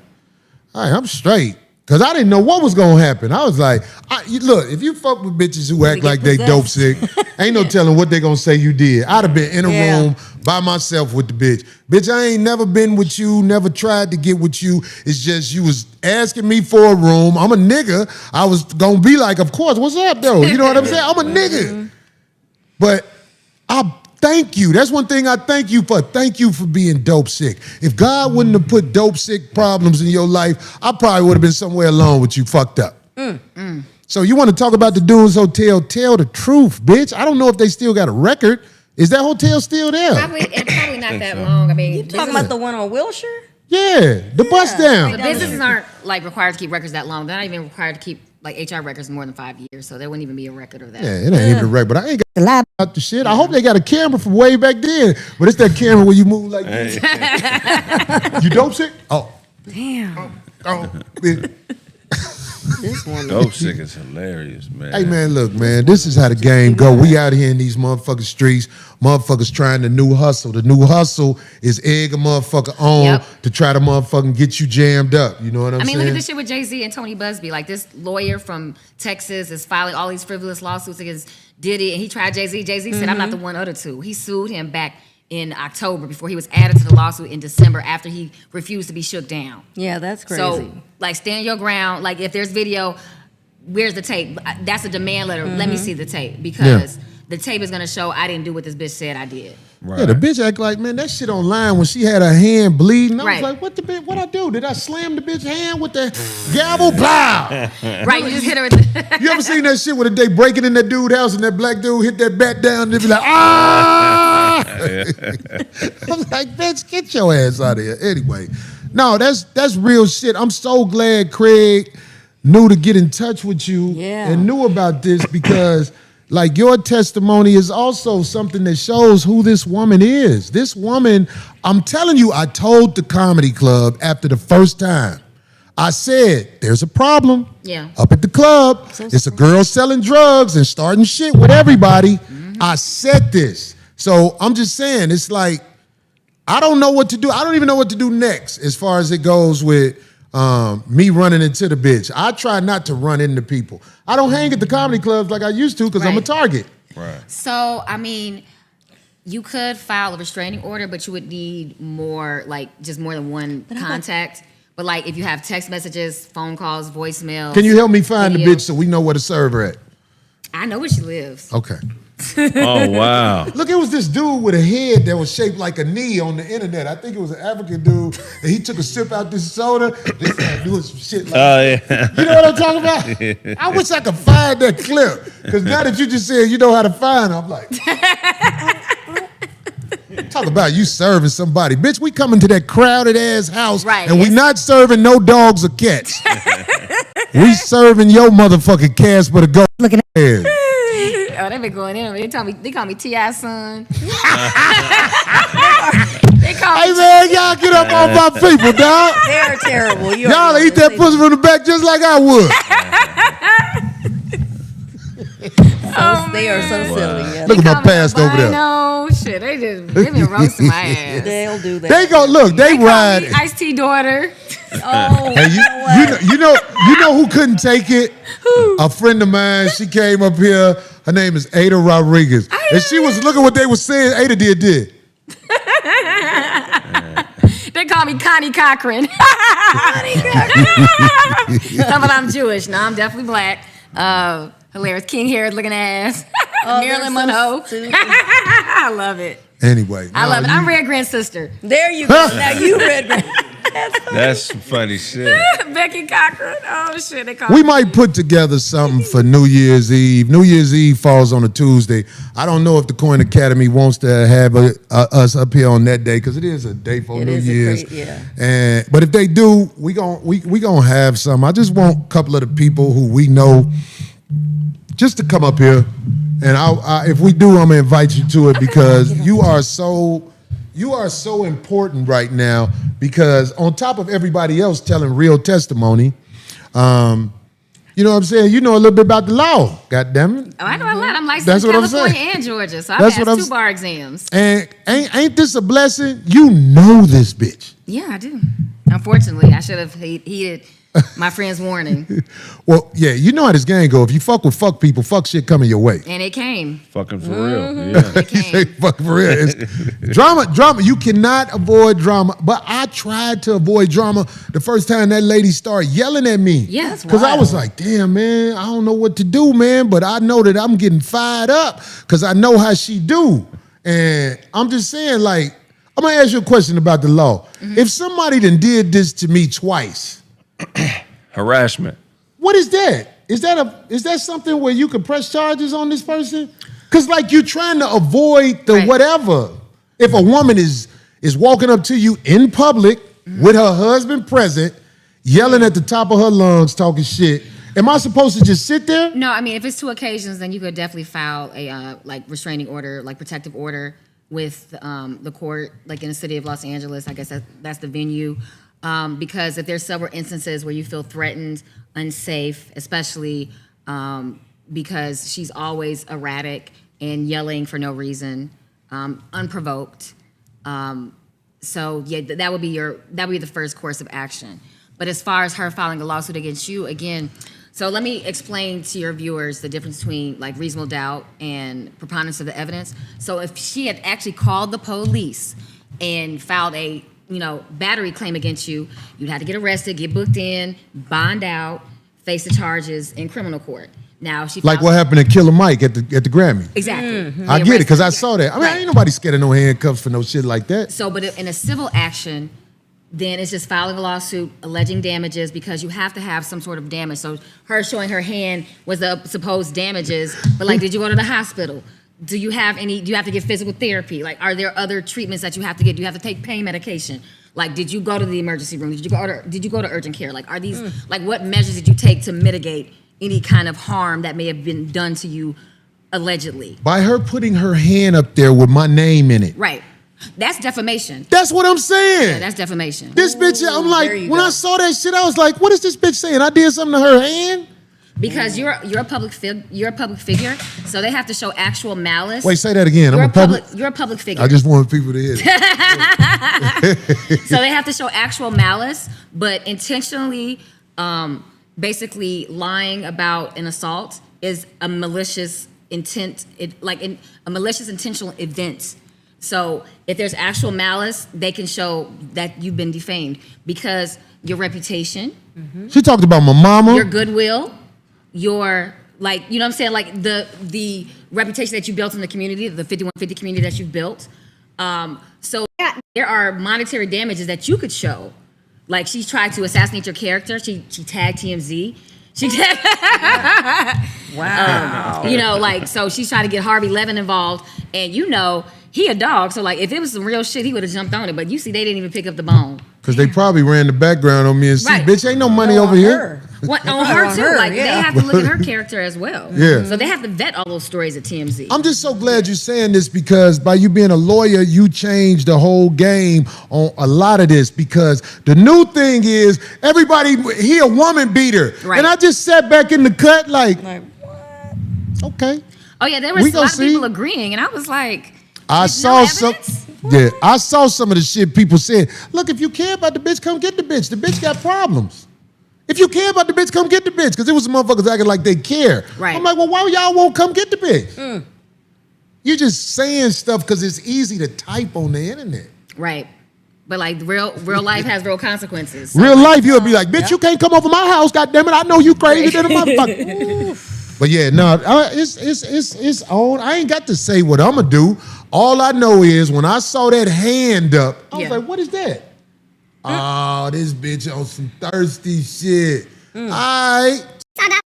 all right, I'm straight. Because I didn't know what was going to happen. I was like, look, if you fuck with bitches who act like they dope sick, ain't no telling what they going to say you did. I'd have been in a room by myself with the bitch. Bitch, I ain't never been with you, never tried to get with you. It's just you was asking me for a room. I'm a nigga. I was going to be like, of course, what's up, though? You know what I'm saying? I'm a nigga. But I thank you. That's one thing I thank you for. Thank you for being dope sick. If God wouldn't have put dope sick problems in your life, I probably would have been somewhere alone with you fucked up. So you want to talk about the Dunes Hotel, tell the truth, bitch. I don't know if they still got a record. Is that hotel still there? Probably not that long. I mean, You talking about the one on Wilshire? Yeah, the bust down. The businesses aren't like required to keep records that long. They're not even required to keep like HR records more than 5 years, so there wouldn't even be a record of that. Yeah, it ain't even a record, but I ain't got to lie about the shit. I hope they got a camera from way back then, but it's that camera where you move like this. You dope sick? Oh. Damn. Oh, bitch. This one. Dope sick is hilarious, man. Hey, man, look, man, this is how the game go. We out here in these motherfucking streets, motherfuckers trying the new hustle. The new hustle is egg a motherfucker on to try to motherfucking get you jammed up. You know what I'm saying? I mean, look at this shit with Jay-Z and Tony Busby. Like, this lawyer from Texas is filing all these frivolous lawsuits against Diddy, and he tried Jay-Z. Jay-Z said, I'm not the one of the two. He sued him back in October before he was added to the lawsuit in December after he refused to be shook down. Yeah, that's crazy. So, like, stand your ground. Like, if there's video, where's the tape? That's a demand letter. Let me see the tape because the tape is going to show I didn't do what this bitch said I did. Right. Yeah, the bitch act like, man, that shit online when she had her hand bleeding. I was Right. like, what I do? Did I slam the bitch hand with the gavel? Blah! Right, you just hit her with the... You ever seen that shit where they breaking in that dude's house and that black dude hit that bat down and they be like, ah! I was like, bitch, get your ass out of here. Anyway, no, that's real shit. I'm so glad Kraig knew to get in touch with you and knew about this because like your testimony is also something that shows who this woman is. This woman, I'm telling you, I told the comedy club after the first time, I said, there's a problem up at the club. It's a girl selling drugs and starting shit with everybody. I said this. So I'm just saying, it's like, I don't know what to do. I don't even know what to do next as far as it goes with me running into the bitch. I try not to run into people. I don't hang at the comedy clubs like I used to because I'm a target. Right. So, I mean, you could file a restraining order, but you would need more, like, just more than one contact. But, like, if you have text messages, phone calls, voicemails. Can you help me find the bitch so we know where to serve her at? I know where she lives. Okay. Oh, wow. Look, it was this dude with a head that was shaped like a knee on the internet. I think it was an African dude, and he took a sip out this soda. They started doing some shit like that. You know what I'm talking about? I wish I could find that clip. Because now that you just said you know how to find her, I'm like... Talk about you serving somebody. Bitch, we coming to that crowded-ass house, and we not serving no dogs or cats. We serving your motherfucking Casper the Ghost. looking at. Yeah. Oh, they been going in. They call me T.I.'s son. They call Hey me man, y'all get up on my people, dog. They're terrible. Y'all eat that pussy from the back just like I would. They are so silly. Yeah. Look at my past over there. No shit, they been roasting my ass. They'll do that. They go look. They ride. Iced Tea daughter. Oh, Hey, you know who couldn't take it? A friend of mine. She came up here. Her name is Ada Rodriguez, and she was looking what they were saying. Ada did. They call me Connie Cochran. But I'm Jewish. No, I'm definitely black. Hilarious. King Herod looking ass. Marilyn Monroe. I love it. Anyway, I love it. I'm Red Grant's sister. there you go. Now you Red Grant. That's some funny shit. Becky Cochran. Oh shit, they call we me. might put together something for New Year's Eve. New Year's Eve falls on a Tuesday. I don't know if the Coin Academy wants to have us up here on that day because it is a day for It New is a Year's. great- yeah. But if they do, we gonna have some. I just want a couple of the people who we know just to come up here, and if we do, I'm gonna invite you to it because you are so important right now. Because on top of everybody else telling real testimony, you know what I'm saying? You know a little bit about the law. God damn it! Oh, I know a lot. I'm licensed That's in what I'm California saying. and Georgia, so I've That's passed what I'm 2 bar exams. And ain't this a blessing? You know this bitch. Yeah, I do. Unfortunately, I should have heeded my friend's warning, Well, yeah, you know how this game go. If you fuck with fuck people, fuck shit coming your way. and it came. Fucking for real. It Yeah. came. Fuck for real. It's drama. You cannot avoid drama. But I tried to avoid drama the first time that lady started yelling at me. Yeah, that's Because I wild. was like, damn, man, I don't know what to do, man. But I know that I'm getting fired up because I know how she do. And I'm just saying, like, I'm going to ask you a question about the law. If somebody done did this to me twice, Harassment. what is that? Is that something where you could press charges on this person? Because like you're trying to avoid the Right. whatever. If a woman is walking up to you in public with her husband present, yelling at the top of her lungs, talking shit, am I supposed to just sit there? No, I mean, if it's 2 occasions, then you could definitely file a restraining order, like protective order with the court, like in the city of Los Angeles. I guess that's the venue. Because if there's several instances where you feel threatened, unsafe, especially because she's always erratic and yelling for no reason, unprovoked. So yeah, that would be the first course of action. But as far as her filing a lawsuit against you, again, so let me explain to your viewers the difference between like reasonable doubt and preponderance of the evidence. So if she had actually called the police and filed a battery claim against you, you'd have to get arrested, get booked in, bond out, face the charges in criminal court. Now she Like filed- what happened to Killer Mike at the Grammy. Exactly. I They get it because I arrested- saw that. I mean, Right. ain't nobody scared of no handcuffs for no shit like that. So, but in a civil action, then it's just filing a lawsuit alleging damages because you have to have some sort of damage. So her showing her hand was the supposed damages, but like, did you go to the hospital? Do you have to get physical therapy? Like, are there other treatments that you have to get? Do you have to take pain medication? Like, did you go to the emergency room? Did you go to urgent care? Like, are these, like, what measures did you take to mitigate any kind of harm that may have been done to you allegedly? By her putting her hand up there with my name in it. Right. That's defamation. That's what I'm saying. Yeah, that's defamation. This bitch, I'm like, there you when go. I saw that shit, I was like, what is this bitch saying? I did something to her hand? Because you're a public figure, so they have to show actual malice. Wait, say that again. You're I'm a public. You're a public figure. I just wanted people to hear it. So they have to show actual malice, but intentionally, basically lying about an assault is a malicious intent, a malicious intentional event. So if there's actual malice, they can show that you've been defamed because your reputation, She talked about my mama. your goodwill, your like, you know what I'm saying, like the reputation that you built in the community, the 5150 community that you've built. So there are monetary damages that you could show. Like she tried to assassinate your character. She tagged TMZ. She tagged. Wow. So she's trying to get Harvey Levin involved, and he a dog. So like, if it was some real shit, he would have jumped on it. But you see, they didn't even pick up the bone. Because they probably ran the background on me and see, Right. bitch, ain't no money No, over on here. her. What, on her On too. her, Like yeah. they have to look at her character as well. Yeah. So they have to vet all those stories at TMZ. I'm just so glad you're saying this because by you being a lawyer, you changed the whole game on a lot of this because the new thing is everybody, he a woman beater. Right. And I just sat back in the cut like okay. Oh yeah, there was We a gonna lot of see. people agreeing, and I was like, I "There's saw no some. evidence?" Yeah, I saw some of the shit people said. Look, if you care about the bitch, come get the bitch. The bitch got problems. If you care about the bitch, come get the bitch. Because it was some motherfuckers acting like they care. Right. I'm like, well, why y'all won't come get the bitch? You're just saying stuff because it's easy to type on the internet. Right. But like real life has real consequences. So, Real like, life, you'll be like, bitch, you can't come over my house, goddammit. I know you crazy than a motherfucker. But yeah, no, it's on. I ain't got to say what I'm gonna do. All I know is when I saw that hand up, I was Yeah. like, what is that? Oh, this bitch on some thirsty shit. All right.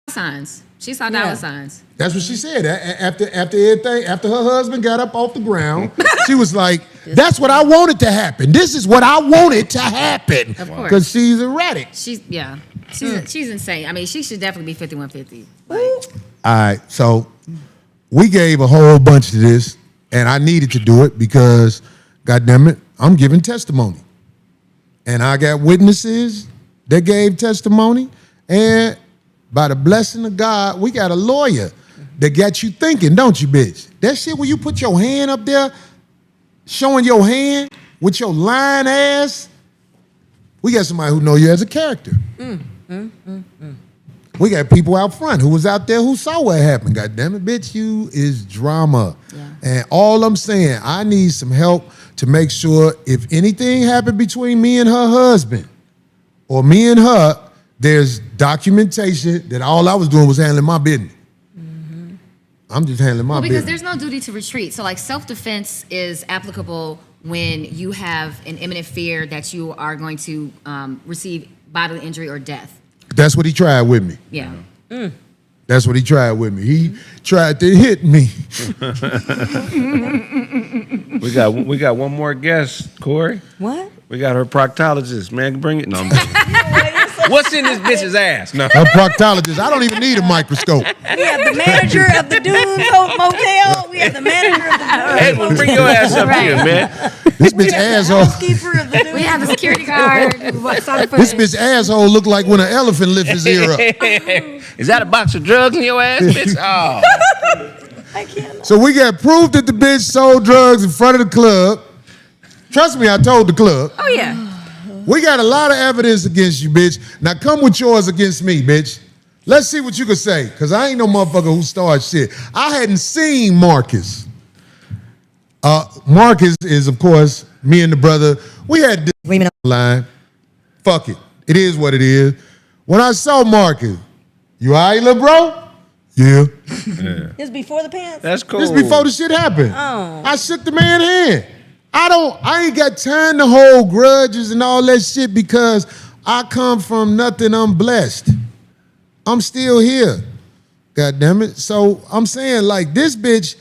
signs. She saw dollar signs. That's what she said. After everything, after her husband got up off the ground, she was like, that's what I wanted to happen. This is what I wanted to happen. Of course. Because she's erratic. She's insane. I mean, she should definitely be 5150. All right, so we gave a whole bunch of this, and I needed to do it because, goddamn it, I'm giving testimony. And I got witnesses that gave testimony, and by the blessing of God, we got a lawyer that got you thinking, don't you, bitch? That shit where you put your hand up there, showing your hand with your lying ass, we got somebody who know you as a character. We got people out front who was out there who saw what happened. God damn it, bitch, you is drama. Yeah. And all I'm saying, I need some help to make sure if anything happened between me and her husband or me and her, there's documentation that all I was doing was handling my business. I'm just handling my Because business. there's no duty to retreat. So like self-defense is applicable when you have an imminent fear that you are going to receive bodily injury or death. That's what he tried with me. Yeah. That's what he tried with me. He tried to hit me. We got one more guest, Corey. What? We got her proctologist. Man, bring it. No, I'm what's in this bitch's ass? No. Her proctologist, I don't even need a microscope. We have the manager of the Dunes Motel. We have the manager of the Dunes Edwin, bring your ass up here, man. This bitch asshole. housekeeper of the Dunes. We have the security guard. This bitch asshole look like when an elephant lifts his ear up. Is that a box of drugs in your ass, bitch? Oh. I can't. So we got proof that the bitch sold drugs in front of the club. Trust me, I told the club. Oh yeah. We got a lot of evidence against you, bitch. Now come with yours against me, bitch. Let's see what you can say, because I ain't no motherfucker who starts shit. I hadn't seen Marcus. Marcus is, of course, me and the brother. We had this line. Fuck it. It is what it is. When I saw Marcus, you all right, little bro? Yeah. It's before the pants? That's cool. This before the shit happened. Oh. I shook the man's hand. I ain't got time to hold grudges and all that shit because I come from nothing. I'm blessed. I'm still here. God damn it. So I'm saying like this bitch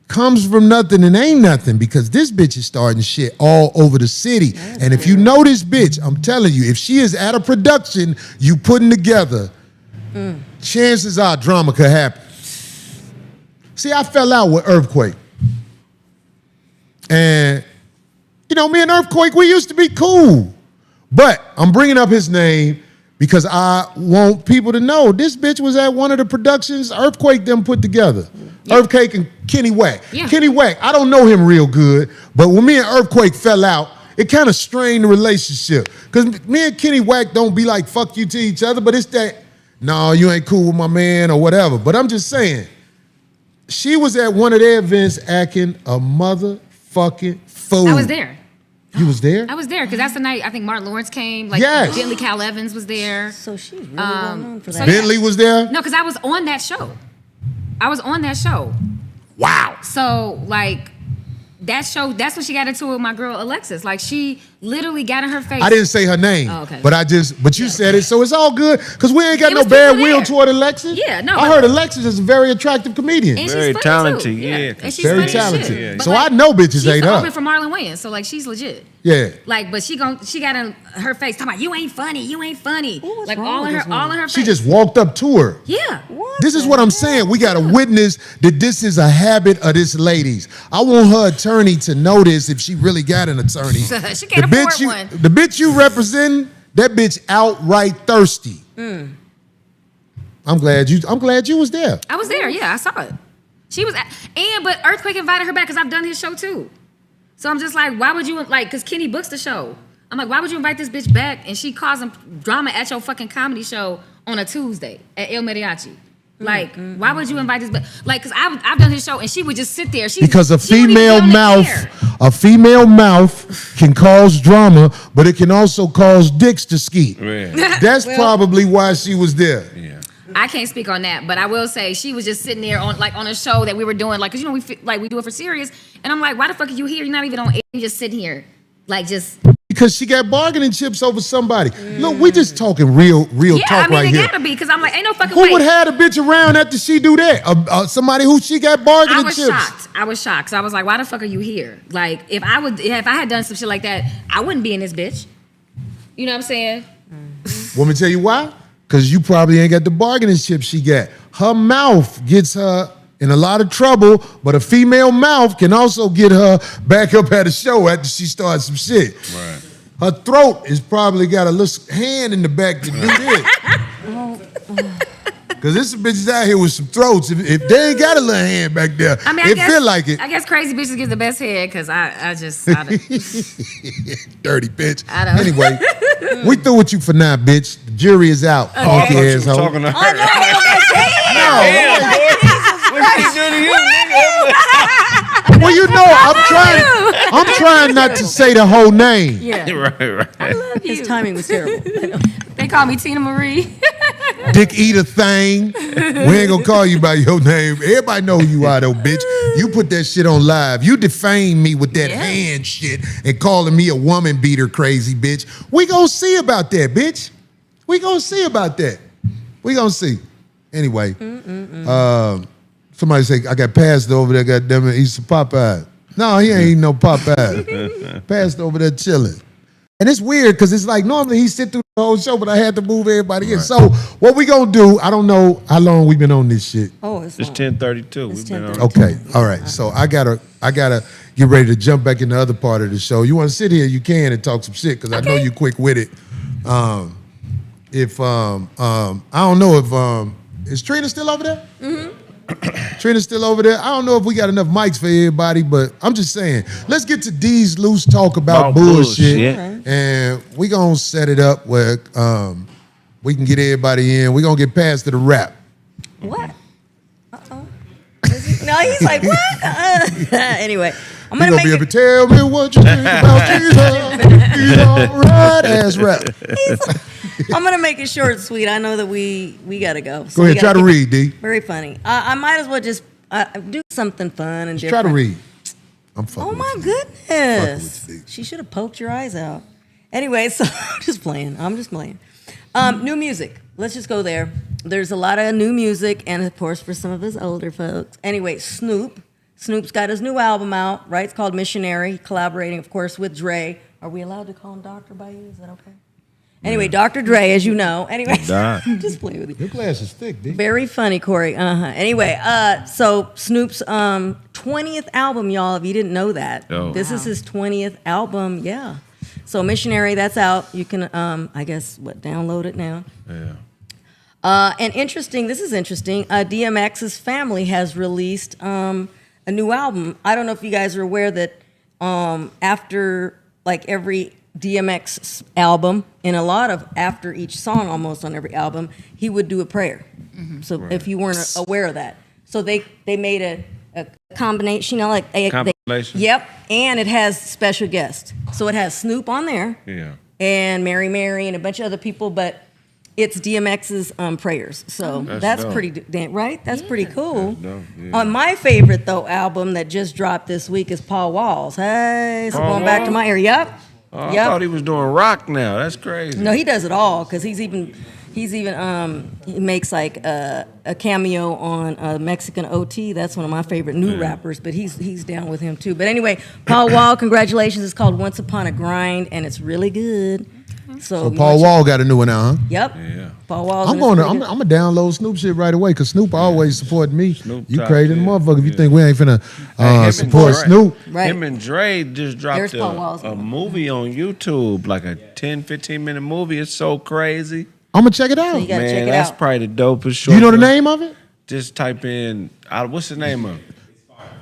comes from nothing and ain't nothing because this bitch is starting shit all over the city. And if you know this bitch, I'm telling you, if she is at a production you putting together, chances are drama could happen. See, I fell out with Earthquake. And, you know, me and Earthquake, we used to be cool. But I'm bringing up his name because I want people to know this bitch was at one of the productions Earthquake them put together. Yeah. Earthquake and Kenny Wack. Yeah. Kenny Wack, I don't know him real good, but when me and Earthquake fell out, it kind of strained the relationship. Because me and Kenny Wack don't be like, fuck you to each other, but it's that, no, you ain't cool with my man or whatever. But I'm just saying, she was at one of their events acting a motherfucking fool. I was there. You was there? I was there because that's the night I think Martin Lawrence came. Like yes. Bentley Cal Evans was there. So she's really well known for that. So Bentley was there? No, because I was on that show. Wow. So like that show, that's when she got into it with my girl Alexis. Like she literally got in her face. I didn't say her name. Oh, okay. But you said it, so it's all good. Because we ain't got It no was bad people will there. toward Alexis. Yeah, no, I but- heard Alexis is a very attractive comedian. And Very she's funny talented, too. yeah. And she's Very funny as talented. shit. Yeah. But, So I know bitches she's ate open up. for Marlon Wayans, so like she's legit. Yeah. Like, but she got in her face talking about you ain't funny. what's Like wrong all in with her this She face. just walked up to her. Yeah. This is what I'm saying. We got to witness that this is a habit of this lady's. I want her attorney to know this if she really got an attorney. She can't afford one. The bitch you representing, that bitch outright thirsty. I'm glad you was there. I was there. Yeah, I saw it. She was, but Earthquake invited her back because I've done his show too. So I'm just like, why would you, like, because Kenny books the show. I'm like, why would you invite this bitch back and she causing drama at your fucking comedy show on a Tuesday at El Mariachi? Like, why would you invite this bitch? Like, because I've done his show and she would just sit there. Because a female mouth can cause drama, but it can also cause dicks to ski. That's probably why she was there. Yeah. I can't speak on that, but I will say she was just sitting there on a show that we were doing, like, cause you know we do it for serious, and I'm like, why the fuck are you here? You're not even on air. You just sitting here, like just. Because she got bargaining chips over somebody. Look, we just talking real talk right here. Yeah, it gotta be, cause I'm like, ain't no fucking Who way. would have a bitch around after she do that? Somebody who she got bargaining chips. I was shocked. So I was like, why the fuck are you here? Like, if I had done some shit like that, I wouldn't be in this bitch. You know what I'm saying? Want me to tell you why? Because you probably ain't got the bargaining chips she got. Her mouth gets her in a lot of trouble, but a female mouth can also get her back up at a show after she starts some shit. Right. Her throat is probably got a little hand in the back to do this. Because this bitch is out here with some throats. If they ain't got a little hand back there, I mean, it feel like it. I guess crazy bitches get the best head because I Dirty bitch. I don't. Anyway, we through with you for now, bitch. The jury is out. Funky asshole. Talking to her. What she do to you, nigga? Well, you know, I'm trying not to say the whole name. Yeah. Right. I love you. His timing was terrible. They call me Tina Marie. Dick eater thing. We ain't gonna call you by your name. Everybody know who you are though, bitch. You put that shit on live. You defamed me with that hand shit and calling me a woman beater, crazy bitch. We gonna see about that, bitch. We gonna see about that. We gonna see. Anyway, somebody say I got Pastor over there, goddamn it, eat some Popeye. No, he ain't eating no Popeye. Pastor over there chilling. And it's weird because it's like normally he sit through the whole show, but I had to move everybody in. So what we gonna do? I don't know how long we've been on this shit. Oh, it's 10:32. It's We've been on. 10:32. Okay, all right. So I gotta get ready to jump back in the other part of the show. You want to sit here? You can and talk some shit because I know you quick with it. I don't know if is Trina still over there? Mm-hmm. Trina's still over there. I don't know if we got enough mics for everybody, but I'm just saying, let's get to D's loose talk about bullshit. And we gonna set it up where we can get everybody in. We gonna get past to the rap. What? Uh-oh. No, he's like, what? Anyway, I'm gonna be able to tell me what you think about Jesus. He's all right ass rap. I'm gonna make it short and sweet. I know that we gotta go. So Go ahead, try to read, D. Very funny. I might as well just do something fun and Just different. try to read. I'm fucking. Oh my with you. goodness! Fucking with you. She should have poked your eyes out. Anyway, so I'm just playing. New music. Let's just go there. There's a lot of new music, and of course for some of us older folks. Anyway, Snoop's got his new album out. Right, it's called Missionary. Collaborating, of course, with Dre. Are we allowed to call him Doctor by you? Is that okay? Anyway, Dr. Dre, as you know. Anyway, I'm just playing with you. Your glass is thick, D. Very funny, Corey. Anyway, so Snoop's 20th album, y'all, if you didn't know that. Oh. This is his 20th album, yeah. So Missionary, that's out. You can, I guess, download it now. Yeah. And this is interesting. DMX's family has released a new album. I don't know if you guys are aware that after, like, every DMX album, and after each song almost on every album, he would do a prayer. Mm-hmm. So if you weren't aware of that. So they made a combination, Compilation? Yep, and it has special guests. So it has Snoop on there. Yeah. And Mary and a bunch of other people, but it's DMX's prayers. So that's dope. pretty, right? That's pretty cool. That's dope, yeah. My favorite, though, album that just dropped this week is Paul Wall's. Hey, so Paul going back to my area. Yep. Oh, I thought he was doing rock now. That's crazy. No, he does it all because he's even He's even he makes like a cameo on Mexican OT. That's one of my favorite new rappers, but he's down with him too. But anyway, Paul Wall, congratulations. It's called Once Upon a Grind, and it's really good. So Paul Wall got a new one now, huh? Yep. Yeah. Paul Wall. I'm gonna download Snoop shit right away because Snoop always supporting me. Snoop You top crazy tier. motherfucker if you think we ain't finna Hey, him support and Dre- Snoop. Right. Him and Dre just dropped There's Paul Wall's a one. movie on YouTube, like a 10, 15-minute movie. It's so crazy. I'm gonna check it out. So you gotta Man, check it that's out. probably the dopest short. You know the film. name of it? Just type in, what's the name of it?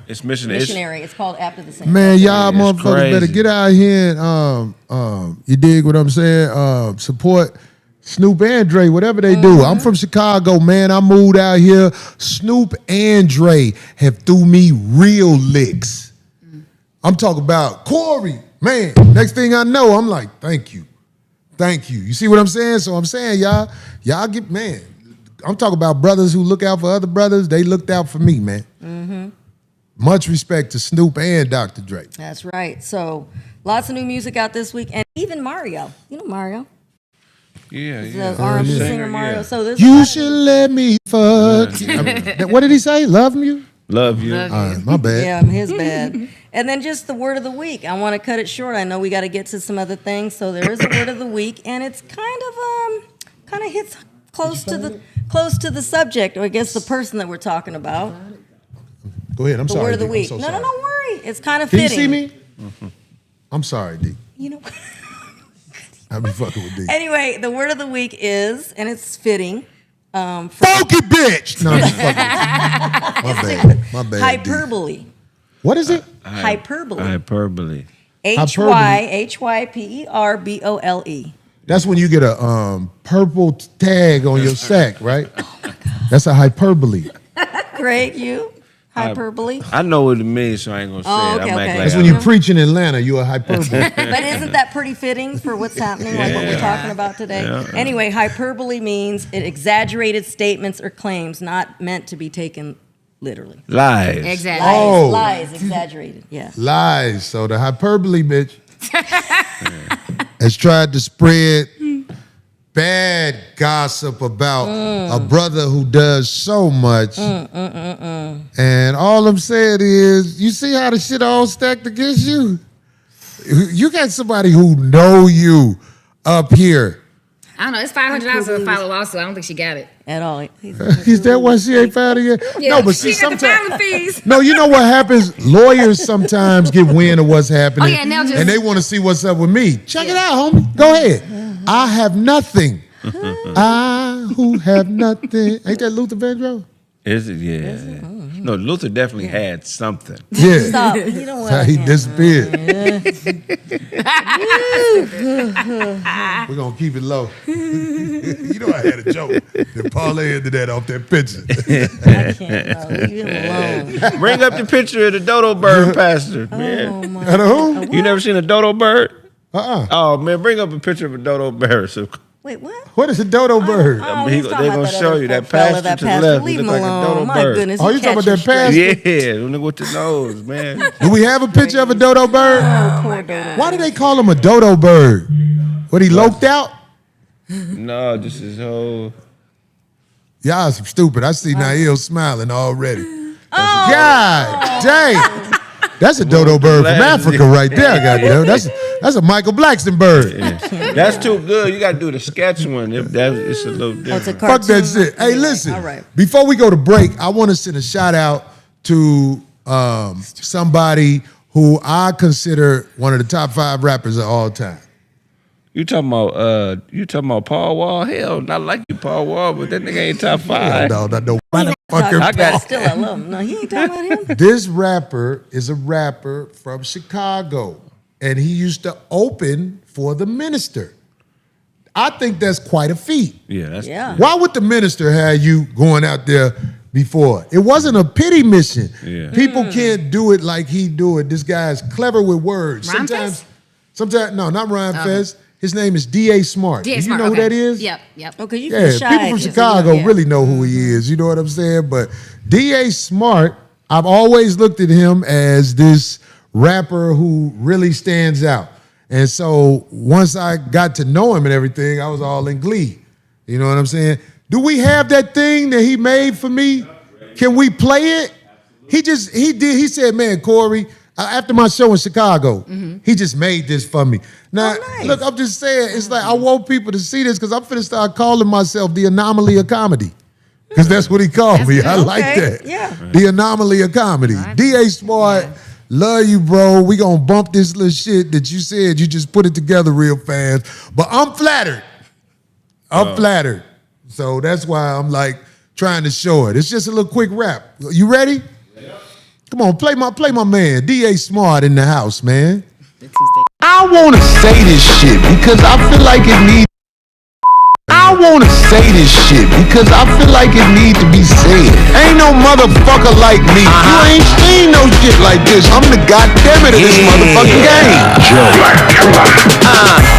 It's Missionary. Missionary. It's called After the Same. Man, y'all Yeah, it's motherfuckers better crazy. get out here and you dig what I'm saying? Support Snoop and Dre, whatever they do. I'm from Chicago, man. I moved out here. Snoop and Dre have threw me real licks. I'm talking about Corey, man. Next thing I know, I'm like, thank you. Thank you. You see what I'm saying? So I'm saying, y'all get, man. I'm talking about brothers who look out for other brothers. They looked out for me, man. Much respect to Snoop and Dr. Dre. That's right. So lots of new music out this week, and even Mario. You know Mario, Yeah, the yeah. R&B yeah. singer Mario. Yeah. So this You should let me fuck. What did he say? Love you? Love you. All right, my bad. Yeah, his bad. And then just the word of the week. I want to cut it short. I know we got to get to some other things. So there is a word of the week, and it's kind of hits close to the subject, or I guess the person that we're talking about. Go ahead. I'm The sorry. word of the D. I'm week. so No, sorry. don't worry. It's kind of Can you fitting. see me? I'm sorry, D. You know. I be fucking with D. Anyway, the word of the week is, and it's fitting. Funky bitch. No, I'm just fucking with you. My bad. D. Hyperbole. What is it? Hyperbole. Hyperbole. Hyperbole. That's when you get a purple tag on your sack, right? That's a hyperbole. Craig, you? Hyperbole. I know what it means, so I ain't gonna say Oh, it. okay, I'm okay. acting That's like when I you preach in Atlanta. You a hyperbole. But isn't that pretty fitting for what's happening, like what we're talking about today? Yeah. Anyway, hyperbole means exaggerated statements or claims not meant to be taken literally. lies. Exactly. Oh. Lies, exaggerated. Yeah. Lies. So the hyperbole bitch has tried to spread bad gossip about a brother who does so much. And all I'm saying is, you see how the shit all stacked against you? You got somebody who know you up here. I don't know. It's $500 for a follow lawsuit. I don't think she got it. At all. Is that why she ain't found it yet? Yeah, No, but see, she got the sometimes. filing fees. No, you know what happes? Lawyers sometimes get wind of what's happening. Oh, yeah, now just- and they want to see what's up with me. Check it out, homie. Go ahead. I have nothing. I who have nothing. Ain't that Luther Vandross? Is it? Yeah. No, Luther definitely had something. Yeah. Stop. You don't That's how he want disappeared. We're going to keep it low. You know I had a joke that parlay into that off that picture. I can't. No, leave him alone. Bring up the picture of the dodo bird, Pastor. Man. Oh, my. And who? You never seen a dodo bird? Uh-uh. Oh, man, bring up a picture of a dodo bird. So, Wait, what? What is a dodo bird? Oh, He- he's they talking gonna about show other you that fella, pastor to the pastor. left. He Leave him look like a alone. dodo My bird. goodness. Oh, he you talking about catching that straight. pastor? yeah, the nigga with the nose, man. Do we have a picture of a dodo bird? Poor dodo. Why do they call him a dodo bird? What, he loped out? No, just his whole. Y'all some stupid. I see Nail smiling already. God dang. That's a dodo bird from Africa right there, goddamn. That's a Michael Blackson bird. That's too good. You got to do the sketch one. If that, it's a little different. Oh, it's a Fuck that cartoon. shit. Hey, listen. All right. Before we go to break, I want to send a shout out to somebody who I consider one of the top 5 rappers of all time. You talking about Paul Wall? Hell, not like you, Paul Wall, but that nigga ain't top 5. No, Talking motherfucker. about- got- Still, I love him. No, he ain't talking about him. This rapper is a rapper from Chicago, and he used to open for the Minister. I think that's quite a feat. Yeah, that's Yeah. Why would the Minister have you going out there before? It wasn't a pity mission. Yeah. People can't do it like he do it. This guy's clever with words. Rhyme Sometimes, no, not Rhyme Fest. His name is D.A. Smart. D.A. Do you Smart, know who okay. that is? Yep. Okay, you Yeah, from Chi, people from so Chicago yeah. really know who he is. You know what I'm saying? But D.A. Smart, I've always looked at him as this rapper who really stands out. And so once I got to know him and everything, I was all in glee. You know what I'm saying? Do we have that thing that he made for me? Can we play it? He said, man, Corey, after my show in Chicago, he just made this for me. Now, look, I'm just saying, it's like I want people to see this because I'm finna start calling myself the anomaly of comedy. Because that's what he called me. I like that. Yeah. The anomaly of comedy. D.A. Smart, love you, bro. We gonna bump this little shit that you said. You just put it together real fast. But I'm flattered. I'm flattered. So that's why I'm like trying to show it. It's just a little quick rap. You ready? Yeah. Come on, play my man. D.A. Smart in the house, man. I wanna say this shit because I feel like it needs. I wanna say this shit because I feel like it needs to be said. Ain't no motherfucker like me. You ain't seen no shit like this. I'm the goddammit of this motherfucking game.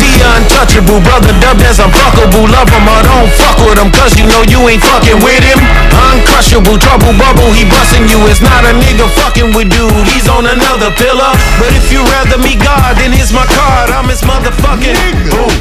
The untouchable brother dubbed as unfuckable. Love him or don't fuck with him, cause you know you ain't fucking with him. Uncrushable, trouble bubble, he busting you. It's not a nigga fucking with dude, he's on another pillar. But if you rather me God, then here's my card. I'm his motherfucking boom.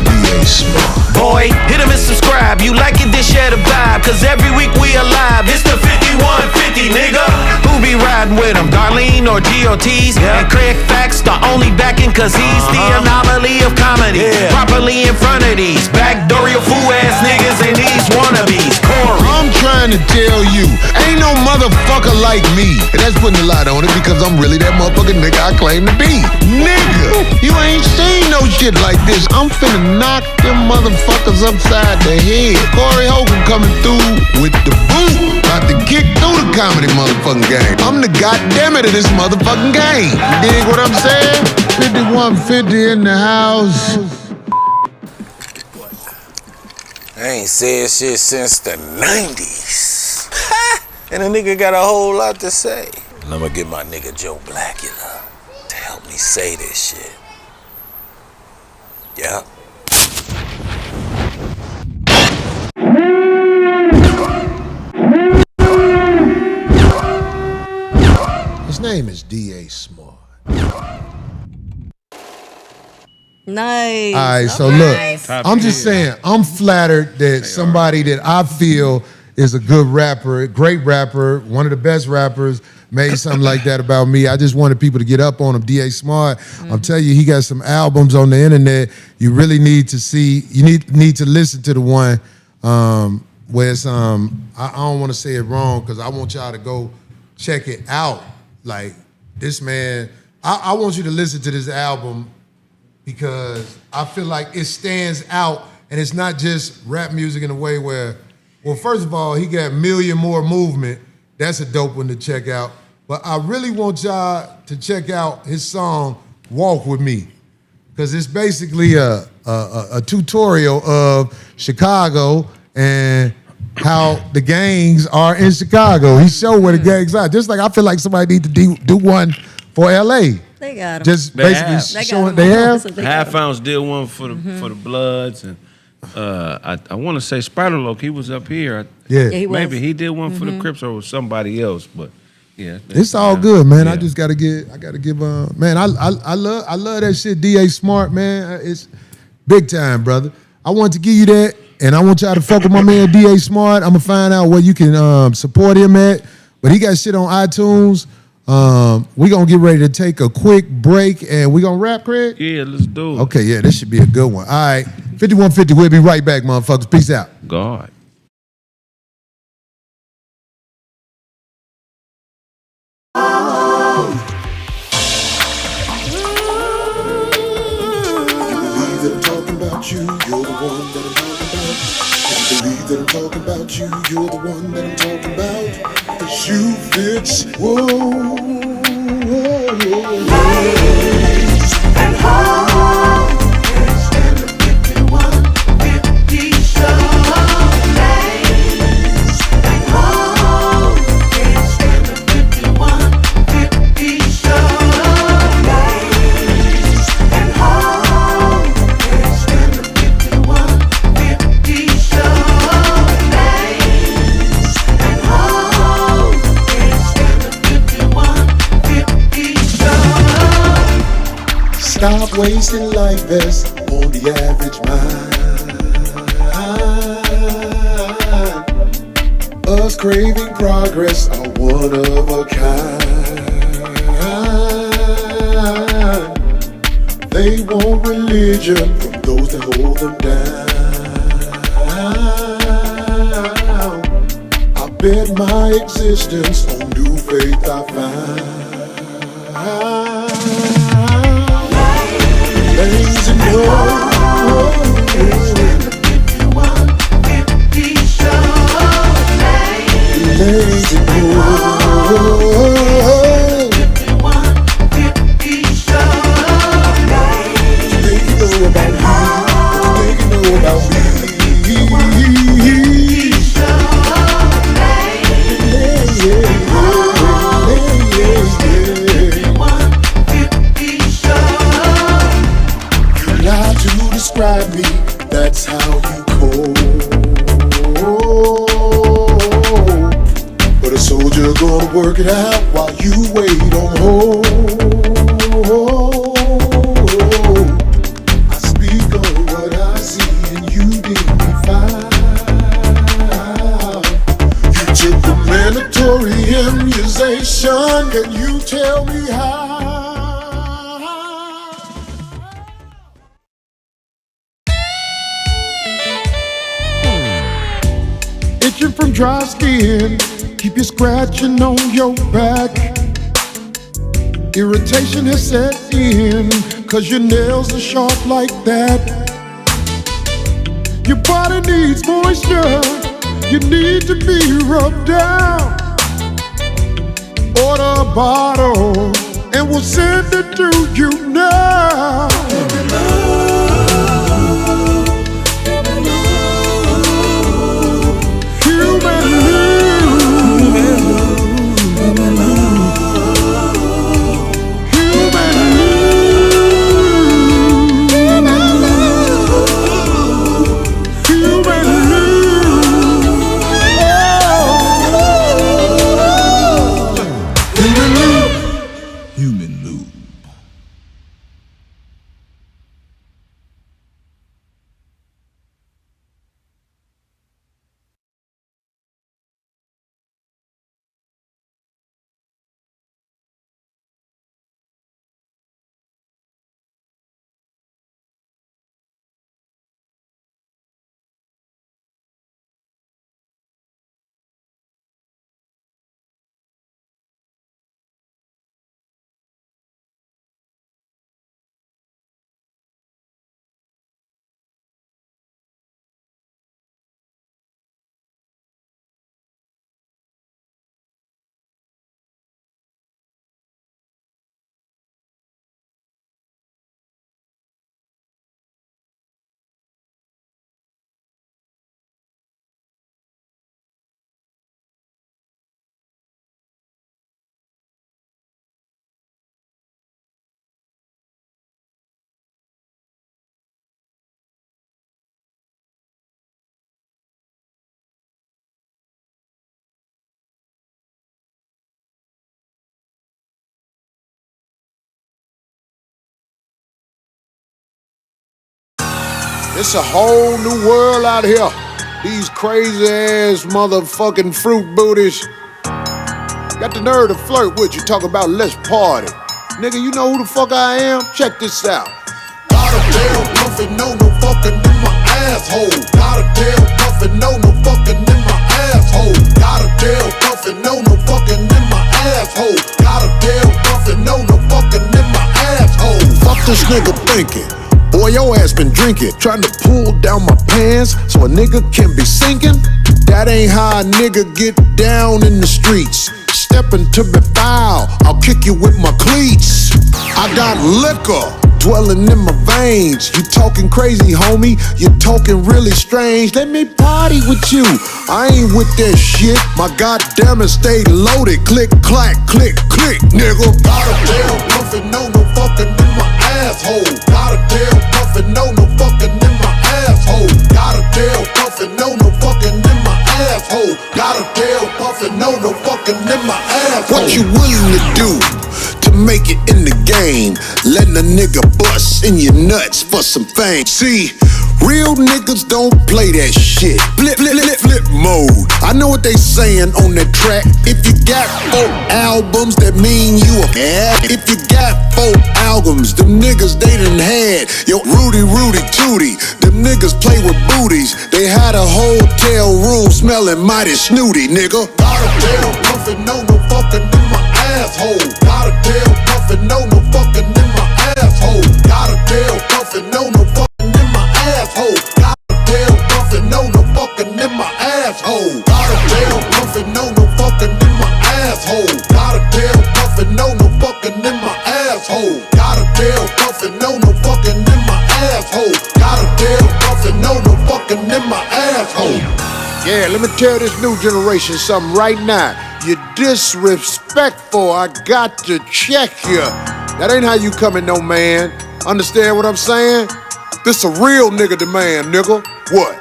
Boy, hit him and subscribe. You like it, then share the vibe. Cause every week we alive. It's the 5150, nigga. Who be riding with him? DarleneOrtiz and KraigFacts, the only backing, cause he's the anomaly of comedy. Properly in front of these backdoorial fool ass niggas and these wannabes. Corey, I'm trying to tell you, ain't no motherfucker like me. And that's putting a lot on it because I'm really that motherfucking nigga I claim to be. Nigga, you ain't seen no shit like this. I'm finna knock them motherfuckers upside the head. Corey Holcomb coming through with the boot. About to kick through the comedy motherfucking game. I'm the goddammit of this motherfucking game. You dig what I'm saying? 5150 in the house. I ain't said shit since the 90s. And a nigga got a whole lot to say. And I'm gonna get my nigga Joe Blackula to help me say this shit. Yeah. His name is D.A. Smart. Nice. All right, so look, I'm just saying, I'm flattered that somebody that I feel is a good rapper, great rapper, one of the best rappers, made something like that about me. I just wanted people to get up on him. D.A. Smart, I'm telling you, he got some albums on the internet. You really need to see, you need to listen to the one where it's, I don't want to say it wrong because I want y'all to go check it out. Like, this man, I want you to listen to this album because I feel like it stands out and it's not just rap music in a way where, well, first of all, he got Million More Movement. That's a dope one to check out. But I really want y'all to check out his song, Walk With Me, because it's basically a tutorial of Chicago and how the gangs are in Chicago. He showed where the gangs are. Just like I feel like somebody need to do one for L.A. They got him. Just They basically have. showing they have. Half Ounce did one for the Bloods, and I want to say Spider Loc, he was up here. Yeah, he was. Maybe he did one for the Crips or somebody else, but yeah. It's all good, man. I just gotta give man, I love that shit, D.A. Smart, man. It's big time, brother. I want to give you that, and I want y'all to fuck with my man D.A. Smart. I'm gonna find out where you can support him at. But he got shit on iTunes. We gonna get ready to take a quick break, and we gonna rap, Kraig? Yeah, let's do it. Okay, yeah, this should be a good one. All right, 5150, we'll be right back, motherfuckers. Peace out. God. You, you're the one that I'm talking about. If you believe that I'm talking about you, you're the one that I'm talking about. The shoe fits, whoa, ladies and home. Stand the 5150 show. Ladies and home. Stand the 5150 show. Ladies and home. Stand the 5150 show. Ladies and home. Stand the 5150 show. Stop wasting life best on the average mind. us craving progress are one of a kind. They want religion from those that hold them down. I bet my existence on new faith I find. Lazy boy. Lazy You lie to describe me, that's how you cold. But a soldier gonna work it out while you wait on hold. I speak on what I see and you deem me fine. You took the mandatory immunization, can you tell me how? Itching from dry skin, keep you scratching on your back. Irritation has set in, cause your nails are sharp like that. Your body needs moisture, you need to be rubbed down. Order a bottle, and we'll send it to you now. It's a whole new world out here. These crazy ass motherfucking fruit booties got the nerve to flirt with you, talk about let's party. Nigga, you know who the fuck I am? Check this out. Got a tail puffin', no fucking in my asshole. Got a tail puffin', no fucking in my asshole. Got a tail puffin', no fucking in my asshole. Got a tail puffin', no fucking in my asshole. Fuck this nigga thinking. Boy, your ass been drinking, trying to pull down my pants so a nigga can be sinking. That ain't how a nigga get down in the streets. Stepping to me foul, I'll kick you with my cleats. I got liquor dwelling in my veins. You talking crazy, homie, you talking really strange. Let me party with you, I ain't with that shit. My goddamn it stay loaded, click, clack, click, click, nigga. Got a tail puffin', no fucking in my asshole. Got a tail puffin', no fucking in my asshole. Got a tail puffin', no fucking in my asshole. Got a tail puffin', no fucking in my asshole. What you willing to do to make it in the game? Letting a nigga bust in your nuts for some fame. See, real niggas don't play that shit. Flip mode. I I know what they saying on that track. If you got 4 albums, that mean you a ad. If you got 4 albums, them niggas they done had. Yo, Rudy Tootie, them niggas play with booties. They had a hotel room smelling mighty snooty, nigga. Got a tail puffin', no fucking in my asshole. Got a tail puffin', no fucking in my asshole. Got a tail puffin', no fucking in my asshole. Got a tail puffin', no fucking in my asshole. Got a tail puffin', no fucking in my asshole. Got a tail puffin', no fucking in my asshole. Got a tail puffin', no fucking in my asshole. Got a tail puffin', no fucking in my asshole. Yeah, let me tell this new generation something right now. You disrespectful, I got to check you. That ain't how you coming, no man. Understand what I'm saying? This a real nigga demand, nigga. What?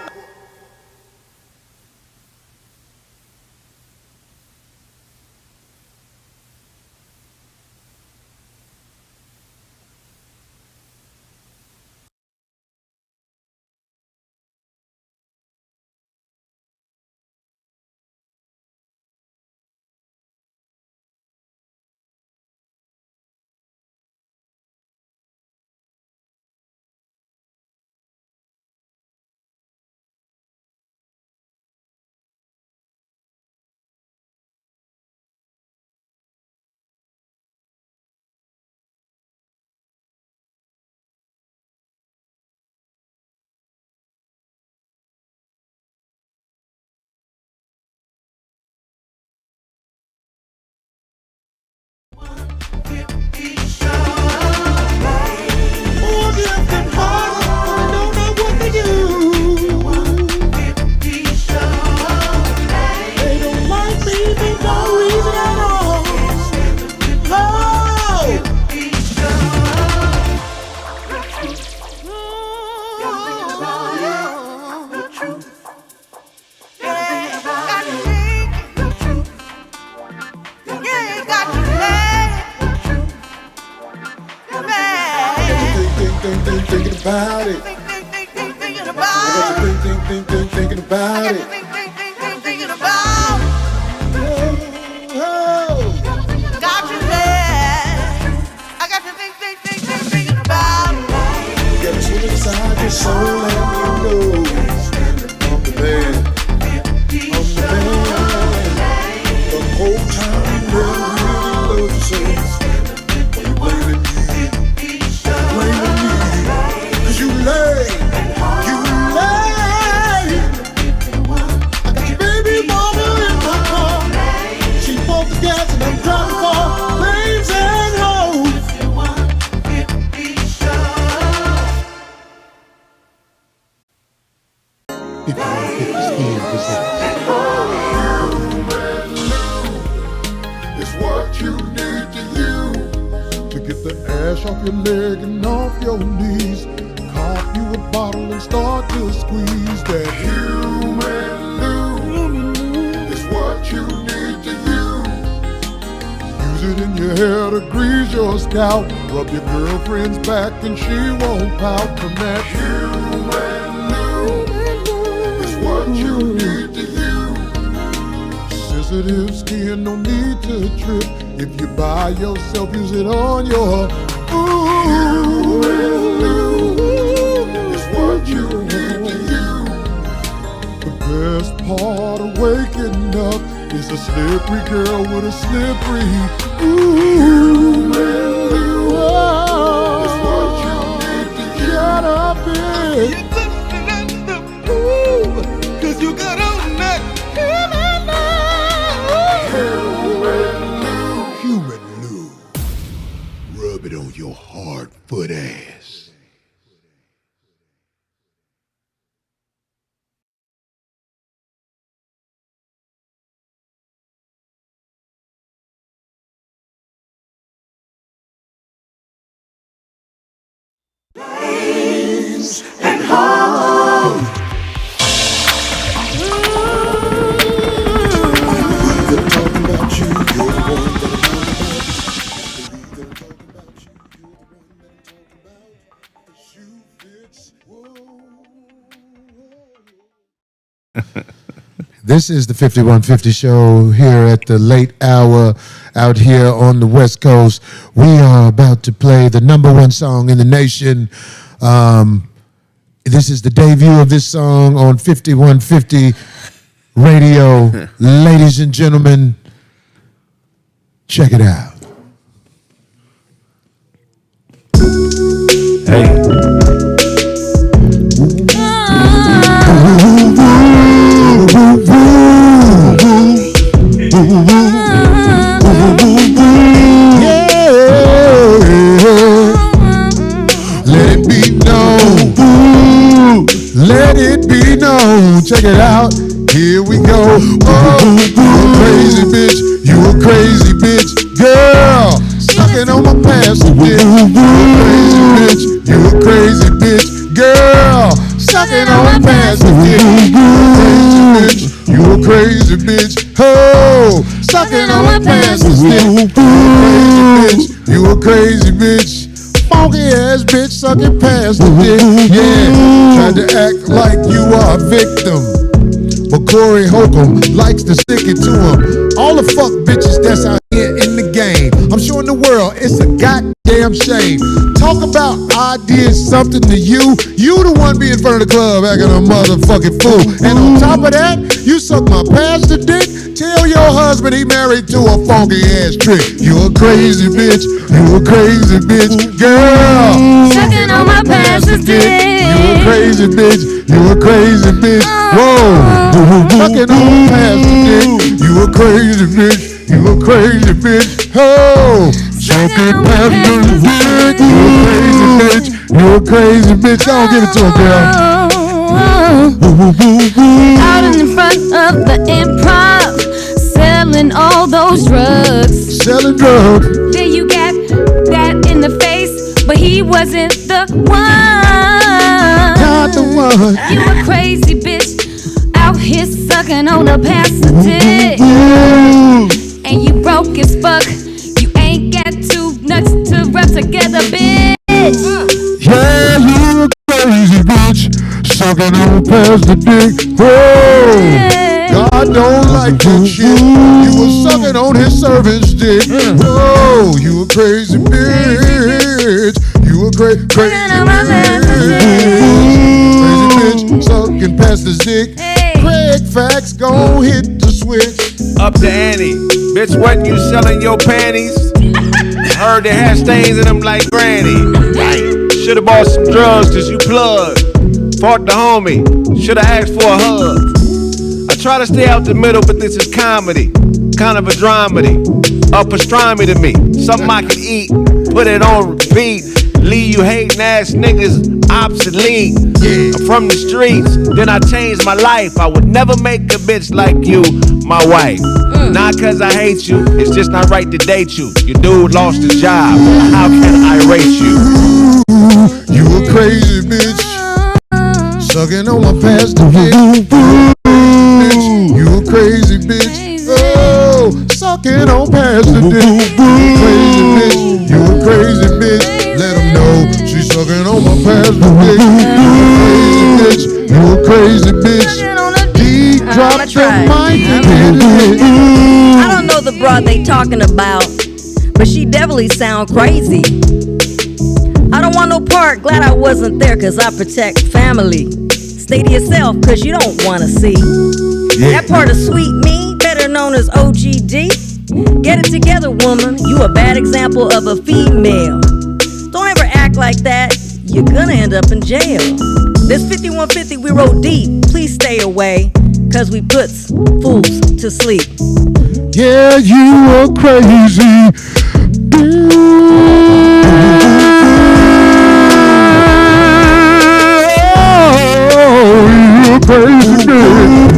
Thinking about it. Thinking about it. Thinking about it. Got you there. I got to thinking about it. Get you inside your soul and you know I'm the man. I'm the man. The whole time you really love yourself. You lay. I got your baby mama in my car. She bought the gas and I'm driving for flames and hoes. It's what you need to you to get the ash off your leg and off your knees. Pop you a bottle and start to squeeze that human lube. It's what you need to use. Use it in your hair to grease your scalp. Rub your girlfriend's back and she won't pout from that human lube. It's what you need to use. Sensitive skin, no need to trip. If you buy yourself, use it on your human lube. What you need to use. The best part of waking up is a slippery girl with a slippery ooh. It's what you need to use. Shut up, bitch. Ooh, 'cause you got on that human lube. Rub it on your hard foot ass. And home. They're talking about you, you're the one that I'm talking about. They're talking about you, you're the one that I'm talking about. The shoe fits, whoa. This is the 5150 Show here at the late hour out here on the West Coast. We are about to play the #1 song in the nation. This is the debut of this song on 5150 Radio. Ladies and gentlemen, check it out. Hey. Let it be known. Check it out. Here we go. Oh, you a crazy bitch. You a crazy bitch. Girl, sucking on my past dick. You a crazy bitch. Girl, sucking on my past dick. You a crazy bitch. Oh, sucking on my past dick. You a crazy bitch. Funky ass bitch sucking past the dick. Yeah, tried to act like you are a victim, but Corey Holcomb likes to stick it to him. All the fuck bitches that's out here in the game, I'm showing the world it's a goddamn shame. Talk about I did something to you. You the one be in front of the club acting a motherfucking fool. And on top of that, you suck my pastor dick. Tell your husband he married to a funky ass trick. You a crazy bitch. You a crazy bitch. Girl, Sucking on my pastor's dick. You a crazy bitch. You a crazy bitch. Whoa. Sucking on my pastor's dick. You a crazy bitch. You a crazy bitch. Oh. Sucking pastor's dick. You a crazy bitch. You a crazy bitch. Don't give it to him, girl. Out in the front of the improv, selling all those drugs. Selling drugs. Then you got that in the face, but he wasn't the one. Not the one. You a crazy bitch, out here sucking on a pastor dick. And you broke as fuck, you ain't got two nuts to rub together, bitch. Yeah, you a crazy bitch, sucking on past the dick. Whoa, God don't like that shit. You was sucking on his servant's dick. Whoa, you a crazy bitch. You a crazy bitch. Crazy bitch, sucking past his dick. KraigFacts, gon' hit the switch. Up to Annie. Bitch, wasn't you selling your panties? Heard they had stains in them like granny. Right. Should've bought some drugs cause you plugged. Fought the homie. Should've asked for a hug. I try to stay out the middle, but this is comedy. Kind of a dramedy. A pastrami to me. Something I can eat. Put it on repeat. Leave you hating ass niggas obsolete. I'm from the streets, then I changed my life. I would never make a bitch like you my wife. Not cause I hate you, it's just not right to date you. Your dude lost his job, how can I rate you? You a crazy bitch, sucking on my pastor dick. Bitch, you a crazy bitch. Oh, sucking on pastor dick. You a crazy bitch. You a crazy bitch. Let him know she's sucking on my pastor dick. You a crazy bitch. He dropped the mic and hit it. I don't know the broad they talking about, but she definitely sound crazy. I don't want no part, glad I wasn't there, cause I protect family. Stay to yourself, cause you don't wanna see. That part of sweet me, better known as OGD. Get it together, woman, you a bad example of a female. Don't ever act like that, you're gonna end up in jail. This 5150 we wrote deep, please stay away, cause we puts fools to sleep. Yeah, you are crazy. You a crazy bitch.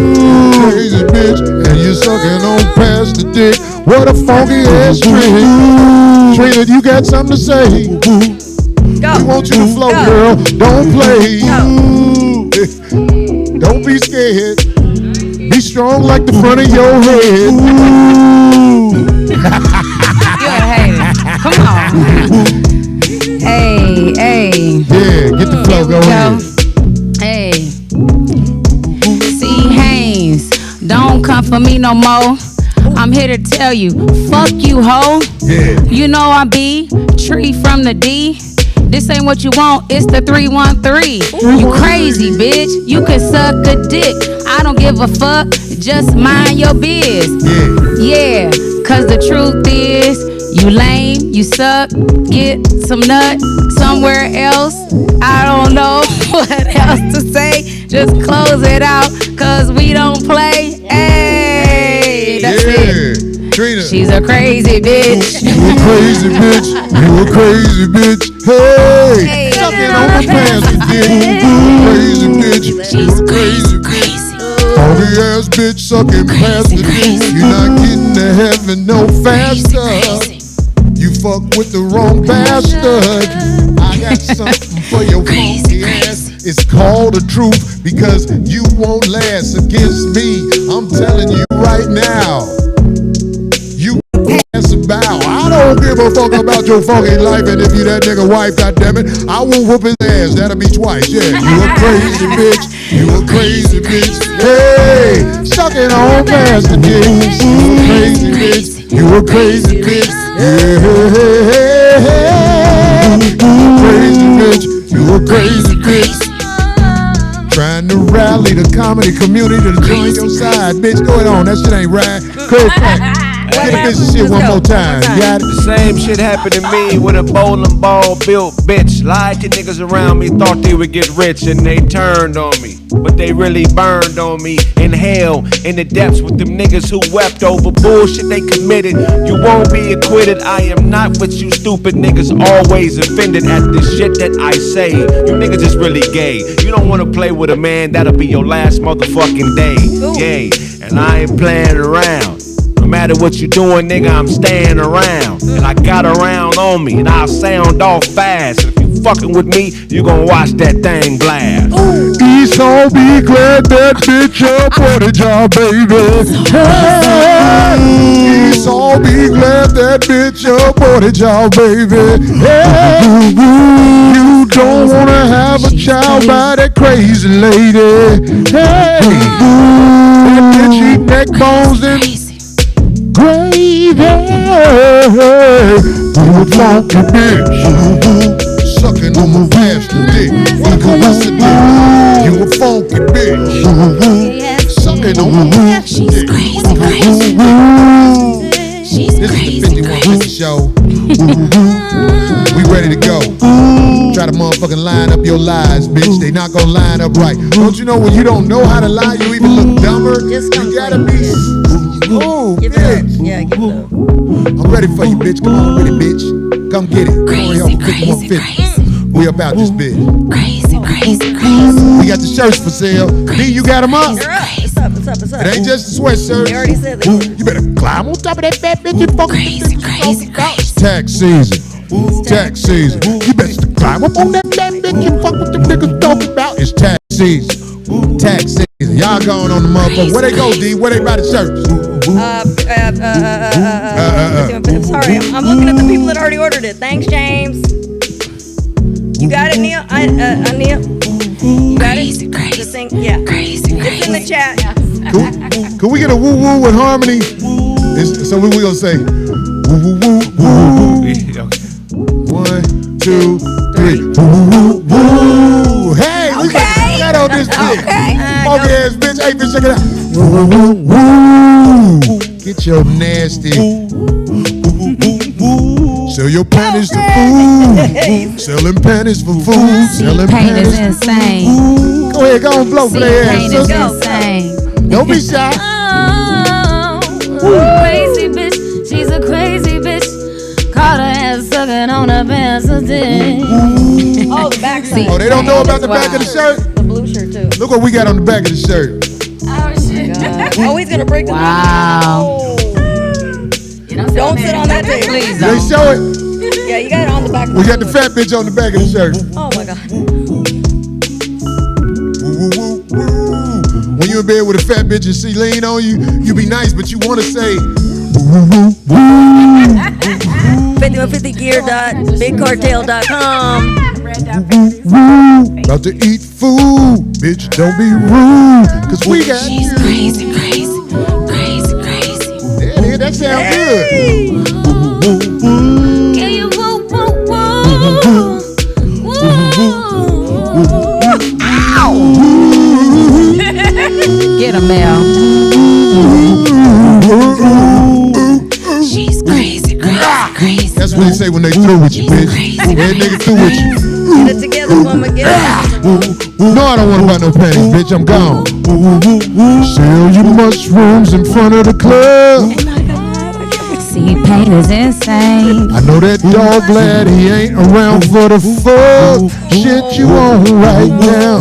Crazy bitch, and you sucking on past the dick. What a funky ass trick. Trina, you got something to say? Go. We want you to flow, Go. girl. Don't play. Go. Don't be scared. Be strong like the front of your head. You're a hater. Come on. Hey, hey. Yeah, get the flow going. Hey. See, Haynes, don't won't come for me no more. I'm here to tell you, fuck you, ho. Yeah. You know I be tree from the D. This ain't what you want, it's the 313. You crazy, bitch. You can suck a dick. I don't give a fuck, just mind your biz. Yeah, cause the truth is, you lame, you suck, get some nut somewhere else. I don't know what else to say. Just close it out, cause we don't play. Hey, that's it. Trina. She's a crazy bitch. You a crazy bitch. You a crazy bitch. Hey, sucking on the pants and dick. Crazy bitch. She's crazy. Funky ass bitch sucking past the dick. You're not getting to heaven no faster. You fuck with the wrong bastard. I got something for your funky ass. It's called the truth because you won't last against me. I'm telling you right now. You ass about. I don't give a fuck about your funky life, and if you that nigga wife, goddammit, I will whoop his ass. That'll be twice. Yeah, you a crazy bitch. You a crazy bitch. Hey, sucking on past the dick. You a crazy bitch. You a crazy bitch. Yeah, crazy bitch. You a crazy bitch. Trying to rally the comedy community to join your side. Bitch, go it on. That shit ain't right. KraigFacts. Get a bitch shit one more time. You got it? The same shit happened to me with a bowling ball built bitch. Lied to niggas around me, thought they would get rich, and they turned on me. But they really burned on me in hell, in the depths with them niggas who wept over bullshit they committed. You won't be acquitted. I am not what you stupid niggas always offended at the shit that I say. You niggas is really gay. You don't wanna play with a man, that'll be your last motherfucking day. Yay, and I ain't playing around. No matter what you doing, nigga, I'm staying around. And I got around on me, and I'll sound off fast. If you fucking with me, you gon' watch that thing blast. Esau, be glad that bitch up for the job, baby. Hey, Esau, be glad that bitch up for the job, baby. Hey, you don't wanna have a child by that crazy lady. Hey, that bitch eat neck bones and gravy. You a funky bitch. Sucking on my bastard dick. You a funky bitch. Sucking on my bastard dick. This is the 5150 show. We ready to go. Try to motherfucking line up your lies, bitch. They not gonna line up right. Don't you know when you don't know how to lie, you even look dumber? You gotta be. Oh, bitch. Yeah, give it up. I'm ready for you, bitch. Come on with it, bitch. Come get it. KraigFacts5150. We about this bitch. Crazy. We got the shirts for sale. D, you got them up? You're up. What's up? It ain't just a sweatshirt. They already said that. You better climb on top of that fat bitch and fuck Crazy. It's tax season. Tax season. You better climb up on that fat bitch and fuck what the niggas talking about. It's tax season. Tax season. Y'all going on the motherfucker. Where they go, D? Where they buy the shirts? Sorry, I'm looking at the people that already ordered it. Thanks, James. You got it, Neil? Neil? You got it? The thing? Yeah. It's in the chat. Can we get a woo woo with harmony? So we gonna say woo woo woo woo. 1, 2, 3. Woo woo woo. Hey, we got that on this bitch. Funky ass bitch. Hey, bitch, check it out. Woo woo woo. Get your nasty. Sell your panties to food. Selling panties for food. Selling Pain is panties. insane. Go ahead, go and blow for their ass. Pain is insane. Don't be shy. Crazy bitch, she's a crazy bitch. Caught her ass sucking on a pencil dick. Oh, the back side. Oh, they don't know about the back of the shirt? The blue shirt, too. Look what we got on the back of the shirt. Oh, shit. Oh, he's going to break the Wow. Don't sit on that table. Please They don't. show it. Yeah, you got it on the back. We got the fat bitch on the back of the shirt. Oh, my God. Woo, woo, woo. When you in bed with a fat bitch and she lean on you, you be nice, but you want to say, woo, woo, woo. 5150gear.bigcartel.com. About to eat food, bitch, don't be rude. Cause we got She's crazy. She's crazy, crazy. That's what they say when they through with you, bitch. That nigga through with you. Get it together, woman. Get it. No, I don't want to buy no panties, bitch. I'm gone. Sell your mushrooms in front of the club. See, pain is insane. I know that dog glad he ain't around for the fuck shit you on right now.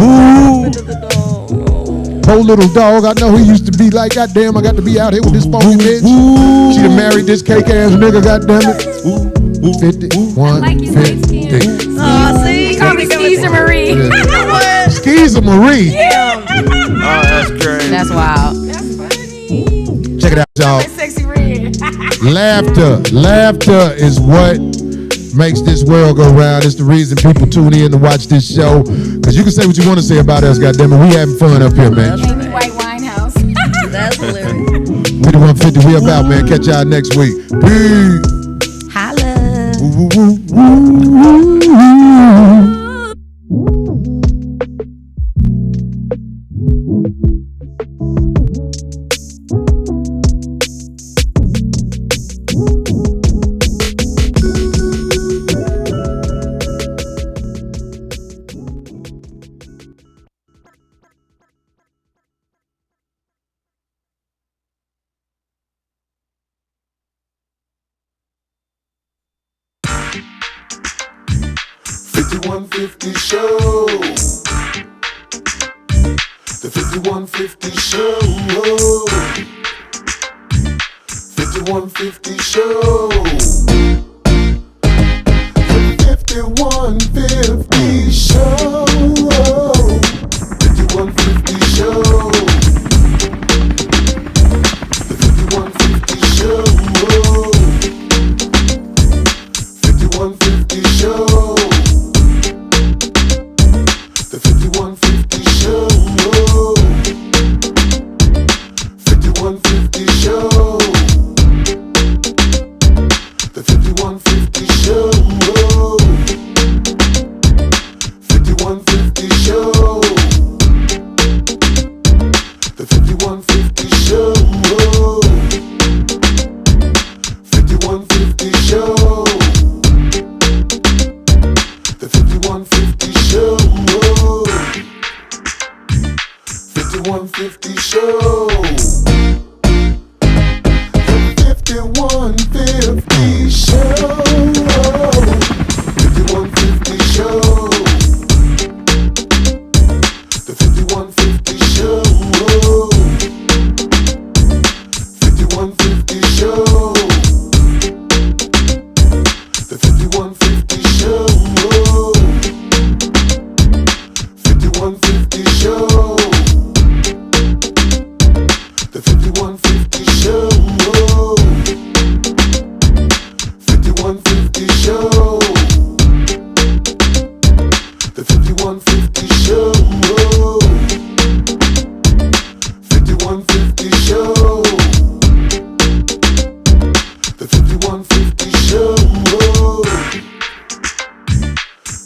Poor little dog, I know he used to be like, goddamn, I got to be out here with this funky bitch. She done married this cake ass nigga, goddamn it. 51, 50. See? Call me Skeezer Marie. Skeezer Marie. Yeah. Oh, that's crazy. That's wild. Check it out, y'all. Sexy red. Laughter is what makes this world go round. It's the reason people tune in to watch this show. Because you can say what you want to say about us, goddammit. We having fun up here, man. Amy White Winehouse. That's hilarious. 5150, we about, man. Catch y'all next week. Peace. Holla. Show. The 5150 Show. 5150 Show. The 5150 Show. 5150 Show. The 5150 Show. 5150 Show. The 5150 Show. 5150 Show. The 5150 Show. 5150 Show. The 5150 Show. 5150 Show. The 5150 Show. 5150 Show. The 5150 Show. 5150 Show. The 5150 Show. 5150 Show. The 5150 Show. 5150 Show. The 5150 Show. 5150 Show. The 5150 Show. 5150 Show. The 5150 Show.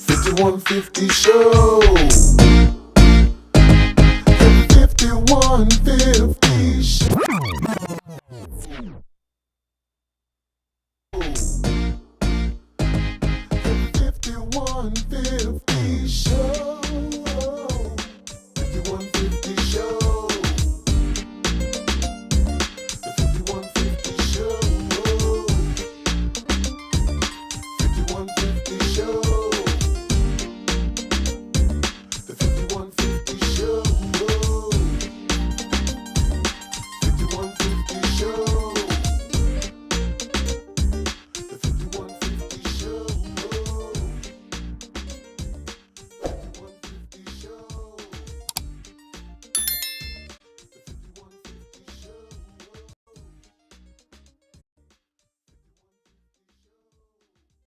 5150 Show.